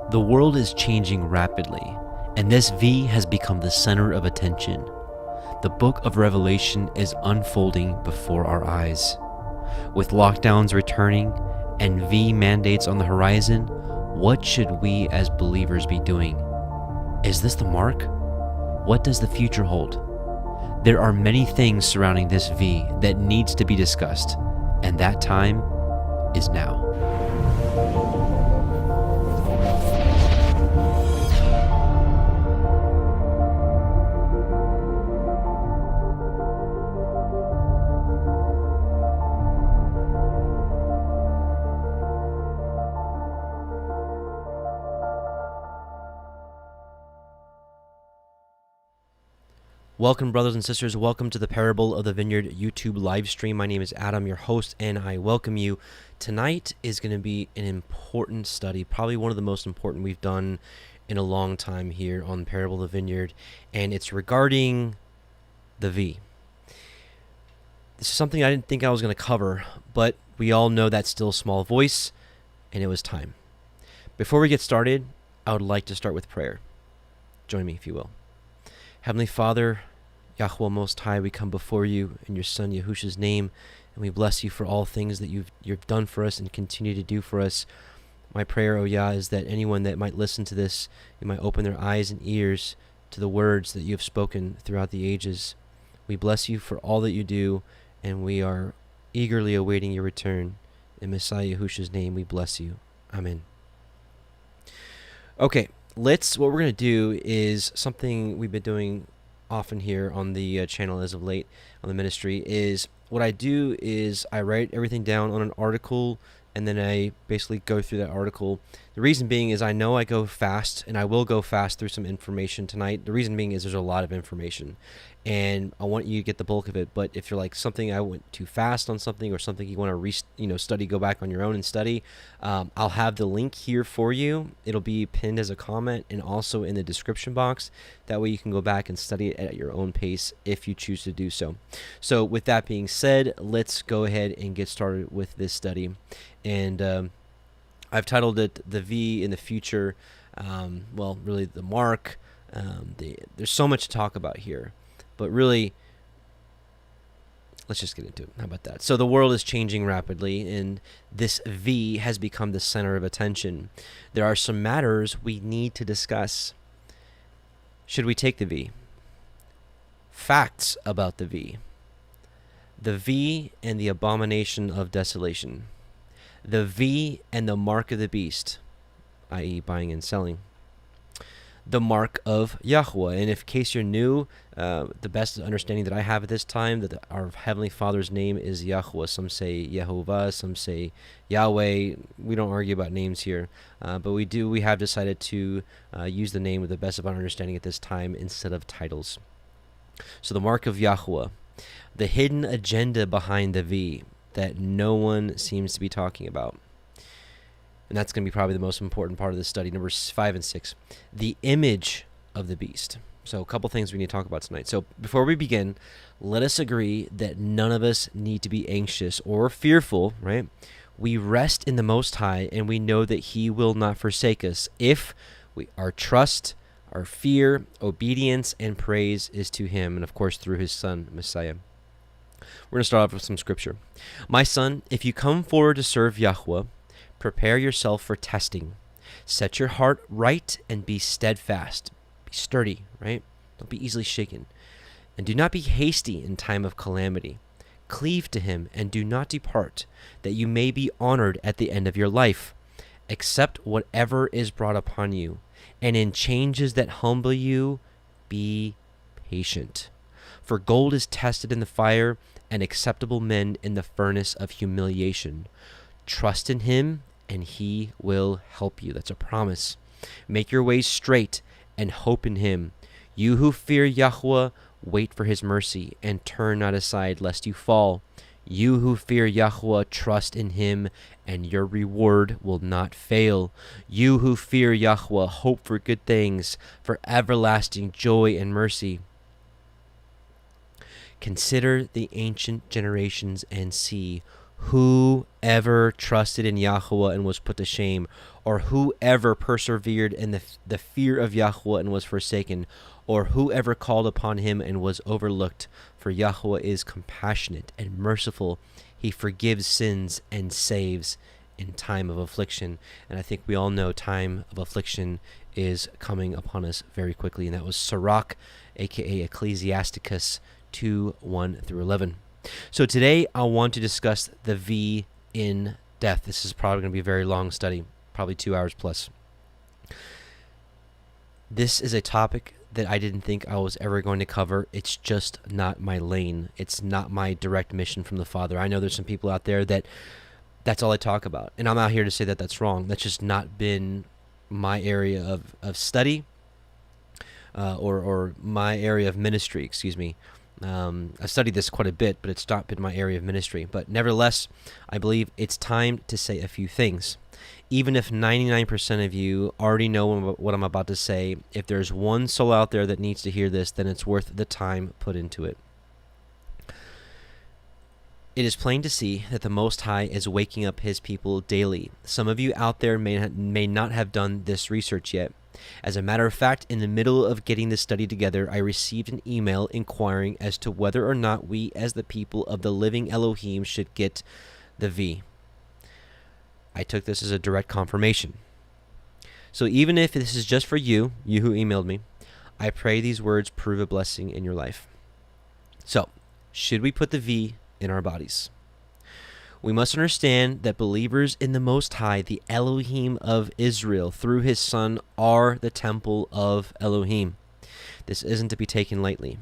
The world is changing rapidly, and this V has become the center of attention. The book of Revelation is unfolding before our eyes. With lockdowns returning and V mandates on the horizon, what should we as believers be doing? Is this the mark? What does the future hold? There are many things surrounding this V that needs to be discussed, and that time is now. Welcome, brothers and sisters. Welcome to the Parable of the Vineyard YouTube live stream. My name is Adam, your host, and I welcome you. Tonight is going to be an important study, probably one of the most important we've done in a long time here on Parable of the Vineyard, and it's regarding the V. This is something I didn't think I was going to cover, but we all know that still small voice, and it was time. Before we get started, I would like to start with prayer. Join me, if you will. Heavenly Father, Yahuah Most High, we come before you in your Son Yahush's name, and we bless you for all things that you've done for us and continue to do for us. My prayer, O Yah, is that anyone that might listen to this, you might open their eyes and ears to the words that you have spoken throughout the ages. We bless you for all that you do, and we are eagerly awaiting your return. In Messiah Yahushua's name, we bless you. Amen. Okay. What we're going to do is something we've been doing often here on the channel as of late on the ministry. Is what I do is I write everything down on an article, and then I basically go through that article. The reason being is I know I go fast, and I will go fast through some information tonight. The reason being is there's a lot of information, and I want you to get the bulk of it. But if you're like something I went too fast on something, or something you want to study, go back on your own and study. I'll have the link here for you. It'll be pinned as a comment and also in the description box. That way you can go back and study it at your own pace if you choose to do so. So with that being said, let's go ahead and get started with this study. And I've titled it The V in the Future. Really the mark. There's so much to talk about here. But really, let's just get into it. How about that? So the world is changing rapidly, and this V has become the center of attention. There are some matters we need to discuss. Should we take the V? Facts about the V. The V and the abomination of desolation. The V and the mark of the beast, i.e. buying and selling. The mark of Yahuah. And if in case you're new, the best understanding that I have at this time, that our Heavenly Father's name is Yahuah. Some say Yahuah, some say Yahweh. We don't argue about names here, but we have decided to use the name with the best of our understanding at this time instead of titles. So the mark of Yahuah, the hidden agenda behind the V that no one seems to be talking about. And that's going to be probably the most important part of this study, numbers 5 and 6. The image of the beast. So a couple things we need to talk about tonight. So before we begin, let us agree that none of us need to be anxious or fearful, right? We rest in the Most High, and we know that He will not forsake us if our trust, our fear, obedience, and praise is to Him, and of course through His Son, Messiah. We're going to start off with some scripture. My son, if you come forward to serve Yahuah, prepare yourself for testing. Set your heart right and be steadfast. Be sturdy, right? Don't be easily shaken. And do not be hasty in time of calamity. Cleave to Him and do not depart, that you may be honored at the end of your life. Accept whatever is brought upon you, and in changes that humble you, be patient. For gold is tested in the fire, and acceptable men in the furnace of humiliation. Trust in Him, and He will help you. That's a promise. Make your ways straight and hope in Him. You who fear Yahuah, wait for His mercy and turn not aside lest you fall. You who fear Yahuah, trust in Him, and your reward will not fail. You who fear Yahuah, hope for good things, for everlasting joy and mercy. Consider the ancient generations and see Whoever trusted in Yahuah and was put to shame, or whoever persevered in the fear of Yahuah and was forsaken, or whoever called upon him and was overlooked. For Yahuah is compassionate and merciful. He forgives sins and saves in time of affliction. And I think we all know time of affliction is coming upon us very quickly. And that was Sirach, aka Ecclesiasticus 2:1-11. So today I want to discuss the V in death. This is probably going to be a very long study, probably 2 hours plus. This is a topic that I didn't think I was ever going to cover. It's just not my lane. It's not my direct mission from the Father. I know there's some people out there that's all I talk about. And I'm not here to say that that's wrong. That's just not been my area of study or my area of ministry, excuse me. I've studied this quite a bit, but it's not been my area of ministry. But nevertheless, I believe it's time to say a few things. Even if 99% of you already know what I'm about to say, if there's one soul out there that needs to hear this, then it's worth the time put into it. It is plain to see that the Most High is waking up his people daily. Some of you out there may not have done this research yet. As a matter of fact, in the middle of getting this study together, I received an email inquiring as to whether or not we as the people of the living Elohim should get the V. I took this as a direct confirmation. So even if this is just for you who emailed me, I pray these words prove a blessing in your life. So, should we put the V in our bodies? We must understand that believers in the Most High, the Elohim of Israel, through his Son, are the temple of Elohim. This isn't to be taken lightly.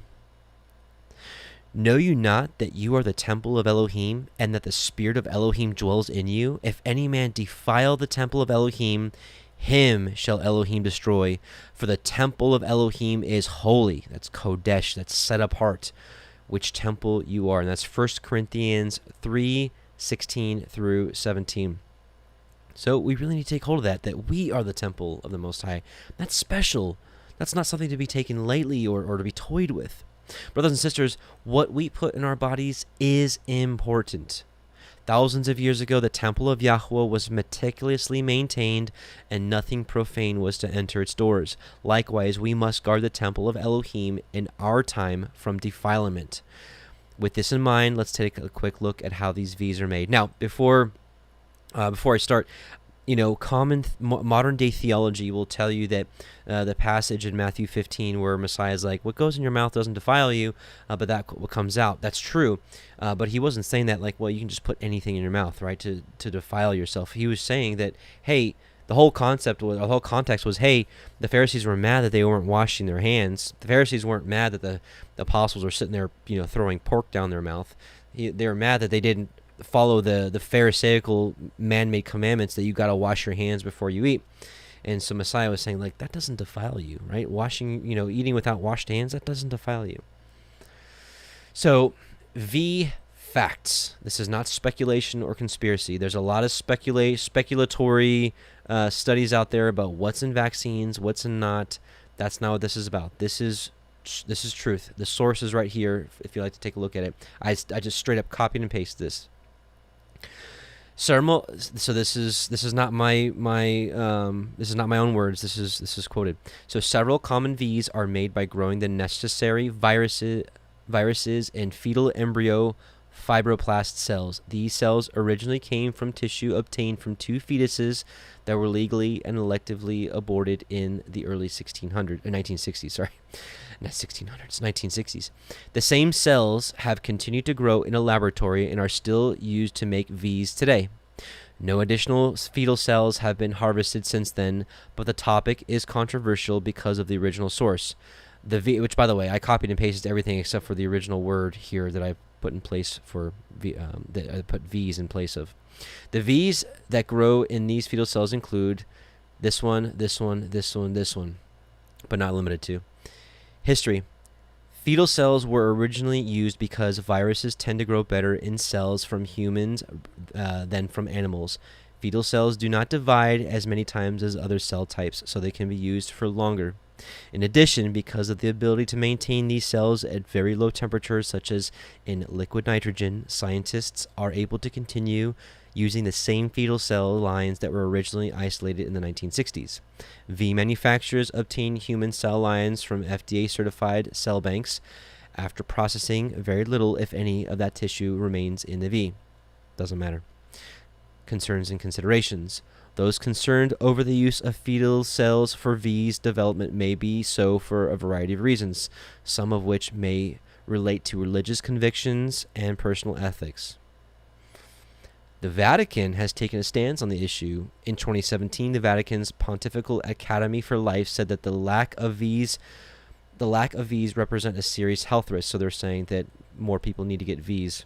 Know you not that you are the temple of Elohim, and that the Spirit of Elohim dwells in you? If any man defile the temple of Elohim, him shall Elohim destroy. For the temple of Elohim is holy. That's Kodesh, that's set apart, which temple you are. And that's 1 Corinthians 3:16-17. So we really need to take hold of that we are the temple of the Most High. That's special. That's not something to be taken lightly or to be toyed with. Brothers and sisters, what we put in our bodies is important. Thousands of years ago, the temple of Yahuah was meticulously maintained, and nothing profane was to enter its doors. Likewise, we must guard the temple of Elohim in our time from defilement. With this in mind, let's take a quick look at how these V's are made. Now, before I start, common modern day theology will tell you that the passage in Matthew 15 where Messiah is like, what goes in your mouth doesn't defile you, but that what comes out. That's true. But he wasn't saying that like, well, you can just put anything in your mouth, right, to defile yourself. He was saying that, hey, the whole context was, hey, the Pharisees were mad that they weren't washing their hands. The Pharisees weren't mad that the apostles were sitting there, throwing pork down their mouth. They were mad that they didn't follow the Pharisaical man-made commandments that you got to wash your hands before you eat. And so Messiah was saying, like, that doesn't defile you, right? Eating without washed hands, that doesn't defile you. So, V facts. This is not speculation or conspiracy. There's a lot of speculatory studies out there about what's in vaccines, what's in not. That's not what this is about. This is truth. The source is right here. If you'd like to take a look at it, I just straight up copied and pasted this. So this is not my own words. This is quoted. So several common V's are made by growing the necessary viruses in fetal embryo fibroblast cells. These cells originally came from tissue obtained from two fetuses that were legally and electively aborted in the early 1960s. Sorry. Not 1600s, 1960s. The same cells have continued to grow in a laboratory and are still used to make V's today. No additional fetal cells have been harvested since then, but the topic is controversial because of the original source. The V, which by the way, I copied and pasted everything except for the original word here that I put in place for that I put V's in place of. The V's that grow in these fetal cells include this one, but not limited to. History. Fetal cells were originally used because viruses tend to grow better in cells from humans than from animals. Fetal cells do not divide as many times as other cell types, so they can be used for longer. In addition, because of the ability to maintain these cells at very low temperatures, such as in liquid nitrogen, scientists are able to continue using the same fetal cell lines that were originally isolated in the 1960s. V manufacturers obtain human cell lines from FDA-certified cell banks. After processing, very little, if any, of that tissue remains in the V. Doesn't matter. Concerns and considerations. Those concerned over the use of fetal cells for V's development may be so for a variety of reasons, some of which may relate to religious convictions and personal ethics. The Vatican has taken a stance on the issue. In 2017, the Vatican's Pontifical Academy for Life said that the lack of V's represent a serious health risk, so they're saying that more people need to get V's.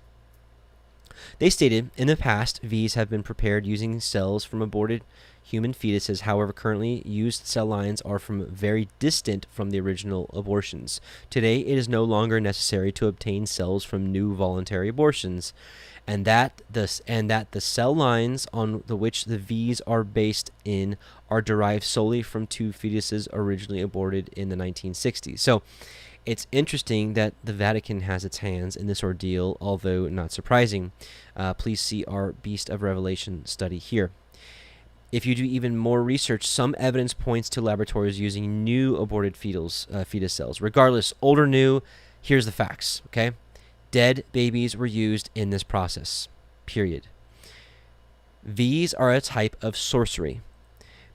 They stated, in the past, V's have been prepared using cells from aborted human fetuses. However, currently used cell lines are from very distant from the original abortions. Today, it is no longer necessary to obtain cells from new voluntary abortions, and that the cell lines on which the V's are based in are derived solely from two fetuses originally aborted in the 1960s. So, it's interesting that the Vatican has its hands in this ordeal, although not surprising. Please see our Beast of Revelation study here. If you do even more research, some evidence points to laboratories using new aborted fetus cells. Regardless, old or new, here's the facts, okay? Dead babies were used in this process, period. These are a type of sorcery,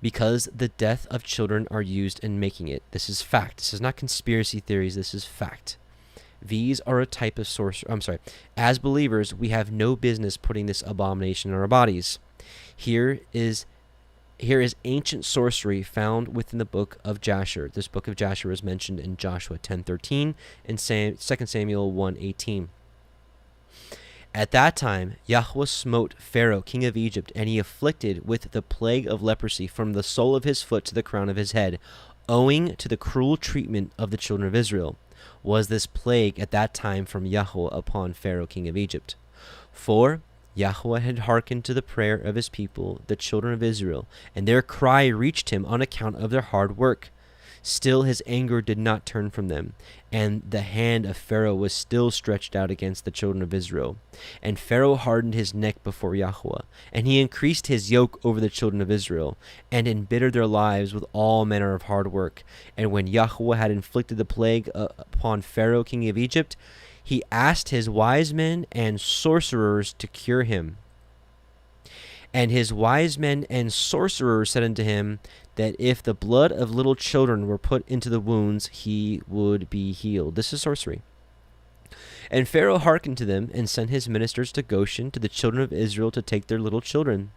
because the death of children are used in making it. This is fact. This is not conspiracy theories. This is fact. These are a type of sorcery. As believers, we have no business putting this abomination in our bodies. Here is ancient sorcery found within the book of Jasher. This book of Jasher is mentioned in Joshua 10:13 and 2 Samuel 1:18. At that time, Yahuah smote Pharaoh, king of Egypt, and he afflicted with the plague of leprosy from the sole of his foot to the crown of his head, owing to the cruel treatment of the children of Israel. Was this plague at that time from Yahuah upon Pharaoh, king of Egypt? For Yahuah had hearkened to the prayer of his people, the children of Israel, and their cry reached him on account of their hard work. Still his anger did not turn from them, and the hand of Pharaoh was still stretched out against the children of Israel. And Pharaoh hardened his neck before Yahuah, and he increased his yoke over the children of Israel, and embittered their lives with all manner of hard work. And when Yahuah had inflicted the plague upon Pharaoh, king of Egypt, he asked his wise men and sorcerers to cure him. And his wise men and sorcerers said unto him that if the blood of little children were put into the wounds, he would be healed. This is sorcery. And Pharaoh hearkened to them, and sent his ministers to Goshen to the children of Israel to take their little children.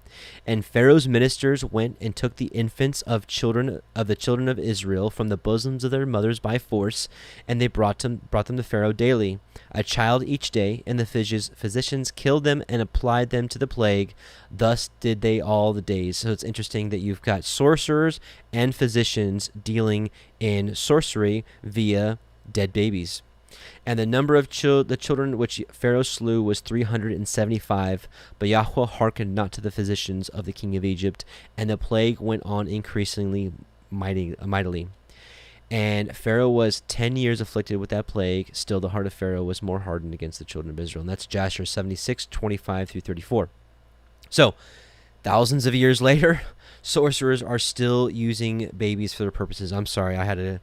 And Pharaoh's ministers went and took the infants of the children of Israel from the bosoms of their mothers by force, and they brought them to Pharaoh daily, a child each day. And the physicians killed them and applied them to the plague. Thus did they all the days. So it's interesting that you've got sorcerers and physicians dealing in sorcery via dead babies. And the number of the children which Pharaoh slew was 375, but Yahuah hearkened not to the physicians of the king of Egypt, and the plague went on increasingly mightily. And Pharaoh was 10 years afflicted with that plague. Still the heart of Pharaoh was more hardened against the children of Israel. And that's Jasher 76:25-34. So, thousands of years later, sorcerers are still using babies for their purposes. I'm sorry, I had a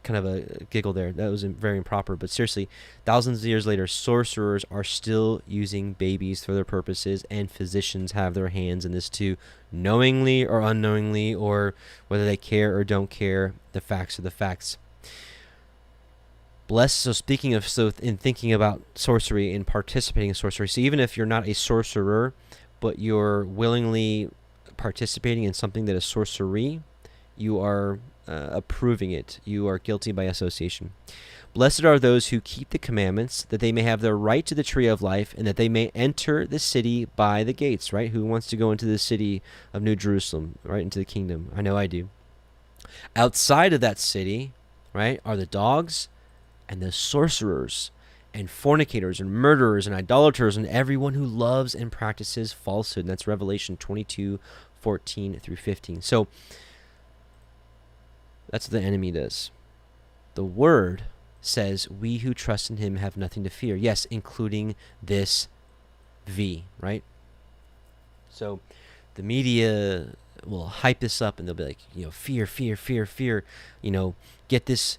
kind of a giggle there. That was very improper. But seriously, thousands of years later, sorcerers are still using babies for their purposes, and physicians have their hands in this too, knowingly or unknowingly, or whether they care or don't care. The facts are the facts. So speaking of, in thinking about sorcery and participating in sorcery, so even if you're not a sorcerer, but you're willingly participating in something that is sorcery, you are approving it. You are guilty by association. Blessed are those who keep the commandments, that they may have the right to the tree of life, and that they may enter the city by the gates, right? Who wants to go into the city of New Jerusalem, right, into the kingdom? I know I do. Outside of that city, right, are the dogs and the sorcerers and fornicators and murderers and idolaters and everyone who loves and practices falsehood. And that's Revelation 22:14 through 15. So that's what the enemy does. The word says we who trust in him have nothing to fear. Yes, including this V, right? So the media will hype this up and they'll be like, fear, fear, fear, fear, get this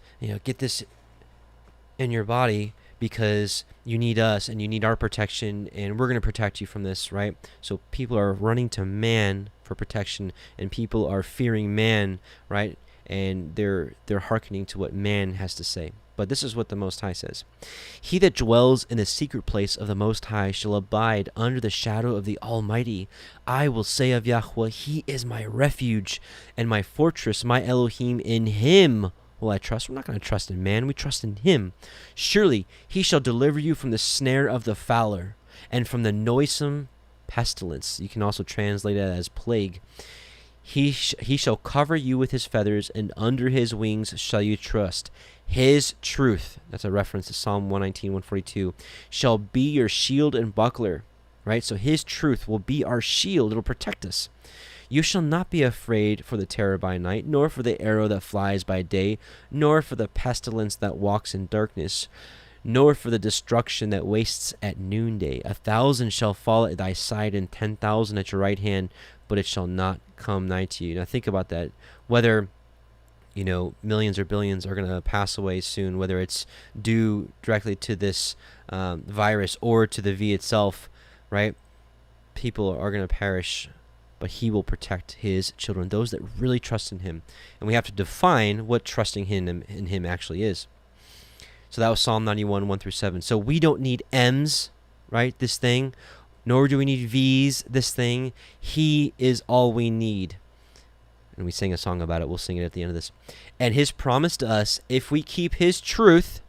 in your body because you need us and you need our protection and we're going to protect you from this, right? So people are running to man for protection and people are fearing man, right? And they're hearkening to what man has to say. But this is what the Most High says. He that dwells in the secret place of the Most High shall abide under the shadow of the Almighty. I will say of Yahuah, he is my refuge and my fortress, my Elohim. In him will I trust. We're not going to trust in man. We trust in him. Surely he shall deliver you from the snare of the fowler and from the noisome pestilence. You can also translate it as plague. He shall cover you with his feathers, and under his wings shall you trust. His truth, that's a reference to Psalm 119, 142, shall be your shield and buckler, right? So his truth will be our shield. It'll protect us. You shall not be afraid for the terror by night, nor for the arrow that flies by day, nor for the pestilence that walks in darkness, nor for the destruction that wastes at noonday. 1,000 shall fall at thy side, and 10,000 at your right hand, but it shall not come nigh to you. Now think about that. Whether millions or billions are going to pass away soon, whether it's due directly to this virus or to the V itself, right? People are going to perish, but he will protect his children, those that really trust in him. And we have to define what trusting in him actually is. So that was Psalm 91, 1 through 7. So we don't need M's, right, this thing, nor do we need V's, this thing. He is all we need. And we sing a song about it. We'll sing it at the end of this. And his promise to us, if we keep his truth,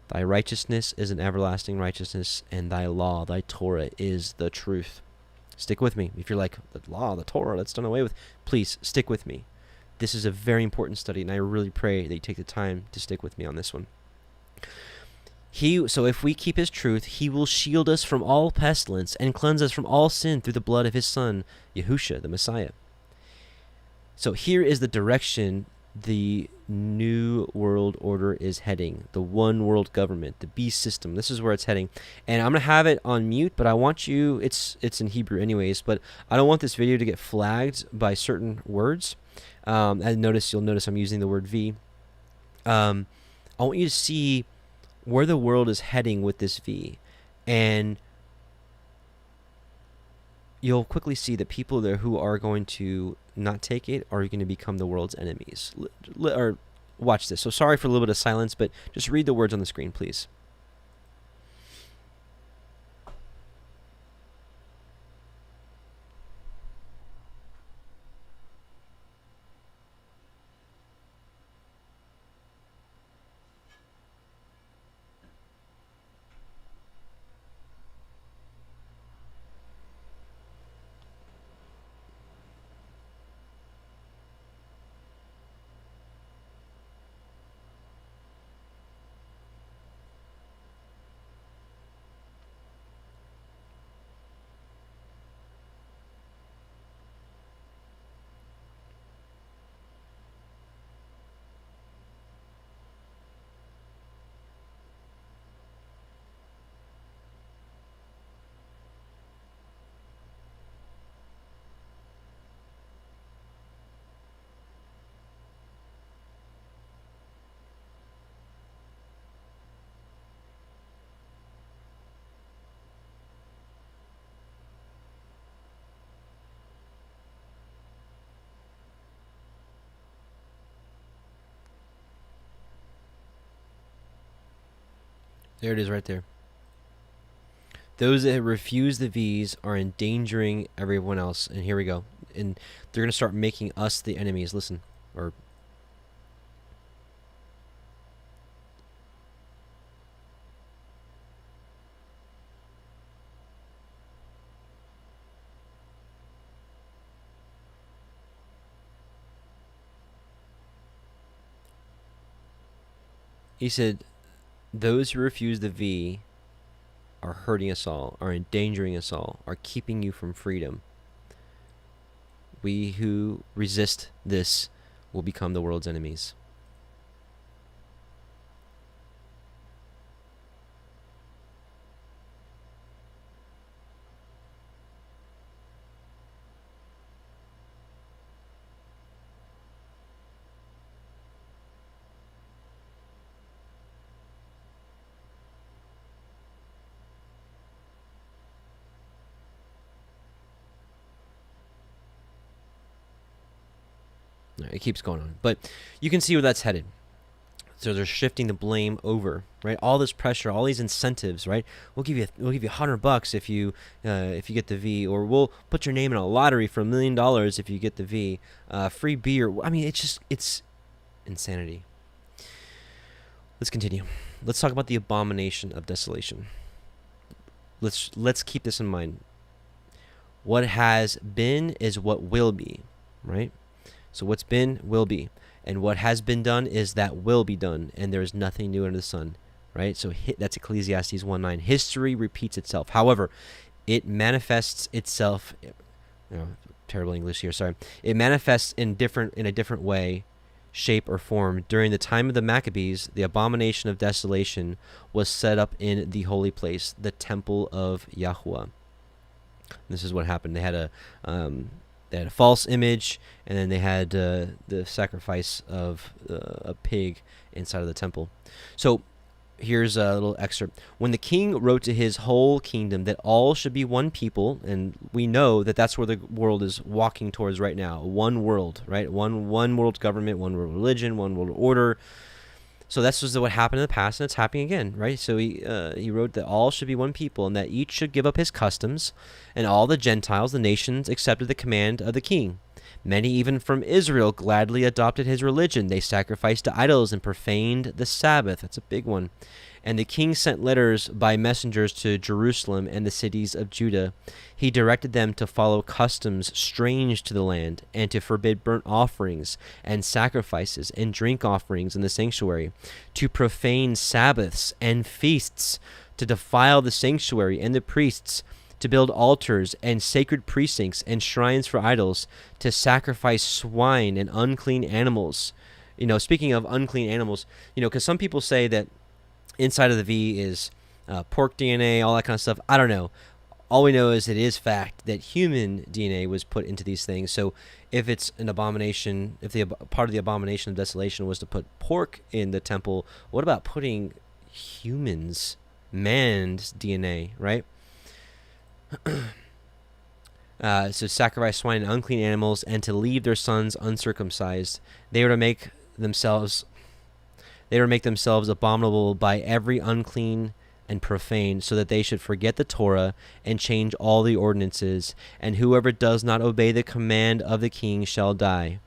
thy righteousness is an everlasting righteousness, and thy law, thy Torah, is the truth. Stick with me. If you're like, the law, the Torah, that's done away with, please stick with me. This is a very important study, and I really pray that you take the time to stick with me on this one. So if we keep his truth, he will shield us from all pestilence and cleanse us from all sin through the blood of his Son, Yahushua, the Messiah. So here is the direction the new world order is heading, the one world government, the beast system. This is where it's heading. And I'm going to have it on mute, but I want you, it's in Hebrew anyways, but I don't want this video to get flagged by certain words. You'll notice I'm using the word V. I want you to see where the world is heading with this V, and you'll quickly see that people there who are going to not take it are going to become the world's enemies. Or watch this. So sorry for a little bit of silence, but just read the words on the screen, please. There it is right there. Those that refuse the V's are endangering everyone else. And here we go. And they're going to start making us the enemies. Listen. Or He said, those who refuse the V are hurting us all, are endangering us all, are keeping you from freedom. We who resist this will become the world's enemies. It keeps going on, but you can see where that's headed. So they're shifting the blame over, right? All this pressure, all these incentives, right? We'll give you $100 if you get the V, or we'll put your name in a lottery for $1 million if you get the V. Free beer. I mean, it's insanity. Let's continue. Let's talk about the abomination of desolation. Let's keep this in mind. What has been is what will be, right? So what's been will be, and what has been done is that will be done, and there is nothing new under the sun, right? So that's Ecclesiastes 1:9. History repeats itself. However, it manifests itself. Terrible English here. Sorry. It manifests in a different way, shape, or form. During the time of the Maccabees, the abomination of desolation was set up in the holy place, the temple of Yahuah. This is what happened. They had a false image, and then they had the sacrifice of a pig inside of the temple. So here's a little excerpt. When the king wrote to his whole kingdom that all should be one people, and we know that that's where the world is walking towards right now, one world, right? One world government, one world religion, one world order. So that's just what happened in the past, and it's happening again, right? So he wrote that all should be one people, and that each should give up his customs, and all the Gentiles, the nations, accepted the command of the king. Many, even from Israel, gladly adopted his religion. They sacrificed to idols and profaned the Sabbath. That's a big one. And the king sent letters by messengers to Jerusalem and the cities of Judah. He directed them to follow customs strange to the land, and to forbid burnt offerings and sacrifices and drink offerings in the sanctuary, to profane Sabbaths and feasts, to defile the sanctuary and the priests, to build altars and sacred precincts and shrines for idols, to sacrifice swine and unclean animals. Speaking of unclean animals, because some people say that inside of the V is pork DNA, all that kind of stuff. I don't know. All we know is it is fact that human DNA was put into these things. So if it's an abomination, if the part of the abomination of desolation was to put pork in the temple, what about putting man's DNA, right? So sacrifice swine and unclean animals, and to leave their sons uncircumcised. They were to make themselves abominable by every unclean and profane, so that they should forget the Torah and change all the ordinances, and whoever does not obey the command of the king shall die.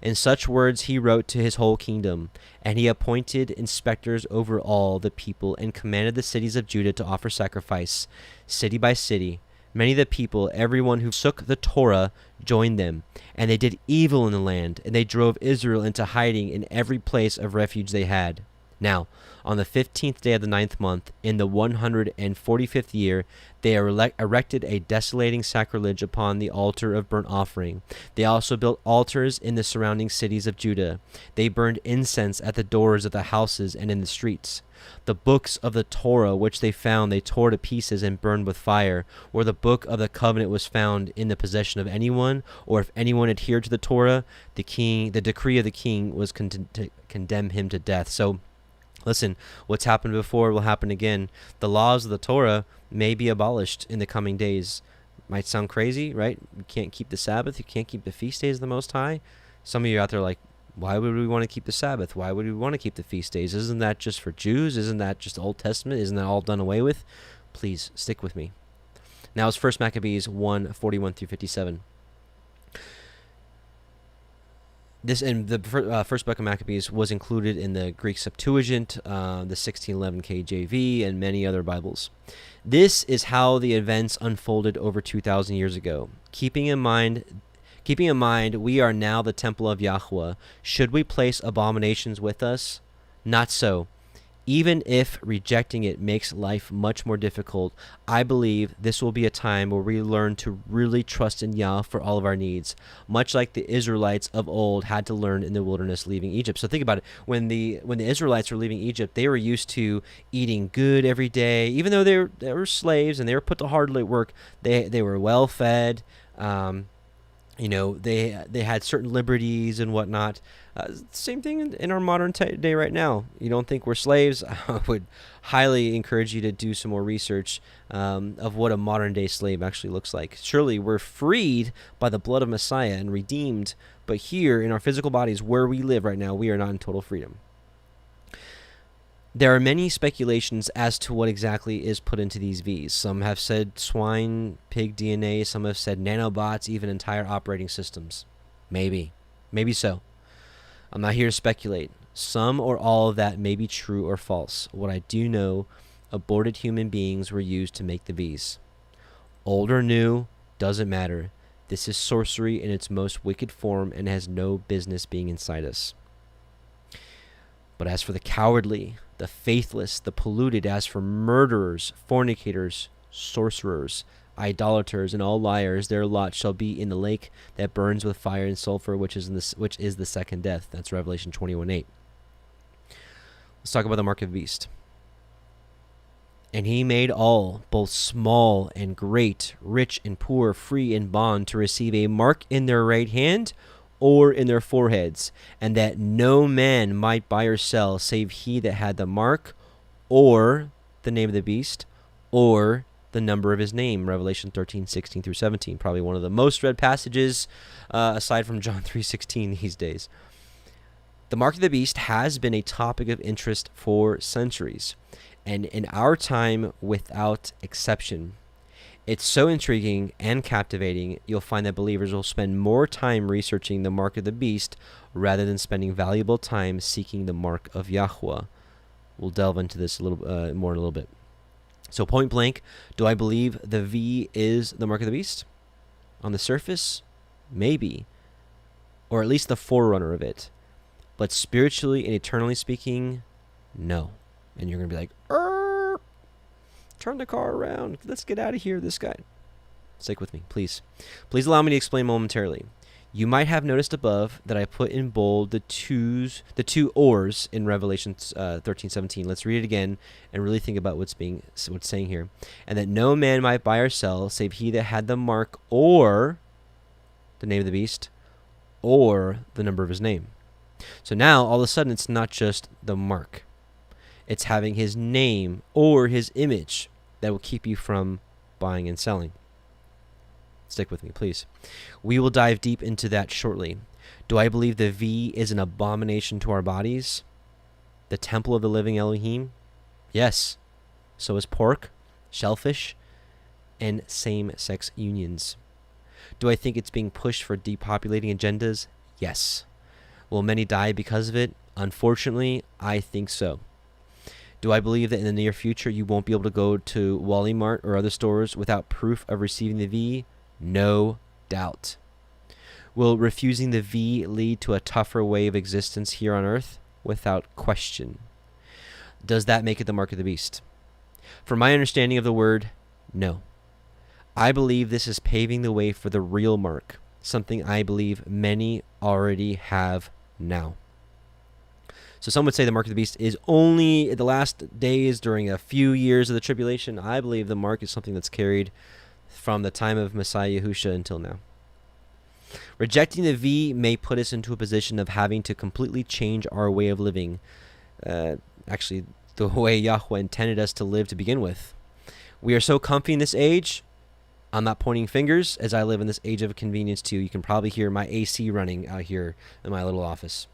In such words he wrote to his whole kingdom, and he appointed inspectors over all the people, and commanded the cities of Judah to offer sacrifice, city by city. Many of the people, everyone who forsook the Torah, joined them, and they did evil in the land, and they drove Israel into hiding in every place of refuge they had. Now, on the 15th day of the 9th month, in the 145th year, they erected a desolating sacrilege upon the altar of burnt offering. They also built altars in the surrounding cities of Judah. They burned incense at the doors of the houses and in the streets. The books of the Torah which they found they tore to pieces and burned with fire. Where the book of the covenant was found in the possession of anyone, or if anyone adhered to the Torah, the decree of the king was to condemn him to death. So listen, what's happened before will happen again. The laws of the Torah may be abolished in the coming days. Might sound crazy, right? You can't keep the Sabbath. You can't keep the feast days of the Most High. Some of you out there are like, why would we want to keep the Sabbath? Why would we want to keep the feast days? Isn't that just for Jews? Isn't that just Old Testament? Isn't that all done away with? Please, stick with me. Now it's 1 Maccabees 1:41-57. This and the first book of Maccabees was included in the Greek Septuagint, the 1611 KJV, and many other Bibles. This is how the events unfolded over 2,000 years ago. Keeping in mind, we are now the temple of Yahuah. Should we place abominations with us? Not so. Even if rejecting it makes life much more difficult, I believe this will be a time where we learn to really trust in Yah for all of our needs, much like the Israelites of old had to learn in the wilderness leaving Egypt. So think about it. When the Israelites were leaving Egypt, they were used to eating good every day. Even though they were slaves and they were put to hard work, they were well fed. They had certain liberties and whatnot. Same thing in our modern day right now. You don't think we're slaves? I would highly encourage you to do some more research of what a modern day slave actually looks like. Surely we're freed by the blood of Messiah and redeemed, but here in our physical bodies where we live right now, we are not in total freedom. There are many speculations as to what exactly is put into these Vs. Some have said swine, pig DNA. Some have said nanobots, even entire operating systems. Maybe so. I'm not here to speculate. Some or all of that may be true or false. What I do know, aborted human beings were used to make the Vs. Old or new, doesn't matter. This is sorcery in its most wicked form and has no business being inside us. But as for the cowardly, the faithless, the polluted, as for murderers, fornicators, sorcerers, idolaters, and all liars, their lot shall be in the lake that burns with fire and sulfur, which is the second death. That's Revelation 21:8. Let's talk about the mark of the beast. And he made all, both small and great, rich and poor, free and bond, to receive a mark in their right hand or in their foreheads, and that no man might buy or sell save he that had the mark, or the name of the beast, or the number of his name. Revelation 13:16-17, probably one of the most read passages aside from John 3:16 these days. The mark of the beast has been a topic of interest for centuries, and in our time without exception. It's so intriguing and captivating, you'll find that believers will spend more time researching the mark of the beast rather than spending valuable time seeking the mark of Yahuah. We'll delve into this a little more in a little bit. So point blank, do I believe the V is the mark of the beast? On the surface, maybe, or at least the forerunner of it. But spiritually and eternally speaking, no. And you're going to be like, turn the car around. Let's get out of here, this guy. Stick with me, please. Please allow me to explain momentarily. You might have noticed above that I put in bold the two ors in Revelation 13:17. Let's read it again and really think about what's saying here. And that no man might buy or sell save he that had the mark or the name of the beast or the number of his name. So now all of a sudden it's not just the mark. It's having his name or his image that will keep you from buying and selling. Stick with me, please. We will dive deep into that shortly. Do I believe the V is an abomination to our bodies? The temple of the living Elohim? Yes. So is pork, shellfish, and same-sex unions. Do I think it's being pushed for depopulating agendas? Yes. Will many die because of it? Unfortunately, I think so. Do I believe that in the near future you won't be able to go to Walmart or other stores without proof of receiving the V? No doubt. Will refusing the V lead to a tougher way of existence here on earth? Without question. Does that make it the mark of the beast? From my understanding of the word, no. I believe this is paving the way for the real mark, something I believe many already have now. So some would say the mark of the beast is only the last days during a few years of the tribulation. I believe the mark is something that's carried from the time of Messiah Yahushua until now. Rejecting the V may put us into a position of having to completely change our way of living. Actually, the way Yahuah intended us to live to begin with. We are so comfy in this age. I'm not pointing fingers as I live in this age of convenience too. You can probably hear my AC running out here in my little office.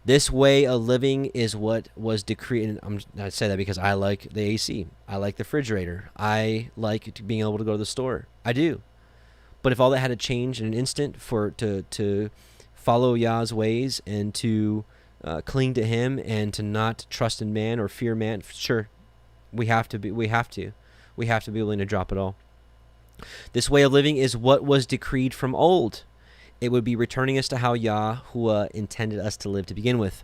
This way of living is what was decreed. And I say that because I like the AC. I like the refrigerator. I like being able to go to the store. I do. But if all that had to change in an instant to follow Yah's ways and to cling to Him and to not trust in man or fear man, sure, we have to be willing to drop it all. This way of living is what was decreed from old. It would be returning us to how Yahuah intended us to live to begin with.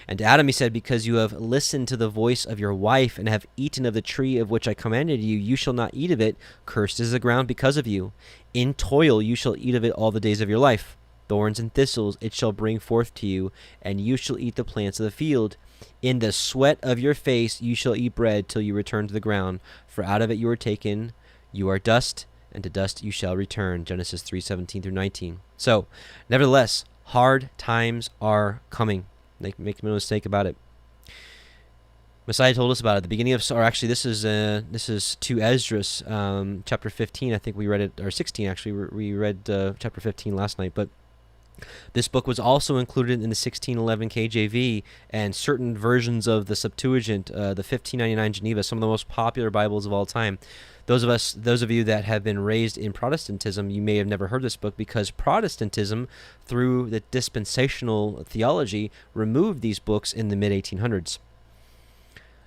And to Adam he said, because you have listened to the voice of your wife and have eaten of the tree of which I commanded you, you shall not eat of it. Cursed is the ground because of you. In toil you shall eat of it all the days of your life. Thorns and thistles it shall bring forth to you, and you shall eat the plants of the field. In the sweat of your face you shall eat bread till you return to the ground, for out of it you are taken. You are dust, and to dust you shall return. Genesis 3:17 through 19. So, nevertheless, hard times are coming. Make no mistake about it. Messiah told us about it at the beginning of, or actually this is 2 Esdras, chapter 15. I think we read it, or 16 actually. We read chapter 15 last night, but this book was also included in the 1611 KJV and certain versions of the Septuagint, the 1599 Geneva, some of the most popular Bibles of all time. Those of you that have been raised in Protestantism, you may have never heard this book, because Protestantism, through the dispensational theology, removed these books in the mid-1800s.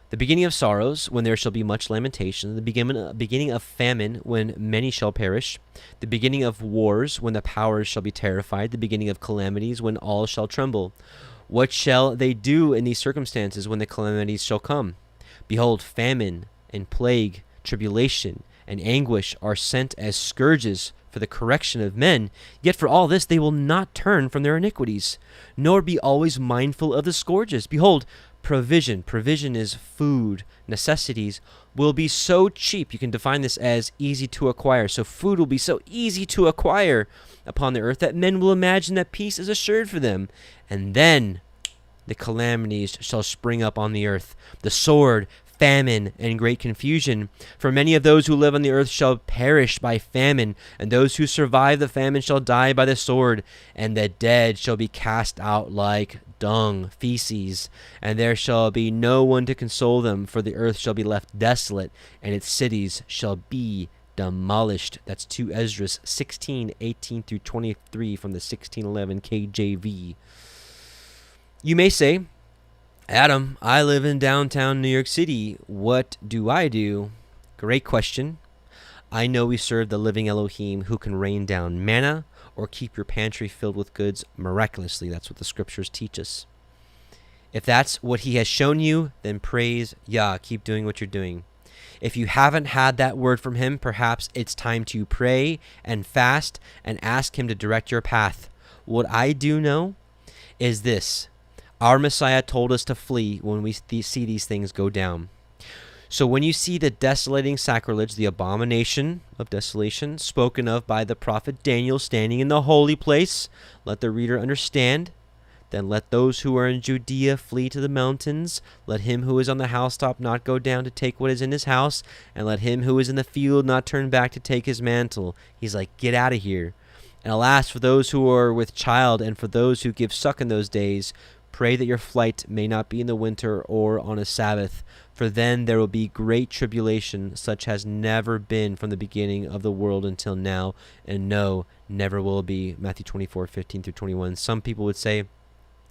The beginning of sorrows, when there shall be much lamentation. The beginning of famine, when many shall perish. The beginning of wars, when the powers shall be terrified. The beginning of calamities, when all shall tremble. What shall they do in these circumstances when the calamities shall come? Behold, famine and plague, tribulation and anguish are sent as scourges for the correction of men. Yet for all this they will not turn from their iniquities, nor be always mindful of the scourges. Behold, provision is food, necessities, will be so cheap. You can define this as easy to acquire. So food will be so easy to acquire upon the earth that men will imagine that peace is assured for them. And then the calamities shall spring up on the earth, the sword, famine, and great confusion. For many of those who live on the earth shall perish by famine, and those who survive the famine shall die by the sword, and the dead shall be cast out like dung, feces, and there shall be no one to console them, for the earth shall be left desolate, and its cities shall be demolished. That's 2 Esdras 16:18 through 23 from the 1611 KJV. You may say, Adam, I live in downtown New York City. What do I do? Great question. I know we serve the living Elohim who can rain down manna or keep your pantry filled with goods miraculously. That's what the scriptures teach us. If that's what he has shown you, then praise Yah. Keep doing what you're doing. If you haven't had that word from him, perhaps it's time to pray and fast and ask him to direct your path. What I do know is this. Our Messiah told us to flee when we see these things go down. So when you see the desolating sacrilege, the abomination of desolation, spoken of by the prophet Daniel standing in the holy place, let the reader understand. Then let those who are in Judea flee to the mountains. Let him who is on the housetop not go down to take what is in his house. And let him who is in the field not turn back to take his mantle. He's like, get out of here. And alas, for those who are with child and for those who give suck in those days, pray that your flight may not be in the winter or on a Sabbath, for then there will be great tribulation, such has never been from the beginning of the world until now, and no, never will be. Matthew 24:15 through 21. Some people would say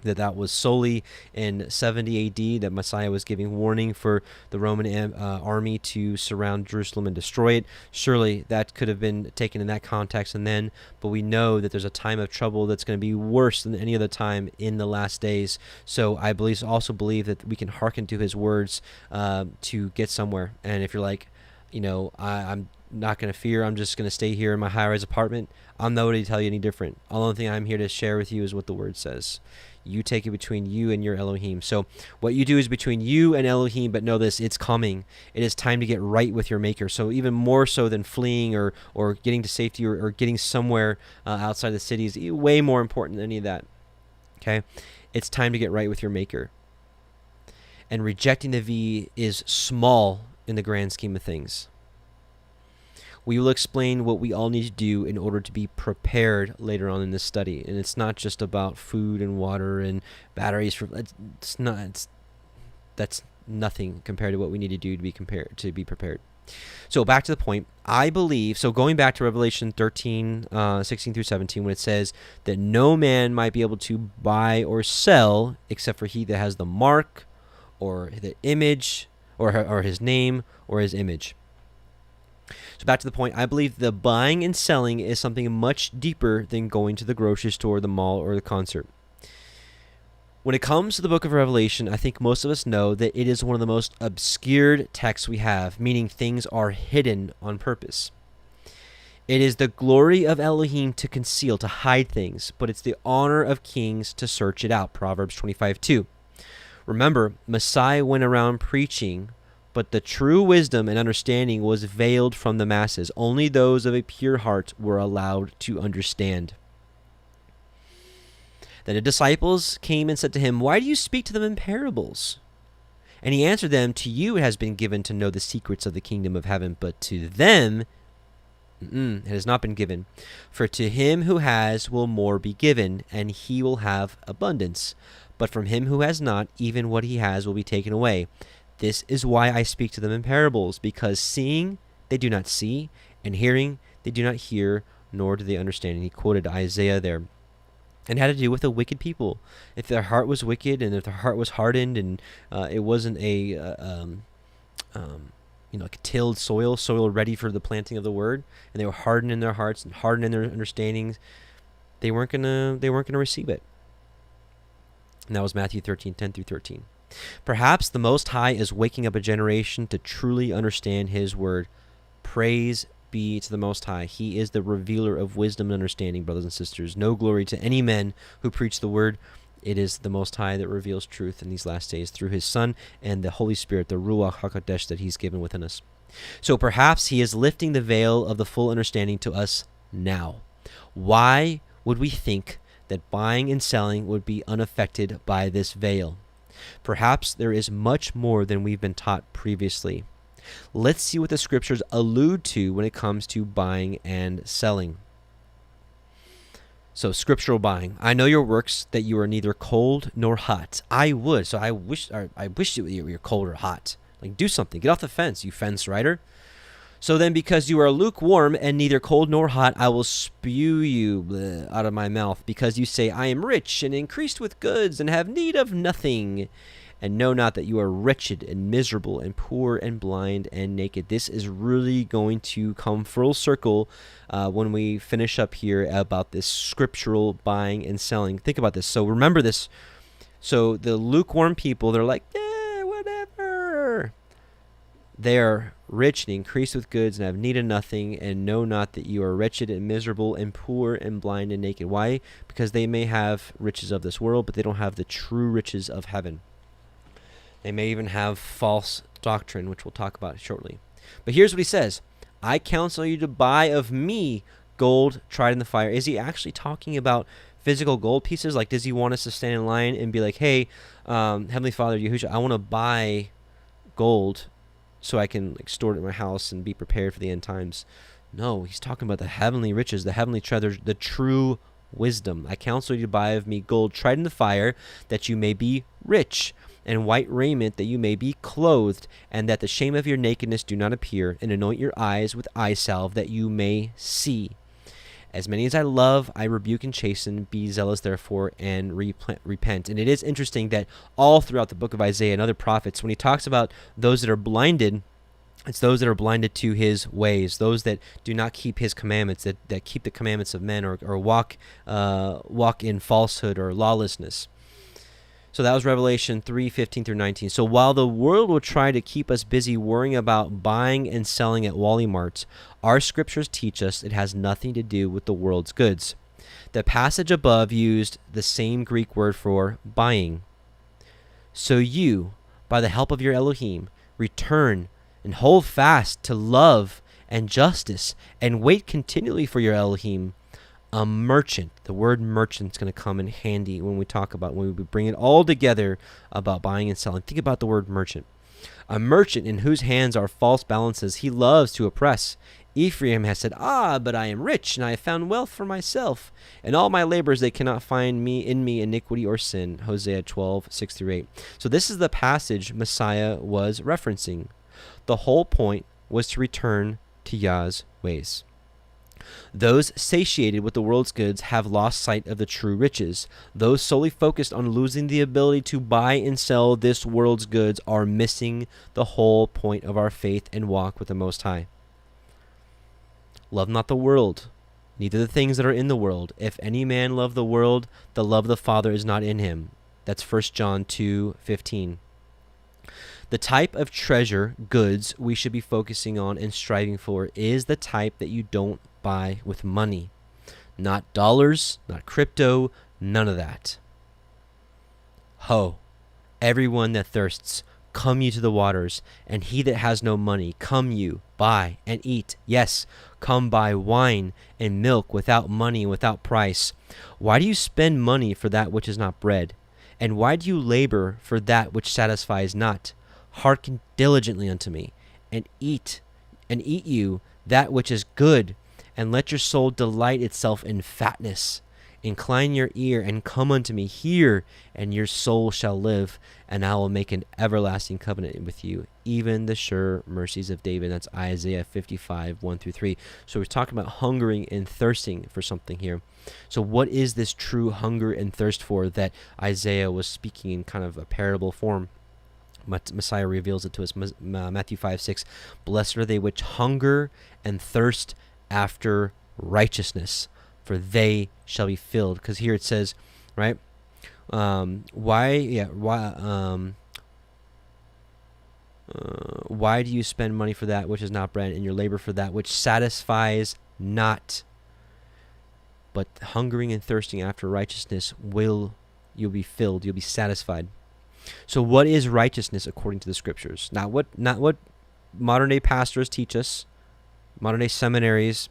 that was solely in 70 AD, that Messiah was giving warning for the Roman army to surround Jerusalem and destroy it. Surely that could have been taken in that context and then, but we know that there's a time of trouble that's going to be worse than any other time in the last days. So I also believe that we can hearken to his words to get somewhere. And if you're like, I'm not going to fear, I'm just going to stay here in my high-rise apartment, I'm not ready to tell you any different. The only thing I'm here to share with you is what the word says. You take it between you and your Elohim. So what you do is between you and Elohim, but know this, it's coming. It is time to get right with your maker. So even more so than fleeing or getting to safety or getting somewhere outside the city is way more important than any of that. Okay? It's time to get right with your maker. And rejecting the V is small in the grand scheme of things. We will explain what we all need to do in order to be prepared later on in this study. And it's not just about food and water and batteries. That's nothing compared to what we need to do to be prepared. So back to the point. I believe, so going back to Revelation 13, 16 through 17, when it says that no man might be able to buy or sell except for he that has the mark or the image or his name or his image. So back to the point, I believe the buying and selling is something much deeper than going to the grocery store, the mall, or the concert. When it comes to the book of Revelation, I think most of us know that it is one of the most obscured texts we have, meaning things are hidden on purpose. It is the glory of Elohim to conceal, to hide things, but it's the honor of kings to search it out. Proverbs 25:2. Remember, Messiah went around preaching, but the true wisdom and understanding was veiled from the masses. Only those of a pure heart were allowed to understand. Then the disciples came and said to him, "Why do you speak to them in parables?" And he answered them, "To you it has been given to know the secrets of the kingdom of heaven, but to them it has not been given. For to him who has will more be given, and he will have abundance. But from him who has not, even what he has will be taken away. This is why I speak to them in parables, because seeing they do not see, and hearing they do not hear, nor do they understand." And he quoted Isaiah there. And had to do with the wicked people. If their heart was wicked, and if their heart was hardened, and it wasn't like tilled soil ready for the planting of the word, and they were hardened in their hearts and hardened in their understandings, they weren't gonna receive it. And that was Matthew 13:10-13. Perhaps the Most High is waking up a generation to truly understand His word. Praise be to the Most High. He is the revealer of wisdom and understanding, brothers and sisters. No glory to any men who preach the word. It is the Most High that reveals truth in these last days through His Son and the Holy Spirit, the Ruach HaKodesh that He's given within us. So perhaps He is lifting the veil of the full understanding to us now. Why would we think that buying and selling would be unaffected by this veil? Perhaps there is much more than we've been taught previously. Let's see what the scriptures allude to when it comes to buying and selling. So, scriptural buying. I know your works, that you are neither cold nor hot. I wish you were cold or hot. Like, do something. Get off the fence, you fence rider. So then, because you are lukewarm and neither cold nor hot, I will spew you out of my mouth, because you say, I am rich and increased with goods and have need of nothing, and know not that you are wretched and miserable and poor and blind and naked. This is really going to come full circle when we finish up here about this scriptural buying and selling. Think about this. So remember this. So the lukewarm people, they're like, yeah, whatever. They are rich and increased with goods and have need of nothing, and know not that you are wretched and miserable and poor and blind and naked. Why? Because they may have riches of this world, but they don't have the true riches of heaven. They may even have false doctrine, which we'll talk about shortly. But here's what he says. I counsel you to buy of me gold tried in the fire. Is he actually talking about physical gold pieces? Like, does he want us to stand in line and be like, hey, Heavenly Father, Yahushua, I want to buy gold so I can store it in my house and be prepared for the end times? No, he's talking about the heavenly riches, the heavenly treasures, the true wisdom. I counsel you to buy of me gold tried in the fire, that you may be rich, and white raiment, that you may be clothed, and that the shame of your nakedness do not appear, and anoint your eyes with eye salve, that you may see. As many as I love, I rebuke and chasten. Be zealous, therefore, and repent. And it is interesting that all throughout the book of Isaiah and other prophets, when he talks about those that are blinded, it's those that are blinded to his ways, those that do not keep his commandments, that keep the commandments of men, or walk in falsehood or lawlessness. So that was Revelation 3:15-19. So while the world will try to keep us busy worrying about buying and selling at Wally Marts, our scriptures teach us it has nothing to do with the world's goods. The passage above used the same Greek word for buying. So you, by the help of your Elohim, return and hold fast to love and justice, and wait continually for your Elohim. A merchant. The word merchant is going to come in handy when we bring it all together about buying and selling. Think about the word merchant. A merchant in whose hands are false balances, he loves to oppress. Ephraim has said, but I am rich, and I have found wealth for myself. In all my labors they cannot find in me iniquity or sin. Hosea 12:6-8. So this is the passage Messiah was referencing. The whole point was to return to Yah's ways. Those satiated with the world's goods have lost sight of the true riches. Those solely focused on losing the ability to buy and sell this world's goods are missing the whole point of our faith and walk with the Most High. Love not the world, neither the things that are in the world. If any man love the world, the love of the Father is not in him. That's 1 John 2:15. The type of treasure, goods, we should be focusing on and striving for is the type that you don't buy with money. Not dollars, not crypto, none of that. Ho, everyone that thirsts, come you to the waters, and he that has no money, come you, buy and eat. Yes, come buy wine and milk without money and without price. Why do you spend money for that which is not bread? And why do you labor for that which satisfies not? Hearken diligently unto me, and eat you that which is good, and let your soul delight itself in fatness. Incline your ear and come unto me, hear, and your soul shall live, and I will make an everlasting covenant with you, even the sure mercies of David. That's Isaiah 55:1-3. So we're talking about hungering and thirsting for something here. So what is this true hunger and thirst for that Isaiah was speaking in kind of a parable form? Messiah reveals it to us. Matthew 5:6. Blessed are they which hunger and thirst after righteousness, for they shall be filled. Because here it says, right? Why do you spend money for that which is not bread, and your labor for that which satisfies not? But hungering and thirsting after righteousness, you'll be filled, you'll be satisfied. So what is righteousness according to the Scriptures? Not what modern day pastors teach us, modern day seminaries.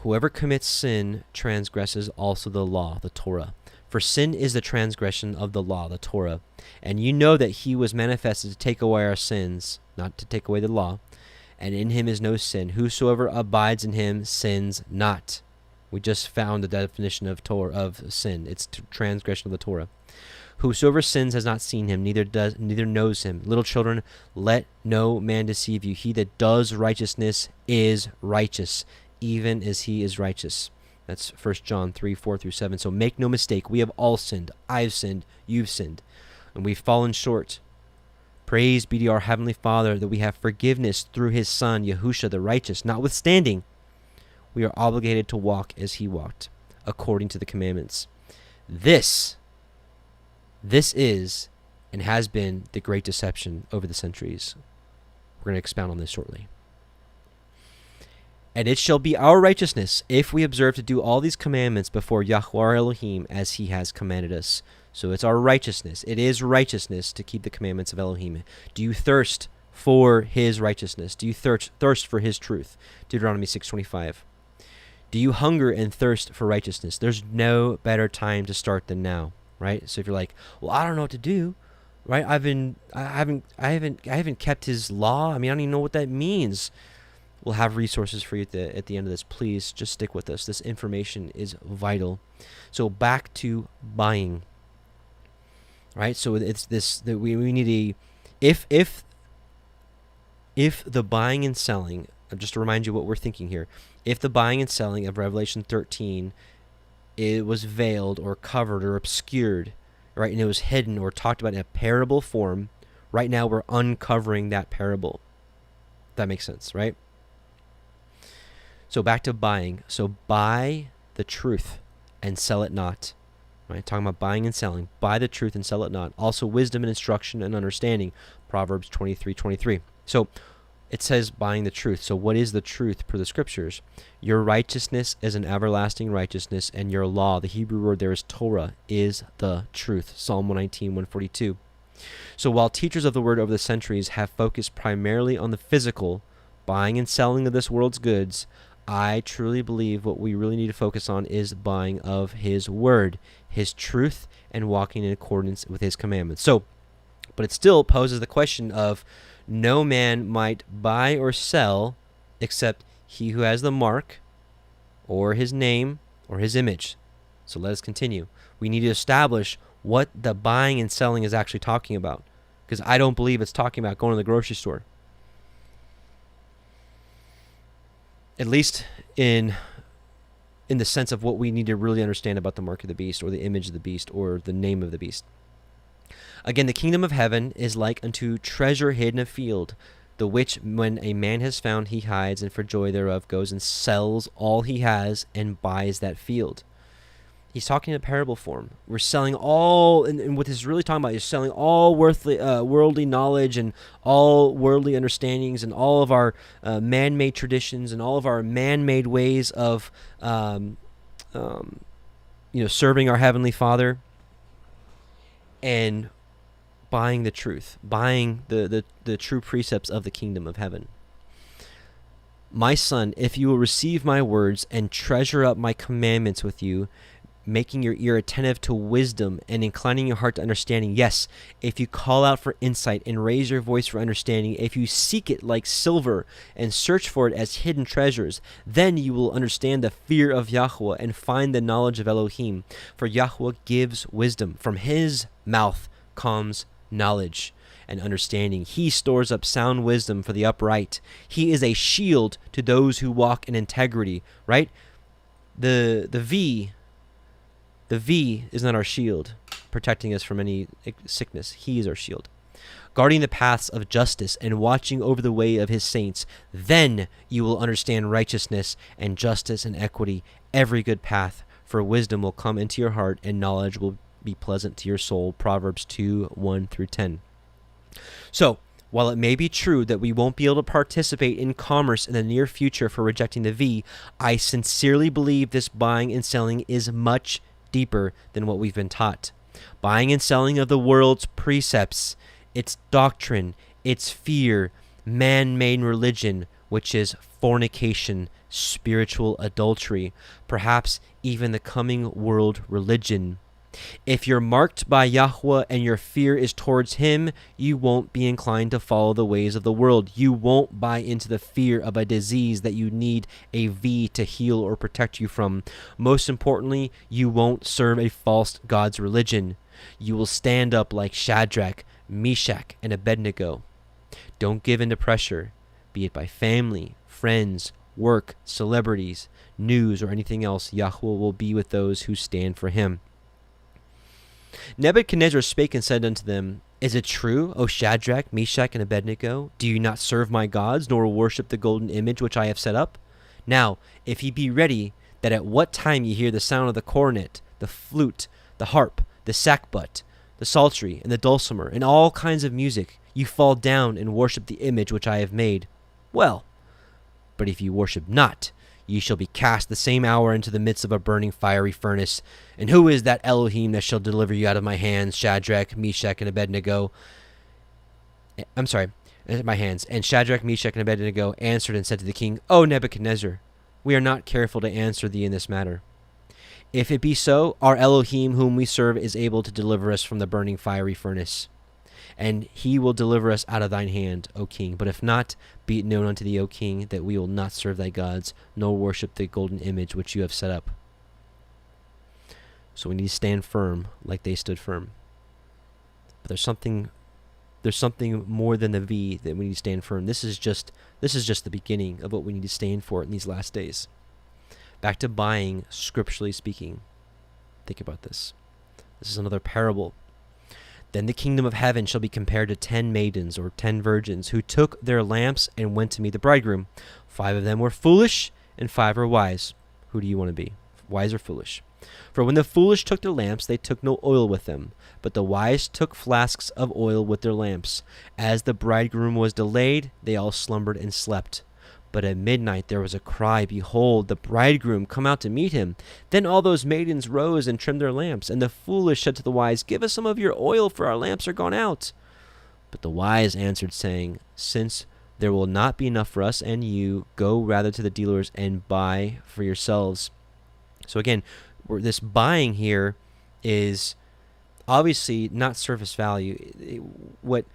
Whoever commits sin transgresses also the law, the Torah. For sin is the transgression of the law, the Torah. And you know that he was manifested to take away our sins, not to take away the law. And in him is no sin. Whosoever abides in him sins not. We just found the definition of sin. It's transgression of the Torah. Whosoever sins has not seen him, neither knows him. Little children, let no man deceive you. He that does righteousness is righteous, even as he is righteous. That's 1 John 3:4-7. So make no mistake, we have all sinned. I've sinned, you've sinned, and we've fallen short. Praise be to our Heavenly Father that we have forgiveness through his Son, Yahushua the righteous. Notwithstanding, we are obligated to walk as he walked, according to the commandments. This is and has been the great deception over the centuries. We're going to expound on this shortly. And it shall be our righteousness if we observe to do all these commandments before Yahuah Elohim as he has commanded us. So it's our righteousness. It is righteousness to keep the commandments of Elohim. Do you thirst for his righteousness? Do you thirst for his truth? Deuteronomy 6:25. Do you hunger and thirst for righteousness? There's no better time to start than now, right? So if you're like, well, I don't know what to do, right? I haven't kept his law. I mean, I don't even know what that means. We'll have resources for you at the end of this. Please just stick with us. This information is vital. So back to buying, right? So it's this that we need if the buying and selling, just to remind you what we're thinking here, if the buying and selling of Revelation 13, it was veiled or covered or obscured, right, and it was hidden or talked about in a parable form, right now we're uncovering that parable. That makes sense, right? So back to buying. So buy the truth and sell it not. Right? Talking about buying and selling. Buy the truth and sell it not. Also wisdom and instruction and understanding. Proverbs 23:23. So it says buying the truth. So what is the truth per the Scriptures? Your righteousness is an everlasting righteousness, and your law, the Hebrew word there is Torah, is the truth. Psalm 119:142. So while teachers of the word over the centuries have focused primarily on the physical, buying and selling of this world's goods, I truly believe what we really need to focus on is buying of his word, his truth, and walking in accordance with his commandments. So, but it still poses the question of no man might buy or sell except he who has the mark or his name or his image. So let us continue. We need to establish what the buying and selling is actually talking about, because I don't believe it's talking about going to the grocery store. At least in the sense of what we need to really understand about the mark of the beast or the image of the beast or the name of the beast. Again, the kingdom of heaven is like unto treasure hid in a field, the which when a man has found he hides, and for joy thereof goes and sells all he has and buys that field. He's talking in parable form. We're selling all, and what this is really talking about is selling all worldly knowledge and all worldly understandings and all of our man-made traditions and all of our man-made ways of, serving our Heavenly Father, and buying the truth, buying the true precepts of the kingdom of heaven. My son, if you will receive my words and treasure up my commandments with you, making your ear attentive to wisdom and inclining your heart to understanding. Yes, if you call out for insight and raise your voice for understanding, if you seek it like silver and search for it as hidden treasures, then you will understand the fear of Yahuah and find the knowledge of Elohim. For Yahuah gives wisdom. From his mouth comes knowledge and understanding. He stores up sound wisdom for the upright. He is a shield to those who walk in integrity, right? The V is not our shield, protecting us from any sickness. He is our shield. Guarding the paths of justice and watching over the way of his saints. Then you will understand righteousness and justice and equity, every good path. For wisdom will come into your heart and knowledge will be pleasant to your soul. Proverbs 2:1-10. So, while it may be true that we won't be able to participate in commerce in the near future for rejecting the V, I sincerely believe this buying and selling is much deeper than what we've been taught. Buying and selling of the world's precepts, its doctrine, its fear, man-made religion, which is fornication, spiritual adultery, perhaps even the coming world religion. If you're marked by Yahuah and your fear is towards him, you won't be inclined to follow the ways of the world. You won't buy into the fear of a disease that you need a V to heal or protect you from. Most importantly, you won't serve a false god's religion. You will stand up like Shadrach, Meshach, and Abednego. Don't give in to pressure, be it by family, friends, work, celebrities, news, or anything else. Yahuah will be with those who stand for him. Nebuchadnezzar spake and said unto them, Is it true, O Shadrach, Meshach, and Abednego? Do you not serve my gods, nor worship the golden image which I have set up? Now, if ye be ready, that at what time ye hear the sound of the cornet, the flute, the harp, the sackbut, the psaltery, and the dulcimer, and all kinds of music, you fall down and worship the image which I have made. Well, but if ye worship not, ye shall be cast the same hour into the midst of a burning fiery furnace. And who is that Elohim that shall deliver you out of my hands, Shadrach, Meshach, and Abednego? My hands. And Shadrach, Meshach, and Abednego answered and said to the king, O Nebuchadnezzar, we are not careful to answer thee in this matter. If it be so, our Elohim whom we serve is able to deliver us from the burning fiery furnace. And he will deliver us out of thine hand, O king. But if not, be it known unto thee, O king, that we will not serve thy gods, nor worship the golden image which you have set up. So we need to stand firm like they stood firm. But there's something more than the V that we need to stand firm. This is just the beginning of what we need to stand for in these last days. Back to buying, scripturally speaking. Think about this. This is another parable. Then the kingdom of heaven shall be compared to 10 maidens or 10 virgins who took their lamps and went to meet the bridegroom. 5 of them were foolish and 5 were wise. Who do you want to be, wise or foolish? For when the foolish took their lamps, they took no oil with them, but the wise took flasks of oil with their lamps. As the bridegroom was delayed, they all slumbered and slept. But at midnight there was a cry, Behold, the bridegroom come out to meet him. Then all those maidens rose and trimmed their lamps. And the foolish said to the wise, Give us some of your oil, for our lamps are gone out. But the wise answered, saying, Since there will not be enough for us and you, go rather to the dealers and buy for yourselves. So again, this buying here is obviously not surface value. What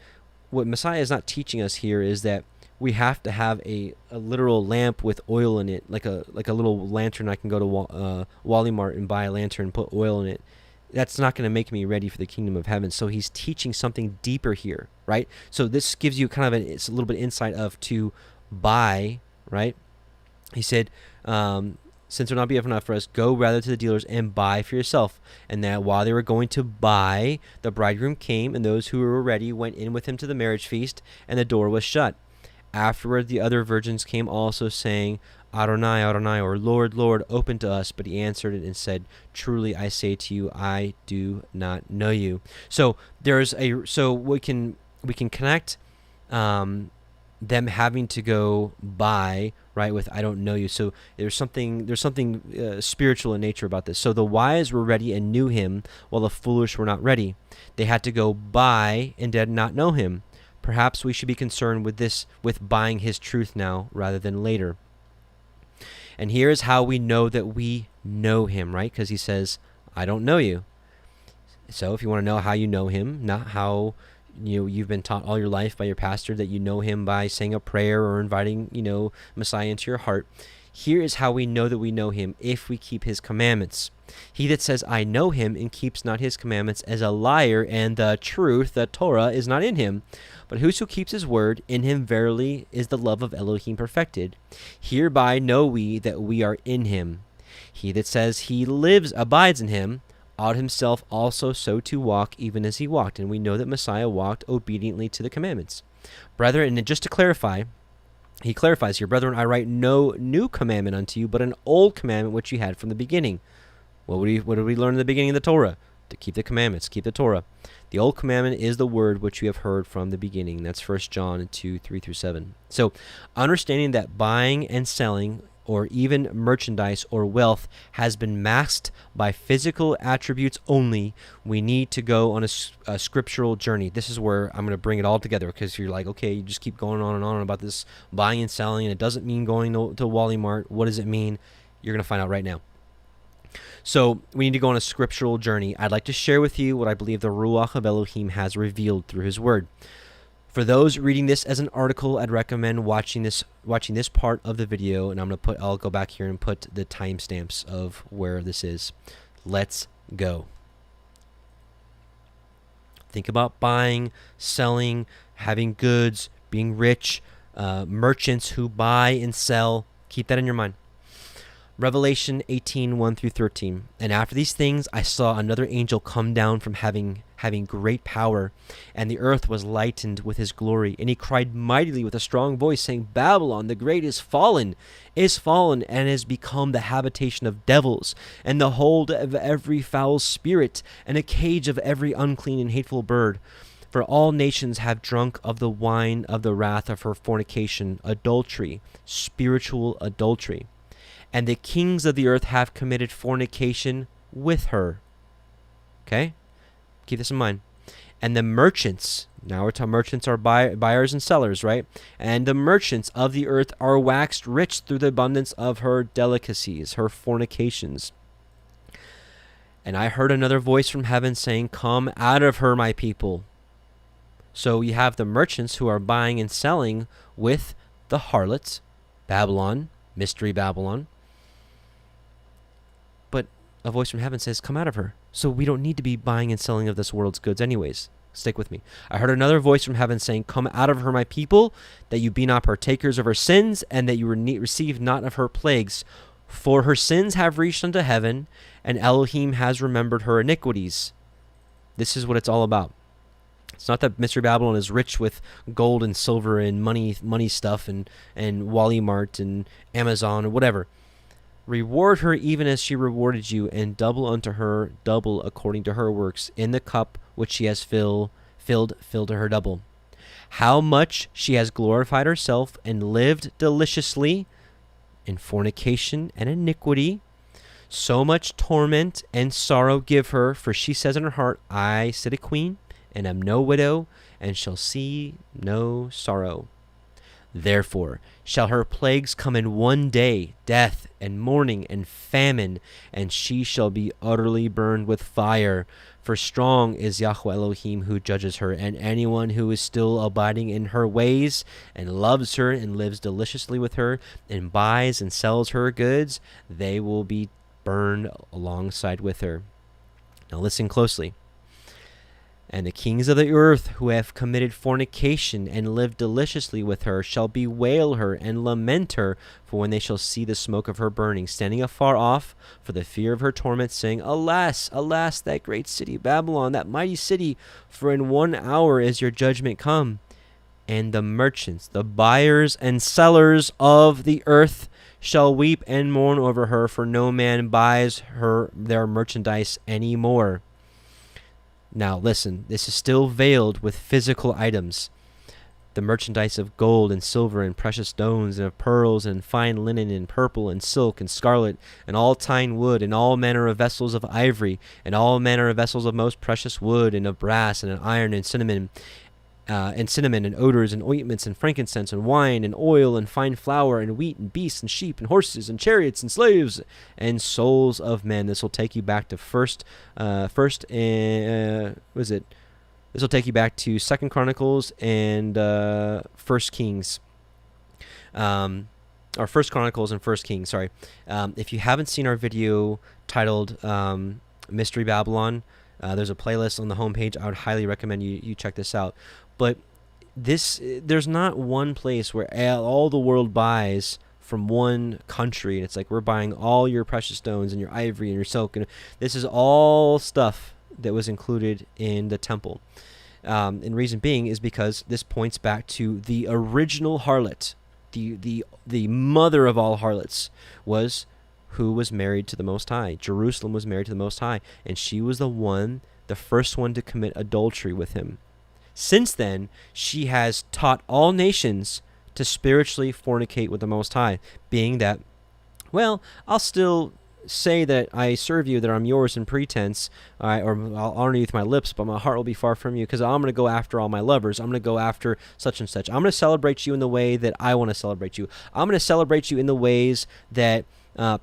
Messiah is not teaching us here is that we have to have a literal lamp with oil in it, like a little lantern. I can go to Wally Mart and buy a lantern and put oil in it. That's not going to make me ready for the kingdom of heaven. So he's teaching something deeper here, right? So this gives you kind of it's a little bit insight of to buy, right? He said, since there will not be enough for us, go rather to the dealers and buy for yourself. And that while they were going to buy, the bridegroom came, and those who were ready went in with him to the marriage feast, and the door was shut. Afterward the other virgins came also, saying, Adonai, Adonai, or Lord, Lord, open to us. But he answered and said, truly I say to you, I do not know you. So we can connect them having to go by, right, with I don't know you. So there's something spiritual in nature about this. So the wise were ready and knew him, while the foolish were not ready. They had to go by and did not know him. Perhaps we should be concerned with buying his truth now rather than later. And here is how we know that we know him, right? Because he says, I don't know you. So if you want to know how you know him, not how you've been taught all your life by your pastor that you know him by saying a prayer or inviting, Messiah into your heart. Here is how we know that we know him, if we keep his commandments. He that says, I know him, and keeps not his commandments, is a liar, and the truth, the Torah, is not in him. But whoso keeps his word, in him verily is the love of Elohim perfected. Hereby know we that we are in him. He that says he abides in him, ought himself also so to walk, even as he walked. And we know that Messiah walked obediently to the commandments. Brethren, and just to clarify, he clarifies here, brethren, I write no new commandment unto you, but an old commandment which you had from the beginning. What did we learn in the beginning of the Torah? To keep the commandments, keep the Torah. The old commandment is the word which you have heard from the beginning. That's 1 John 2, 3-7. So understanding that buying and selling, or even merchandise or wealth, has been masked by physical attributes only, we need to go on a scriptural journey. This is where I'm going to bring it all together, because you're like, okay, you just keep going on and on about this buying and selling, and it doesn't mean going to Wally Mart. What does it mean? You're going to find out right now. So we need to go on a scriptural journey. I'd like to share with you what I believe the Ruach of Elohim has revealed through his word. For those reading this as an article, I'd recommend watching this part of the video, and I'll go back here and put the timestamps of where this is. Let's go. Think about buying, selling, having goods, being rich, merchants who buy and sell. Keep that in your mind. Revelation 18, 1-13. And after these things I saw another angel come down from having great power, and the earth was lightened with his glory. And he cried mightily with a strong voice, saying, Babylon the great is fallen, and is become the habitation of devils, and the hold of every foul spirit, and a cage of every unclean and hateful bird. For all nations have drunk of the wine of the wrath of her fornication, adultery, spiritual adultery. And the kings of the earth have committed fornication with her. Okay? Keep this in mind. And the merchants, now we're talking merchants are buyers and sellers, right? And the merchants of the earth are waxed rich through the abundance of her delicacies, her fornications. And I heard another voice from heaven saying, Come out of her, my people. So you have the merchants who are buying and selling with the harlots, Babylon, mystery Babylon. But a voice from heaven says, come out of her. So we don't need to be buying and selling of this world's goods anyways. Stick with me. I heard another voice from heaven saying, Come out of her, my people, that you be not partakers of her sins, and that you receive not of her plagues. For her sins have reached unto heaven, and Elohim has remembered her iniquities. This is what it's all about. It's not that Mystery Babylon is rich with gold and silver and money stuff and Wally Mart and Amazon or whatever. Reward her even as she rewarded you, and double unto her double according to her works. In the cup which she has filled to her double. How much she has glorified herself and lived deliciously in fornication and iniquity, so much torment and sorrow give her. For she says in her heart, I sit a queen, and am no widow, and shall see no sorrow. Therefore shall her plagues come in one day, death and mourning and famine, and she shall be utterly burned with fire. For strong is Yahuah Elohim who judges her, and anyone who is still abiding in her ways, and loves her, and lives deliciously with her, and buys and sells her goods, they will be burned alongside with her. Now listen closely. And the kings of the earth who have committed fornication and lived deliciously with her shall bewail her and lament her, for when they shall see the smoke of her burning, standing afar off for the fear of her torment, saying, Alas, alas, that great city, Babylon, that mighty city, for in 1 hour is your judgment come. And the merchants, the buyers and sellers of the earth, shall weep and mourn over her, for no man buys their merchandise anymore. Now listen, this is still veiled with physical items. The merchandise of gold and silver and precious stones and of pearls and fine linen and purple and silk and scarlet and all tine wood and all manner of vessels of ivory and all manner of vessels of most precious wood and of brass and iron and cinnamon and odors and ointments and frankincense and wine and oil and fine flour and wheat and beasts and sheep and horses and chariots and slaves and souls of men. This will take you back to This will take you back to 2 Chronicles and 1 Kings. Or 1 Chronicles and 1 Kings, sorry. If you haven't seen our video titled Mystery Babylon, there's a playlist on the homepage. I would highly recommend you check this out. But there's not one place where all the world buys from one country, and it's like, we're buying all your precious stones and your ivory and your silk. And this is all stuff that was included in the temple. And reason being is because this points back to the original harlot, the mother of all harlots, was who was married to the Most High. Jerusalem was married to the Most High, and she was the first one to commit adultery with him. Since then, she has taught all nations to spiritually fornicate with the Most High, being that, well, I'll still say that I serve you, that I'm yours in pretense, or I'll honor you with my lips, but my heart will be far from you, because I'm going to go after all my lovers. I'm going to go after such and such. I'm going to celebrate you in the way that I want to celebrate you. I'm going to celebrate you in the ways that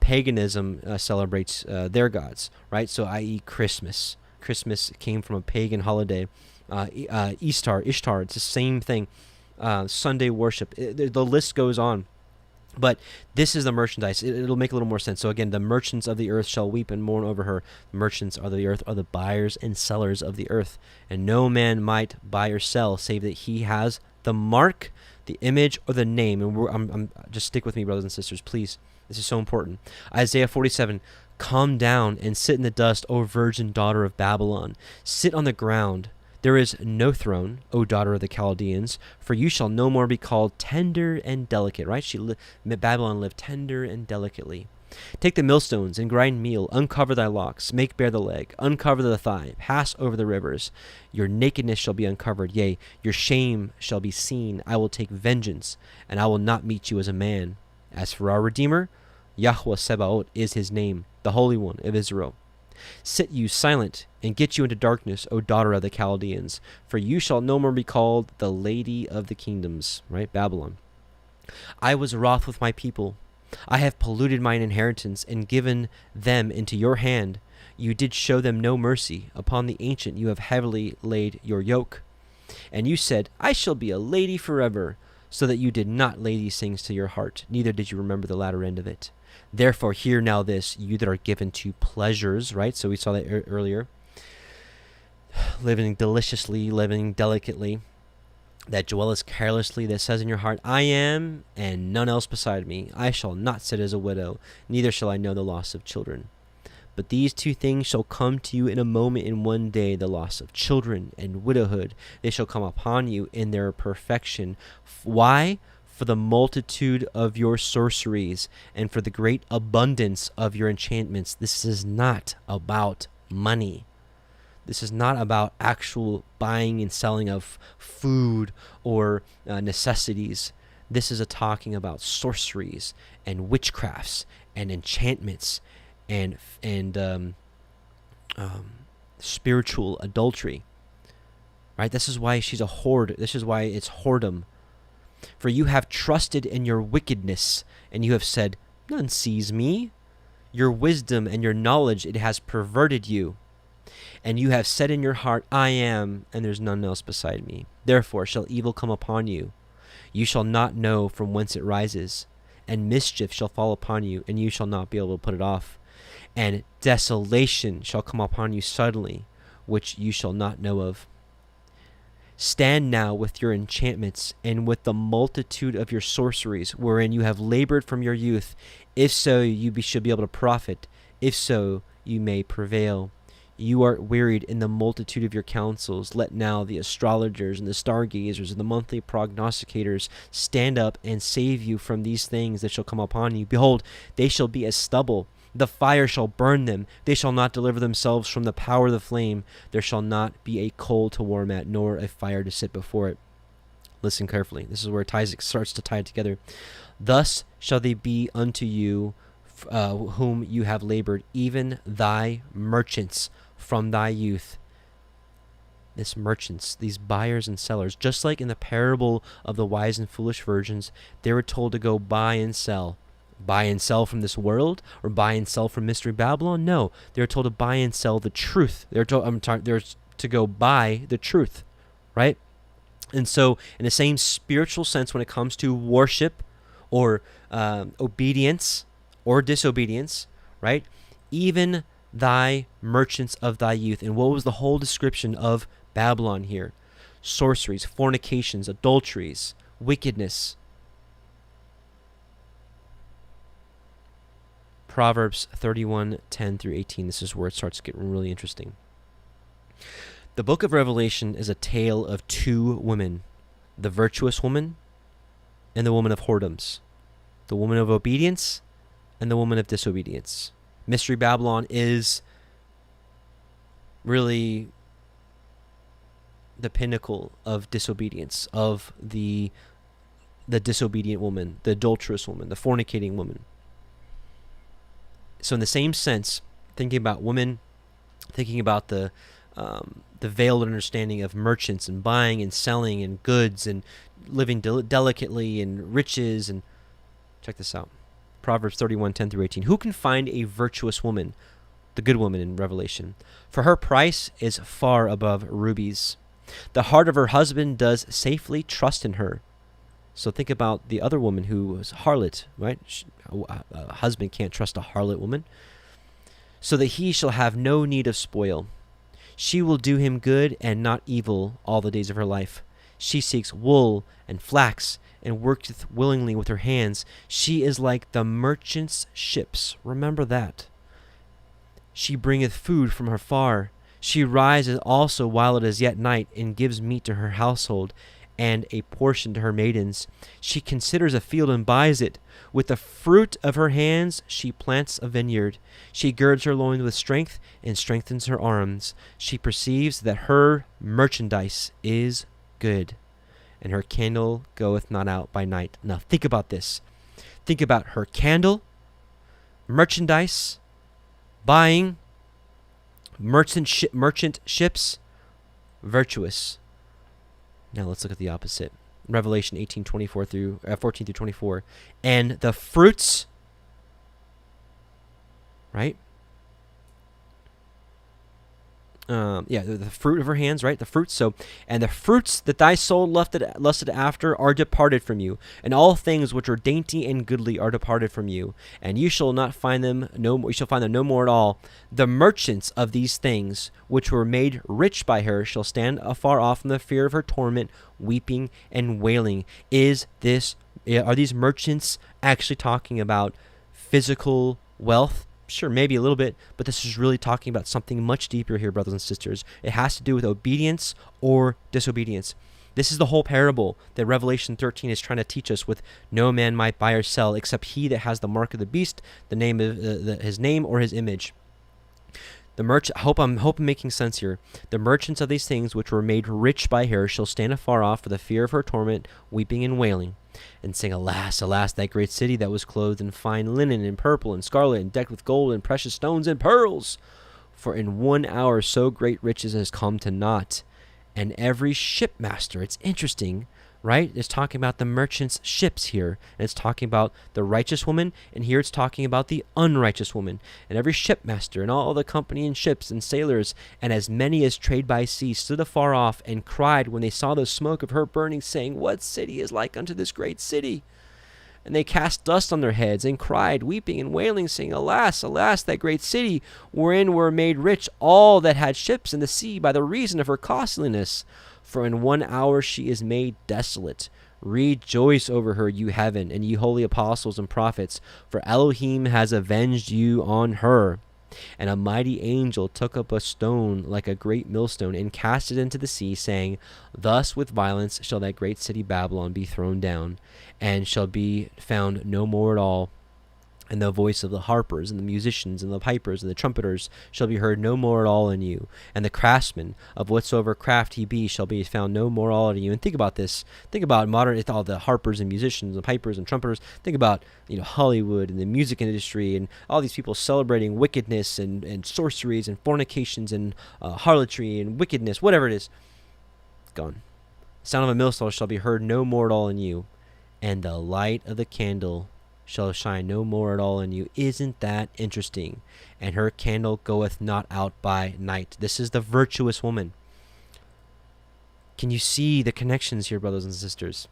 paganism celebrates their gods, right? So, i.e. Christmas. Christmas came from a pagan holiday. Ishtar, it's the same thing. Sunday worship. The list goes on. But this is the merchandise. It'll make a little more sense. So again, the merchants of the earth shall weep and mourn over her. The merchants of the earth are the buyers and sellers of the earth. And no man might buy or sell, save that he has the mark, the image, or the name. And I'm just stick with me, brothers and sisters, please. This is so important. Isaiah 47, come down and sit in the dust, O virgin daughter of Babylon. Sit on the ground. There is no throne, O daughter of the Chaldeans, for you shall no more be called tender and delicate. Right? Babylon lived tender and delicately. Take the millstones and grind meal, uncover thy locks, make bare the leg, uncover the thigh, pass over the rivers. Your nakedness shall be uncovered, yea, your shame shall be seen. I will take vengeance, and I will not meet you as a man. As for our Redeemer, Yahuah Sebaot is his name, the Holy One of Israel. Sit you silent, and get you into darkness, O daughter of the Chaldeans, for you shall no more be called the Lady of the Kingdoms, right? Babylon. I was wroth with my people. I have polluted mine inheritance, and given them into your hand. You did show them no mercy. Upon the ancient you have heavily laid your yoke. And you said, I shall be a lady forever, so that you did not lay these things to your heart, neither did you remember the latter end of it. Therefore, hear now this, you that are given to pleasures, right? So we saw that earlier. Living deliciously, living delicately, that dwellest carelessly, that says in your heart, I am, and none else beside me. I shall not sit as a widow, neither shall I know the loss of children. But these two things shall come to you in a moment, in one day, the loss of children and widowhood. They shall come upon you in their perfection. Why? For the multitude of your sorceries and for the great abundance of your enchantments. This is not about money. This is not about actual buying and selling of food or necessities. This is a talking about sorceries and witchcrafts and enchantments and spiritual adultery. Right? This is why she's a whore. This is why it's whoredom. For you have trusted in your wickedness, and you have said, none sees me. Your wisdom and your knowledge, it has perverted you. And you have said in your heart, I am, and there's none else beside me. Therefore shall evil come upon you. You shall not know from whence it rises. And mischief shall fall upon you, and you shall not be able to put it off. And desolation shall come upon you suddenly, which you shall not know of. Stand now with your enchantments and with the multitude of your sorceries, wherein you have labored from your youth. If so, you should be able to profit. If so, you may prevail. You are wearied in the multitude of your counsels. Let now the astrologers and the stargazers and the monthly prognosticators stand up and save you from these things that shall come upon you. Behold, they shall be as stubble. The fire shall burn them. They shall not deliver themselves from the power of the flame. There shall not be a coal to warm at, nor a fire to sit before it. Listen carefully. This is where it starts to tie it together. Thus shall they be unto you whom you have labored, even thy merchants from thy youth. This merchants, these buyers and sellers, just like in the parable of the wise and foolish virgins, they were told to go buy and sell. Buy and sell from this world, or buy and sell from Mystery Babylon? No, they were told to buy and sell the truth. They're to go buy the truth, right? And so, in the same spiritual sense, when it comes to worship or obedience or disobedience, right? Even thy merchants of thy youth. And what was the whole description of Babylon here? Sorceries, fornications, adulteries, wickedness. Proverbs 31:10-18. This is where it starts getting really interesting. The book of Revelation is a tale of two women, the virtuous woman and the woman of whoredoms, the woman of obedience and the woman of disobedience. Mystery Babylon is really the pinnacle of disobedience, of the disobedient woman, the adulterous woman, the fornicating woman. So in the same sense, thinking about women, thinking about the veiled understanding of merchants and buying and selling and goods and living delicately and riches. And check this out. Proverbs 31:10-18. Who can find a virtuous woman, the good woman in Revelation? For her price is far above rubies. The heart of her husband does safely trust in her. So think about the other woman who was harlot, right? A husband can't trust a harlot woman. So that he shall have no need of spoil. She will do him good and not evil all the days of her life. She seeks wool and flax and worketh willingly with her hands. She is like the merchant's ships. Remember that. She bringeth food from her far. She rises also while it is yet night, and gives meat to her household, and a portion to her maidens. She considers a field and buys it. With the fruit of her hands she plants a vineyard. She girds her loins with strength, and strengthens her arms. She perceives that her merchandise is good, and her candle goeth not out by night. Now think about this. Think about her candle, merchandise, buying, merchant ships, virtuous. Now let's look at the opposite. Revelation 14-24. And the fruits, right? The fruit of her hands, right? The fruits. So, and the fruits that thy soul lusted after are departed from you, and all things which are dainty and goodly are departed from you, and you shall not find them you shall find them no more at all. The merchants of these things, which were made rich by her, shall stand afar off from the fear of her torment, weeping and wailing. Are these merchants actually talking about physical wealth? Sure, maybe a little bit, but this is really talking about something much deeper here, brothers and sisters. It has to do with obedience or disobedience. This is the whole parable that Revelation 13 is trying to teach us, with no man might buy or sell except he that has the mark of the beast, the name of his name or his image. I hope I'm making sense here. The merchants of these things which were made rich by her shall stand afar off for the fear of her torment, weeping and wailing, and sing, Alas, alas, that great city that was clothed in fine linen and purple and scarlet and decked with gold and precious stones and pearls. For in 1 hour so great riches has come to naught. And every shipmaster, it's interesting, right? It's talking about the merchant's ships here, and it's talking about the righteous woman, and here it's talking about the unrighteous woman. And every shipmaster and all the company and ships and sailors, and as many as trade by sea, stood afar off and cried when they saw the smoke of her burning, saying, What city is like unto this great city? And they cast dust on their heads and cried, weeping and wailing, saying, Alas, alas, that great city, wherein were made rich all that had ships in the sea by the reason of her costliness. For in 1 hour she is made desolate. Rejoice over her, you heaven, and ye holy apostles and prophets, for Elohim has avenged you on her. And a mighty angel took up a stone like a great millstone and cast it into the sea, saying, Thus with violence shall that great city Babylon be thrown down, and shall be found no more at all. And the voice of the harpers and the musicians and the pipers and the trumpeters shall be heard no more at all in you. And the craftsman of whatsoever craft he be shall be found no more all in you. And think about this. Think about modern, all the harpers and musicians and pipers and trumpeters. Think about, Hollywood and the music industry and all these people celebrating wickedness and sorceries and fornications and harlotry and wickedness, whatever it is. Gone. Sound of a millstone shall be heard no more at all in you. And the light of the candle shall shine no more at all in you. Isn't that interesting? And her candle goeth not out by night. This is the virtuous woman. Can you see the connections here, brothers and sisters?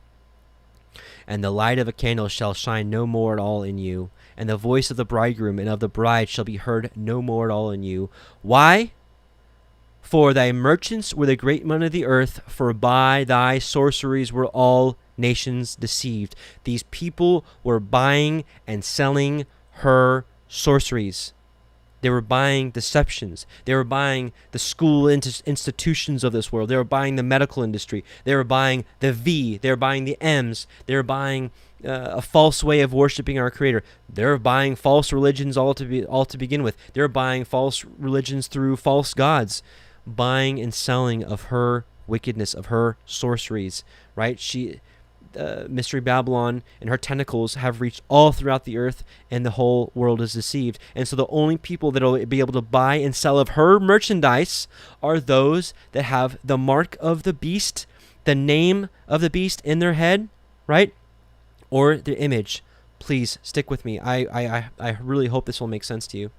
And the light of a candle shall shine no more at all in you. And the voice of the bridegroom and of the bride shall be heard no more at all in you. Why? For thy merchants were the great men of the earth, for by thy sorceries were all nations deceived. These people were buying and selling her sorceries. They were buying deceptions. They were buying the school institutions of this world. They were buying the medical industry. They were buying the V. They were buying the M's. They were buying a false way of worshiping our Creator. They're buying false religions all to begin with. They're buying false religions through false gods. Buying and selling of her wickedness, of her sorceries, right? Mystery Babylon and her tentacles have reached all throughout the earth, and the whole world is deceived. And so the only people that will be able to buy and sell of her merchandise are those that have the mark of the beast, the name of the beast in their head, right? Or the image. Please stick with me. I really hope this will make sense to you.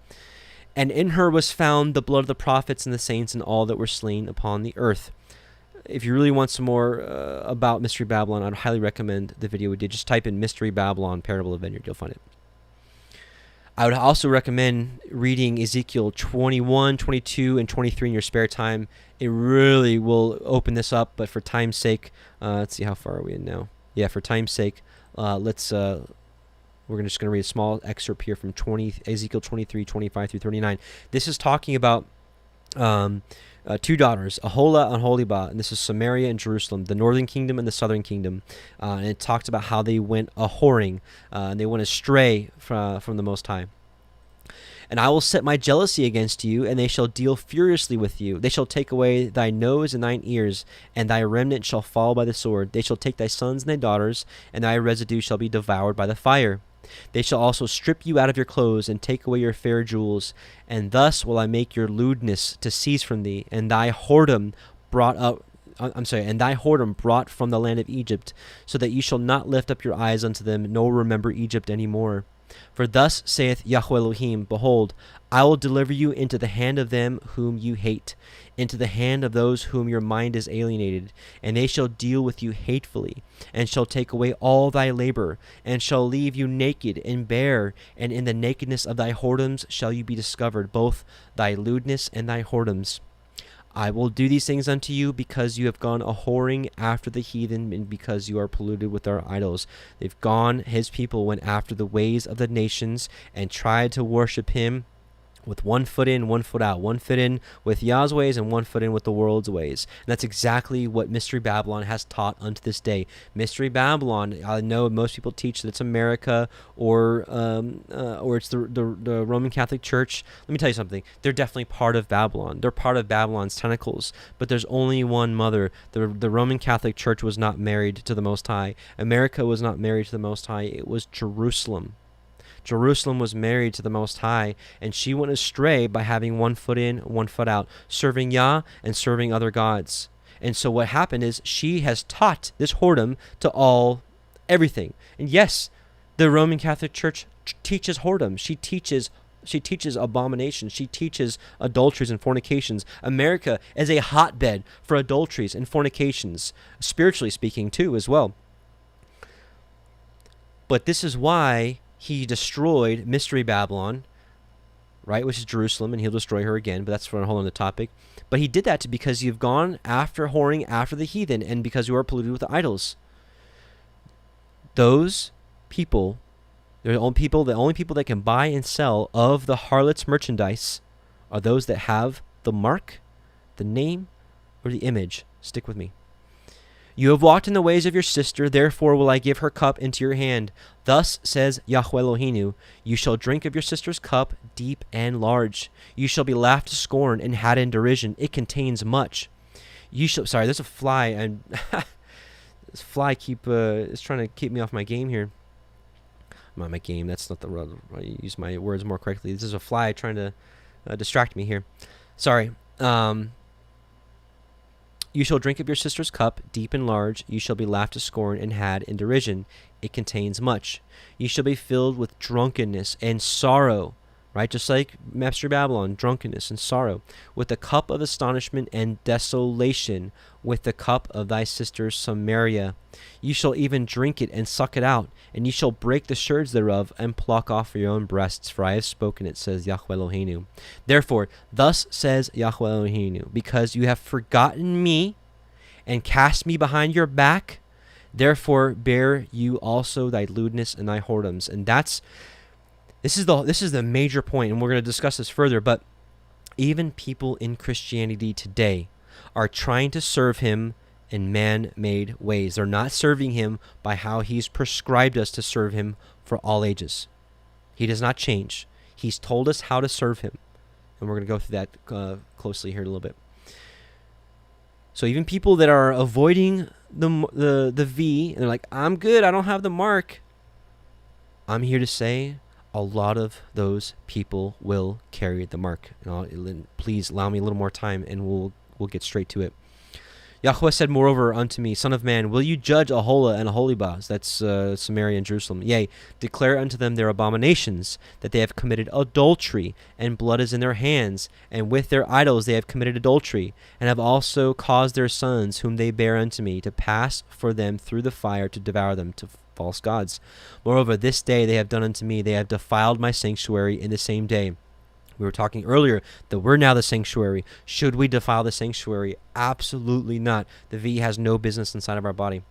And in her was found the blood of the prophets and the saints and all that were slain upon the earth. If you really want some more about Mystery Babylon, I'd highly recommend the video we did. Just type in Mystery Babylon, Parable of Vineyard. You'll find it. I would also recommend reading Ezekiel 21, 22, and 23 in your spare time. It really will open this up, but for time's sake, let's see, how far are we in now? Yeah, for time's sake, we're just going to read a small excerpt here from Ezekiel 23, 25 through 39. This is talking about two daughters, Aholah and Aholibah, and this is Samaria and Jerusalem, the northern kingdom and the southern kingdom. And it talks about how they went a-whoring, and they went astray from the Most High. And I will set my jealousy against you, and they shall deal furiously with you. They shall take away thy nose and thine ears, and thy remnant shall fall by the sword. They shall take thy sons and thy daughters, and thy residue shall be devoured by the fire. They shall also strip you out of your clothes and take away your fair jewels, and thus will I make your lewdness to cease from thee, and thy whoredom brought from the land of Egypt, so that you shall not lift up your eyes unto them, nor remember Egypt any more. For thus saith Yahuah Elohim, Behold, I will deliver you into the hand of them whom you hate, into the hand of those whom your mind is alienated, and they shall deal with you hatefully, and shall take away all thy labor, and shall leave you naked and bare, and in the nakedness of thy whoredoms shall you be discovered, both thy lewdness and thy whoredoms. I will do these things unto you because you have gone a-whoring after the heathen, and because you are polluted with our idols. They've gone, his people went after the ways of the nations and tried to worship him with 1 foot in, 1 foot out, 1 foot in with Yah's ways and 1 foot in with the world's ways. And that's exactly what Mystery Babylon has taught unto this day. Mystery Babylon, I know most people teach that it's America or it's the Roman Catholic Church. Let me tell you something. They're definitely part of Babylon. They're part of Babylon's tentacles, but there's only one mother. The Roman Catholic Church was not married to the Most High. America was not married to the Most High. It was Jerusalem. Jerusalem was married to the Most High, and she went astray by having 1 foot in, 1 foot out, serving Yah and serving other gods. And so what happened is she has taught this whoredom to everything. And yes, the Roman Catholic Church teaches whoredom. She teaches abomination. She teaches adulteries and fornications. America is a hotbed for adulteries and fornications, spiritually speaking too as well. But this is why he destroyed Mystery Babylon, right, which is Jerusalem, and he'll destroy her again, but that's for a whole other topic. But he did that because you've gone after whoring after the heathen, and because you are polluted with the idols. Those people, The only people that can buy and sell of the harlot's merchandise are those that have the mark, the name, or the image. Stick with me. You have walked in the ways of your sister, therefore will I give her cup into your hand. Thus says Yahuah Elohenu, you shall drink of your sister's cup, deep and large. You shall be laughed to scorn and had in derision. It contains much. Sorry, there's a fly, and this fly is trying to keep me off my game here. Not my game. That's not the right. I use my words more correctly. This is a fly trying to distract me here. Sorry. You shall drink of your sister's cup, deep and large. You shall be laughed to scorn and had in derision. It contains much. You shall be filled with drunkenness and sorrow. Right? Just like Master Babylon, drunkenness and sorrow. With the cup of astonishment and desolation. With the cup of thy sister Samaria. You shall even drink it and suck it out. And you shall break the sherds thereof and pluck off your own breasts. For I have spoken it, says Yahuah Elohenu. Therefore, thus says Yahuah Elohenu, because you have forgotten me and cast me behind your back, therefore bear you also thy lewdness and thy whoredoms. And this is the major point, and we're going to discuss this further, but even people in Christianity today are trying to serve him in man-made ways. They're not serving him by how he's prescribed us to serve him for all ages. He does not change. He's told us how to serve him, and we're going to go through that closely here in a little bit. So even people that are avoiding the V, and they're like, I'm good, I don't have the mark. I'm here to say a lot of those people will carry the mark. Please allow me a little more time, and we'll get straight to it. Yahuah said, moreover, unto me, Son of man, will you judge Aholah and Aholibah? That's Samaria and Jerusalem. Yea, declare unto them their abominations, that they have committed adultery, and blood is in their hands, and with their idols they have committed adultery, and have also caused their sons, whom they bear unto me, to pass for them through the fire to devour them to false gods. Moreover, this day they have done unto me, they have defiled my sanctuary in the same day. We were talking earlier that we're now the sanctuary. Should we defile the sanctuary? Absolutely not. The V has no business inside of our body.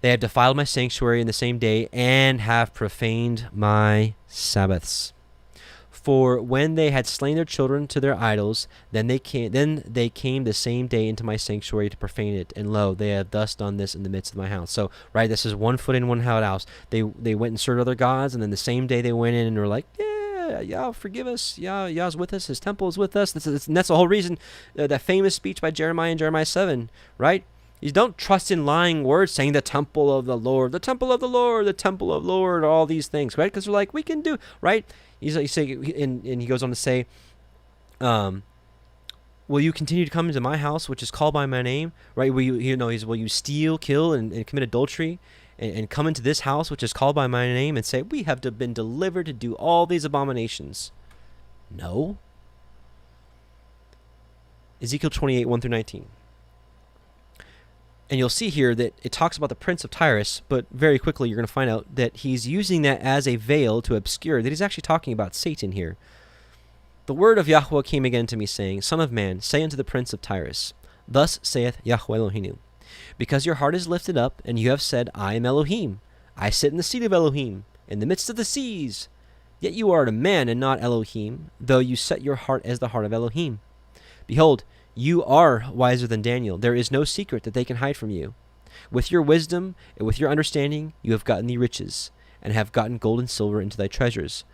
They have defiled my sanctuary in the same day and have profaned my Sabbaths. For when they had slain their children to their idols, then they came the same day into my sanctuary to profane it. And lo, they have thus done this in the midst of my house. So, right, this is 1 foot in, 1 house. They went and served other gods, and then the same day they went in and were like, Yah, forgive us. Yah's with us. His temple is with us. And that's the whole reason, that famous speech by Jeremiah in Jeremiah 7, right? You don't trust in lying words saying the temple of the Lord, the temple of the Lord, the temple of the Lord, all these things, right? Because they're like, we can do, right? He's saying, and he goes on to say, will you continue to come into my house, which is called by my name, right? Will you steal, kill, and commit adultery? And come into this house, which is called by my name, and say, we have been delivered to do all these abominations. No. Ezekiel 28, 1 through 19. And you'll see here that it talks about the prince of Tyrus, but very quickly you're going to find out that he's using that as a veil to obscure that he's actually talking about Satan here. The word of Yahuah came again to me, saying, Son of man, say unto the prince of Tyrus, Thus saith Yahuah Elohenu, because your heart is lifted up, and you have said, I am Elohim. I sit in the seat of Elohim, in the midst of the seas. Yet you are a man and not Elohim, though you set your heart as the heart of Elohim. Behold, you are wiser than Daniel. There is no secret that they can hide from you. With your wisdom and with your understanding you have gotten thee riches, and have gotten gold and silver into thy treasures.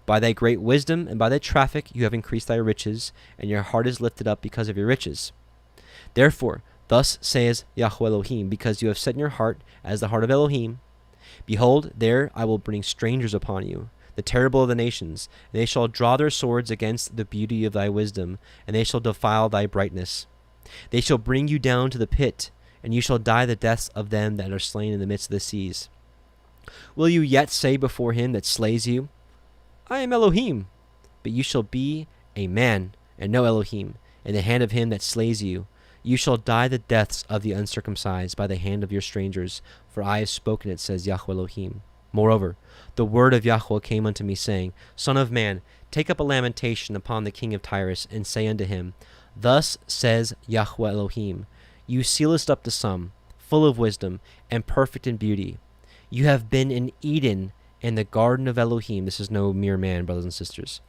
By thy great wisdom and by thy traffic you have increased thy riches, and your heart is lifted up because of your riches. Therefore, thus says Yahuah Elohim, because you have set in your heart as the heart of Elohim, behold, there I will bring strangers upon you, the terrible of the nations, and they shall draw their swords against the beauty of thy wisdom, and they shall defile thy brightness. They shall bring you down to the pit, and you shall die the deaths of them that are slain in the midst of the seas. Will you yet say before him that slays you, I am Elohim? But you shall be a man, and no Elohim, in the hand of him that slays you. You shall die the deaths of the uncircumcised by the hand of your strangers, for I have spoken it, says Yahuah Elohim. Moreover, the word of Yahuah came unto me, saying, Son of man, take up a lamentation upon the king of Tyrus, and say unto him, Thus says Yahuah Elohim, You sealest up the sum, full of wisdom, and perfect in beauty. You have been in Eden, in the garden of Elohim. This is no mere man, brothers and sisters.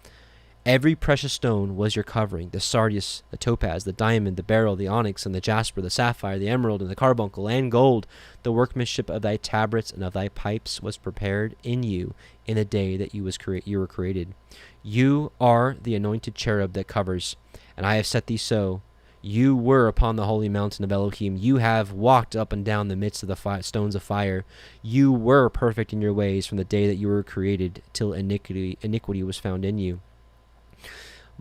Every precious stone was your covering: the sardius, the topaz, the diamond, the beryl, the onyx, and the jasper, the sapphire, the emerald, and the carbuncle, and gold. The workmanship of thy tabrets and of thy pipes was prepared in you in the day that you were created. You are the anointed cherub that covers, and I have set thee so. You were upon the holy mountain of Elohim. You have walked up and down the midst of the stones of fire. You were perfect in your ways from the day that you were created till iniquity was found in you.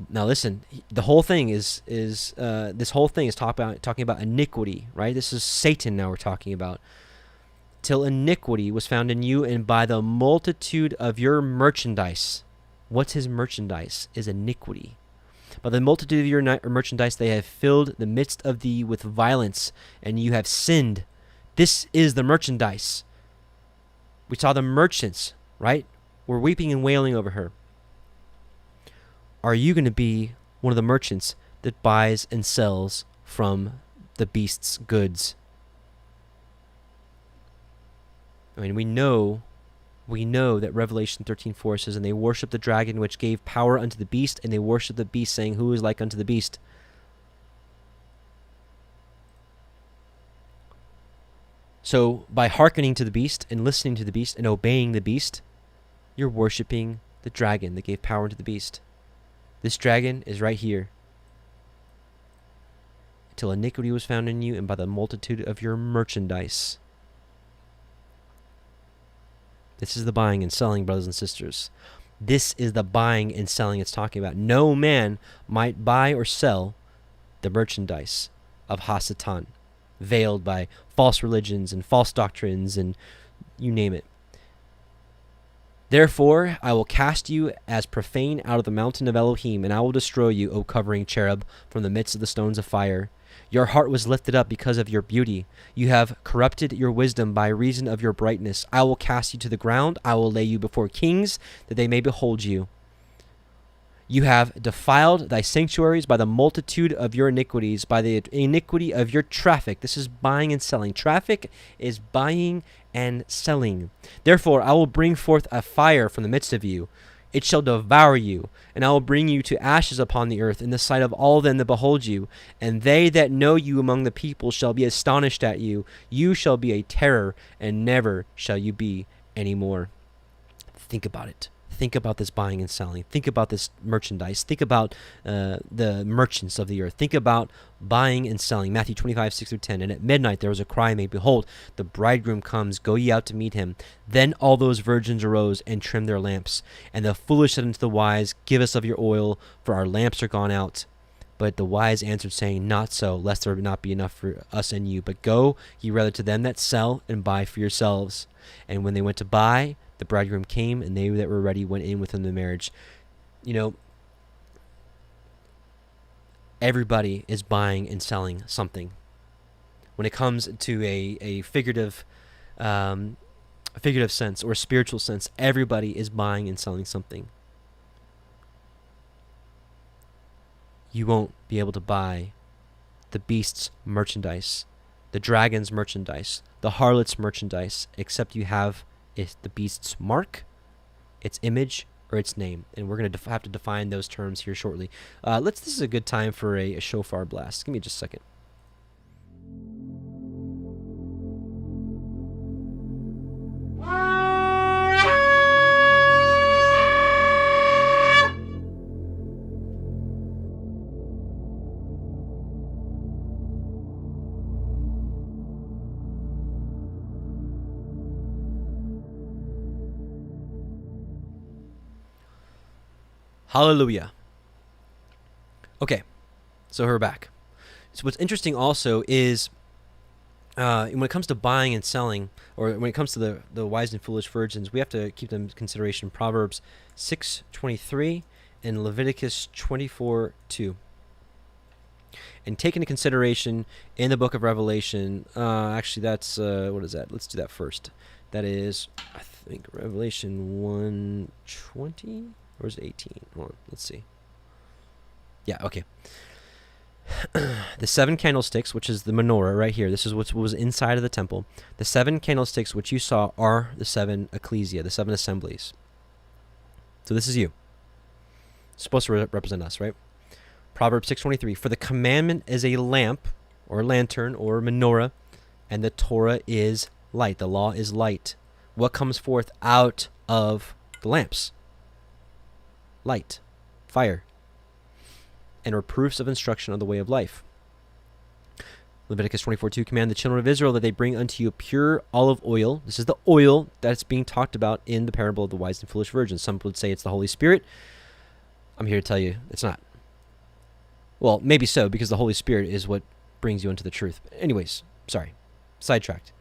Now listen, the whole thing is this whole thing is talking about iniquity, right? This is Satan now we're talking about. Till iniquity was found in you, and by the multitude of your merchandise. What's his merchandise? Is iniquity. By the multitude of your merchandise they have filled the midst of thee with violence, and you have sinned. This is the merchandise. We saw the merchants, right? We're weeping and wailing over her. Are you going to be one of the merchants that buys and sells from the beast's goods? I mean, we know that Revelation 13:4 says, and they worship the dragon which gave power unto the beast, and they worship the beast, saying, who is like unto the beast? So by hearkening to the beast and listening to the beast and obeying the beast, you're worshiping the dragon that gave power unto the beast. This dragon is right here. Till iniquity was found in you, and by the multitude of your merchandise. This is the buying and selling, brothers and sisters. This is the buying and selling it's talking about. No man might buy or sell the merchandise of Hasatan, veiled by false religions and false doctrines and you name it. Therefore, I will cast you as profane out of the mountain of Elohim, and I will destroy you, O covering cherub, from the midst of the stones of fire. Your heart was lifted up because of your beauty. You have corrupted your wisdom by reason of your brightness. I will cast you to the ground. I will lay you before kings, that they may behold you. You have defiled thy sanctuaries by the multitude of your iniquities, by the iniquity of your traffic. This is buying and selling. Traffic is buying and selling. Therefore, I will bring forth a fire from the midst of you. It shall devour you, and I will bring you to ashes upon the earth in the sight of all them that behold you. And they that know you among the people shall be astonished at you. You shall be a terror, and never shall you be any more. Think about it. Think about this buying and selling. Think about this merchandise. Think about the merchants of the earth. Think about buying and selling. Matthew 25:6-10. And at midnight there was a cry made, behold, the bridegroom comes, go ye out to meet him. Then all those virgins arose and trimmed their lamps. And the foolish said unto the wise, give us of your oil, for our lamps are gone out. But the wise answered, saying, not so, lest there not be enough for us and you. But go ye rather to them that sell, and buy for yourselves. And when they went to buy, the bridegroom came, and they that were ready went in with him to marriage. You know, everybody is buying and selling something. When it comes to a figurative sense or spiritual sense, everybody is buying and selling something. You won't be able to buy the beast's merchandise, the dragon's merchandise, the harlot's merchandise, except you have the beast's mark, its image, or its name. And we're going to have to define those terms here shortly. This is a good time for a shofar blast. Give me just a second. Hallelujah. Okay, so we're back. So what's interesting also is when it comes to buying and selling, or when it comes to the wise and foolish virgins, we have to keep them in consideration. Proverbs 6:23 and Leviticus 24:2. And take into consideration in the book of Revelation, actually that's, what is that? Let's do that first. That is, I think, Revelation 1:20? Or is it 18? Hold on, let's see. Yeah, okay. The 7 candlesticks, which is the menorah right here. This is what was inside of the temple. The 7 candlesticks which you saw are the 7 ecclesia, the 7 assemblies. So this is you. It's supposed to represent us, right? Proverbs 6:23. For the commandment is a lamp or lantern or menorah, and the Torah is light. The law is light. What comes forth out of the lamps? Light, fire, and reproofs of instruction of the way of life. Leviticus 24:2, command the children of Israel that they bring unto you pure olive oil. This is the oil that's being talked about in the parable of the wise and foolish virgins. Some would say it's the Holy Spirit. I'm here to tell you it's not. Well, maybe so, because the Holy Spirit is what brings you into the truth. Anyways, sorry, sidetracked.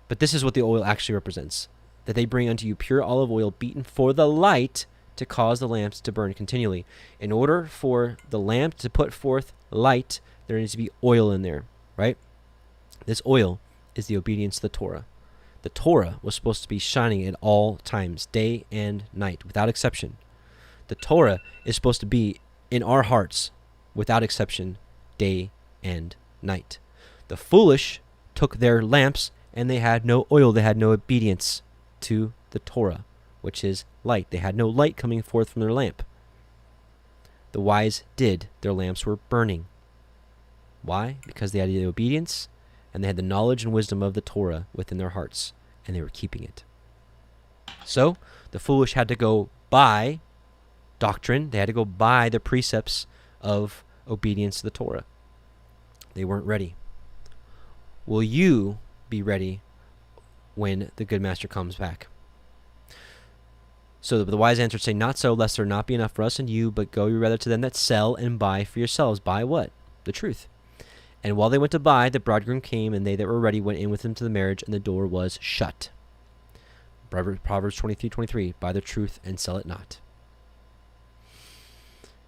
But this is what the oil actually represents. That they bring unto you pure olive oil beaten for the light, to cause the lamps to burn continually. In order for the lamp to put forth light, there needs to be oil in there, right? This oil is the obedience to the Torah. The Torah was supposed to be shining at all times, day and night, without exception. The Torah is supposed to be in our hearts, without exception, day and night. The foolish took their lamps and they had no oil, they had no obedience to the Torah, which is light. They had no light coming forth from their lamp. The wise did. Their lamps were burning. Why? Because they had the obedience and they had the knowledge and wisdom of the Torah within their hearts, and they were keeping it. So the foolish had to go by doctrine. They had to go by the precepts of obedience to the Torah. They weren't ready. Will you be ready when the good master comes back? So the wise answered, say, not so, lest there not be enough for us and you, but go you rather to them that sell and buy for yourselves. Buy what? The truth. And while they went to buy, the bridegroom came, and they that were ready went in with him to the marriage, and the door was shut. Proverbs 23:23, buy the truth and sell it not.